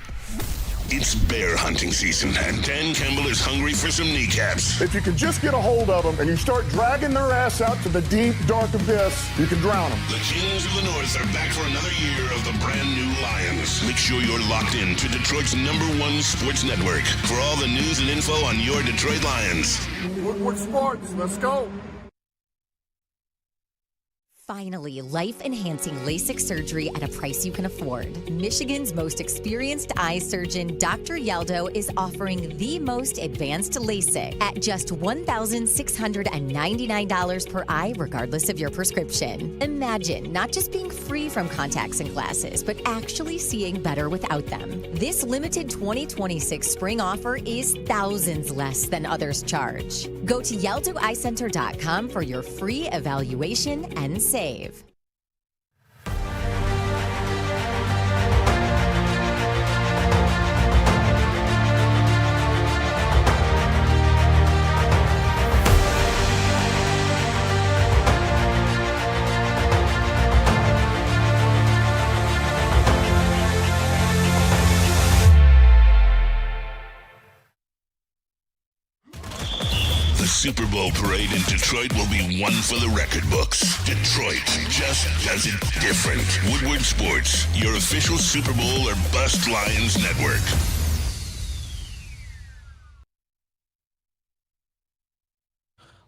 A: It's bear hunting season, and Dan Campbell is hungry for some kneecaps.
P: If you can just get a hold of them and you start dragging their ass out to the deep, dark abyss, you can drown them.
A: The Kings of the North are back for another year of the brand new Lions. Make sure you're locked in to Detroit's #1 sports network for all the news and info on your Detroit Lions.
P: Woodward Sports, let's go.
Q: Finally, life-enhancing LASIK surgery at a price you can afford. Michigan's most experienced eye surgeon, Dr. Yaldo, is offering the most advanced LASIK at just $1,699 per eye, regardless of your prescription. Imagine not just being free from contacts and glasses, but actually seeing better without them. This limited 2026 spring offer is thousands less than others charge. Go to YaldoEyeCenter.com for your free evaluation and save.
A: The Super Bowl parade in Detroit will be one for the record books. Detroit just does it different. Woodward Sports, your official Super Bowl or bust Lions network.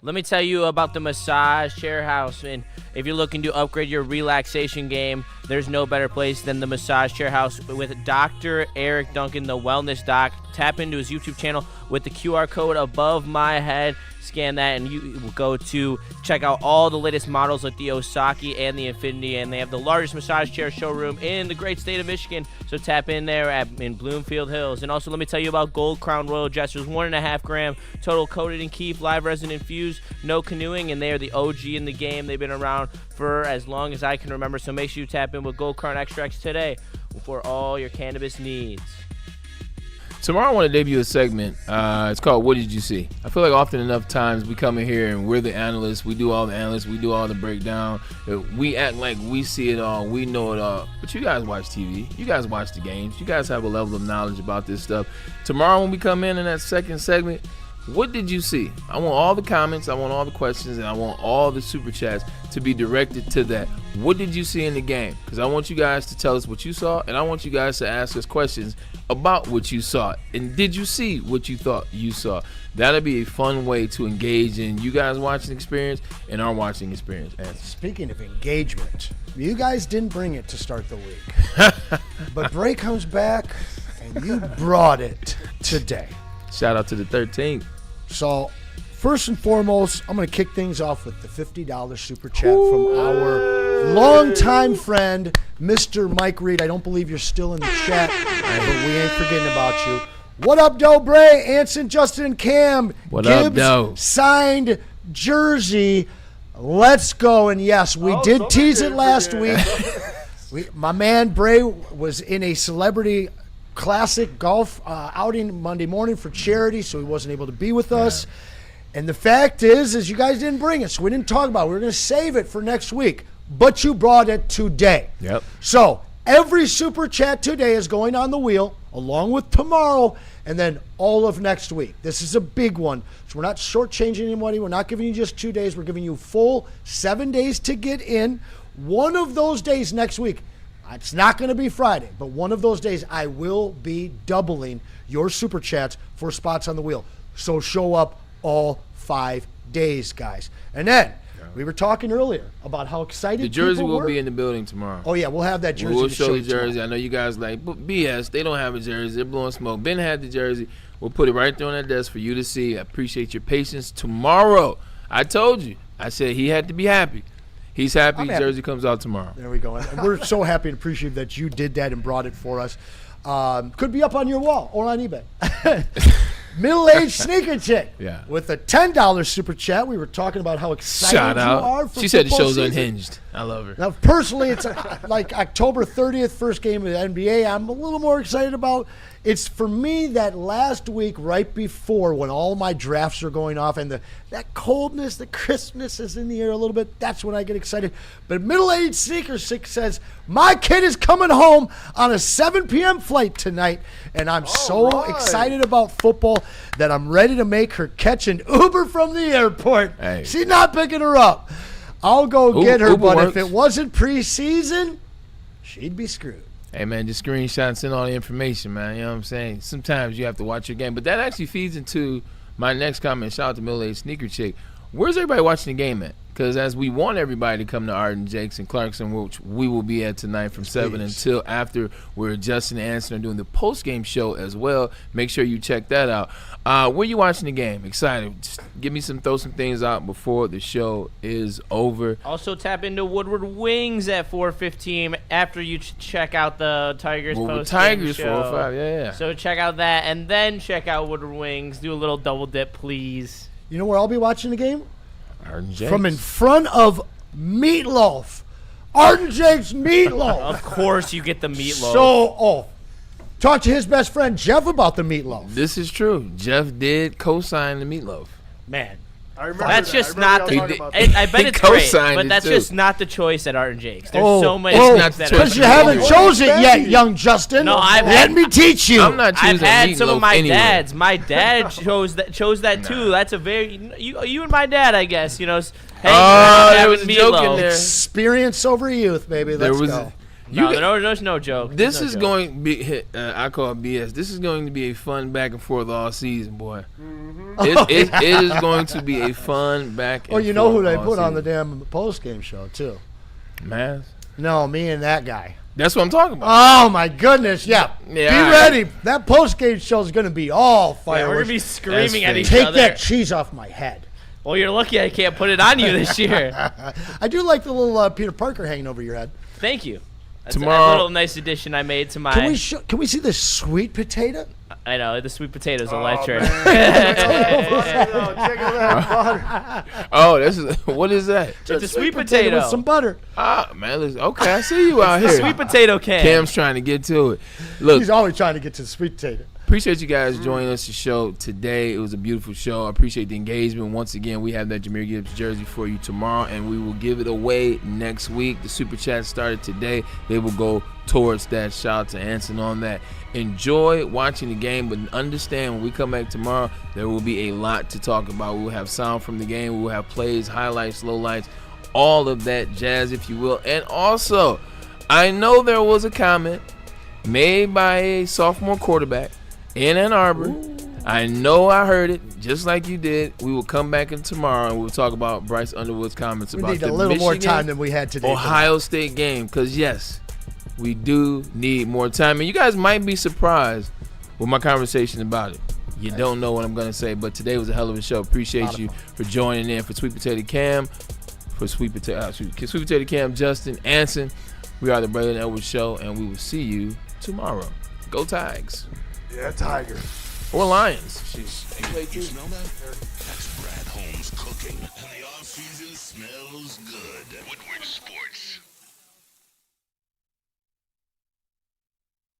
F: Let me tell you about the Massage Chair House. And if you're looking to upgrade your relaxation game, there's no better place than the Massage Chair House with Dr. Eric Duncan, the wellness doc. Tap into his YouTube channel with the QR code above my head. Scan that and you will go to check out all the latest models like the Osaki and the Infinity, and they have the largest massage chair showroom in the great state of Michigan, so tap in there in Bloomfield Hills. And also let me tell you about Gold Crown Royal Jesters, 1.5 gram total coated in keef, live resin infused, no canoeing, and they are the OG in the game. They've been around for as long as I can remember, so make sure you tap in with Gold Crown Extracts today for all your cannabis needs.
C: Tomorrow I want to debut a segment. It's called What Did You See? I feel like often enough times we come in here and we're the analysts. We do all the analysts. We do all the breakdown. We act like we see it all. We know it all. But you guys watch TV. You guys watch the games. You guys have a level of knowledge about this stuff. Tomorrow when we come in that second segment, what did you see? I want all the comments, I want all the questions, and I want all the super chats to be directed to that. What did you see in the game? Because I want you guys to tell us what you saw, and I want you guys to ask us questions about what you saw. And did you see what you thought you saw? That'll be a fun way to engage in you guys watching experience and our watching experience.
D: And speaking of engagement, you guys didn't bring it to start the week. But Bray comes back, and you brought it today.
C: Shout out to the 13th.
D: So, first and foremost, I'm going to kick things off with the $50 super chat from our longtime friend, Mr. Mike Reed. I don't believe you're still in the chat, but we ain't forgetting about you. What up, Doe Bray, Anson, Justin, and Cam.
C: What
D: Gibbs
C: up, Doe?
D: Signed jersey. Let's go. And yes, we did tease it last week. My man Bray was in a celebrity classic golf outing Monday morning for charity, so he wasn't able to be with us. And the fact is you guys didn't bring it, so we didn't talk about it. We were going to save it for next week, but you brought it today.
C: Yep.
D: So every super chat today is going on the wheel, along with tomorrow, and then all of next week. This is a big one, so we're not shortchanging anybody. We're not giving you just 2 days. We're giving you full 7 days to get in. One of those days next week, it's not going to be Friday, but one of those days I will be doubling your super chats for spots on the wheel. So show up all 5 days, guys. And then we were talking earlier about how excited
C: the jersey
D: people
C: will
D: were.
C: be in the building tomorrow.
D: Oh, yeah, we'll have that jersey.
C: We'll
D: to
C: show the
D: you
C: jersey.
D: tomorrow.
C: I know you guys like, but BS, they don't have a jersey. They're blowing smoke. Ben had the jersey. We'll put it right there on that desk for you to see. I appreciate your patience. Tomorrow, I told you. I said he had to be happy. He's happy.
D: I'm happy.
C: Jersey comes out tomorrow.
D: There we go. And we're so happy and appreciative that you did that and brought it for us. Could be up on your wall or on eBay. Middle-aged sneaker chick with a $10 super chat. We were talking about how excited you are for
C: She said the
D: football
C: show's
D: season.
C: unhinged. I love her.
D: Now, personally, it's like October 30th, first game of the NBA. I'm a little more excited about. It's for me that last week right before when all my drafts are going off and that coldness, the crispness is in the air a little bit. That's when I get excited. But middle-aged sneaker chick says, my kid is coming home on a 7 p.m. flight tonight, and I'm so excited about football that I'm ready to make her catch an Uber from the airport.
C: Hey.
D: She's not picking her up. I'll go get her,
C: Uber
D: but
C: works.
D: if it wasn't preseason, she'd be screwed.
C: Hey, man, just screenshot and send all the information, man. You know what I'm saying? Sometimes you have to watch your game. But that actually feeds into my next comment. Shout out to middle-aged sneaker chick. Where's everybody watching the game at? Because as we want everybody to come to Arden Jakes and Clarkson, which we will be at tonight from 7 until after we're Justin and Anson are doing the post-game show as well. Make sure you check that out. Where you watching the game? Excited. Just throw some things out before the show is over.
F: Also tap into Woodward Wings at 4:15 after you check out the Tigers post-game
C: Tigers
F: show.
C: 4-5, yeah.
F: So check out that and then check out Woodward Wings. Do a little double dip, please.
D: You know where I'll be watching the game?
C: Arden Jakes.
D: From in front of Meatloaf. Arden Jakes Meatloaf.
F: Of course you get the meatloaf.
D: So, talk to his best friend Jeff about the meatloaf.
C: This is true. Jeff did co-sign the meatloaf.
D: Man.
E: I remember
F: That's
E: that.
F: just
E: I remember
F: not
E: y'all
F: the.
E: talking about that.
F: I bet
C: He
F: it's great,
C: co-signed
F: but
C: it,
F: that's
C: too.
F: just not the choice at Arden Jakes. There's so many.
C: It's
F: things
C: not the
F: that
C: choice.
F: are
D: Because you haven't chosen it yet, young Justin.
F: No,
D: Let me teach you.
C: I'm not choosing
F: I've had some of
C: meatloaf
F: my
C: anywhere.
F: dads. My dad chose that too. That's a very you and my dad, I guess. You know. Hey,
C: there was a joke in there.
D: Experience over youth, baby. Let's go.
F: There's no joke.
C: This
F: There's
C: is
F: no joke.
C: going to be, I call it BS. This is going to be a fun back and forth all season, boy. It is going to be a fun back and forth.
D: Oh, you know who they
C: all
D: put on the
C: season.
D: damn post-game show, too.
C: Maz?
D: No, me and that guy.
C: That's what I'm talking about.
D: Oh, my goodness. Yeah.
C: Yeah,
D: be
C: all right.
D: ready. That post-game show is going to be all fireworks.
F: Yeah, we're gonna be screaming at each
D: Take
F: other.
D: that cheese off my head.
F: Well, you're lucky I can't put it on you this year.
D: I do like the little Peter Parker hanging over your head.
F: Thank you. That's
C: Tomorrow-
F: a little nice addition I made to my.
D: Can we see the sweet potato?
F: I know the sweet potatoes electric.
C: Oh, what is that?
F: It's a sweet potato
D: with some butter.
C: Ah, man, listen, okay, I see you out
F: It's
C: here.
F: the sweet potato can.
C: Cam's trying to get to it. Look,
D: He's always trying to get to the sweet potato.
C: Appreciate you guys joining us to show today. It was a beautiful show. I appreciate the engagement. Once again, we have that Jahmyr Gibbs jersey for you tomorrow, and we will give it away next week. The Super Chat started today. They will go towards that. Shout out to Anson on that. Enjoy watching the game, but understand when we come back tomorrow, there will be a lot to talk about. We will have sound from the game. We will have plays, highlights, lowlights, all of that jazz, if you will. And also, I know there was a comment made by a sophomore quarterback in Ann Arbor. Ooh. I know I heard it, just like you did. We will come back in tomorrow and we'll talk about Bryce Underwood's comments about the
D: Michigan, a little more time than we had today.
C: Ohio State game, because yes, we do need more time. And you guys might be surprised with my conversation about it. You don't know what I'm going to say, but today was a hell of a show. Appreciate you for joining in for Sweet Patata Cam, Sweet Patata Cam, Justin, Anson. We are the Braylon Edwards Show, and we will see you tomorrow. Go Tigers.
E: Yeah, Tiger.
C: Or Lions.
A: You smell that? That's Brad Holmes cooking. And the off-season smells good. Woodward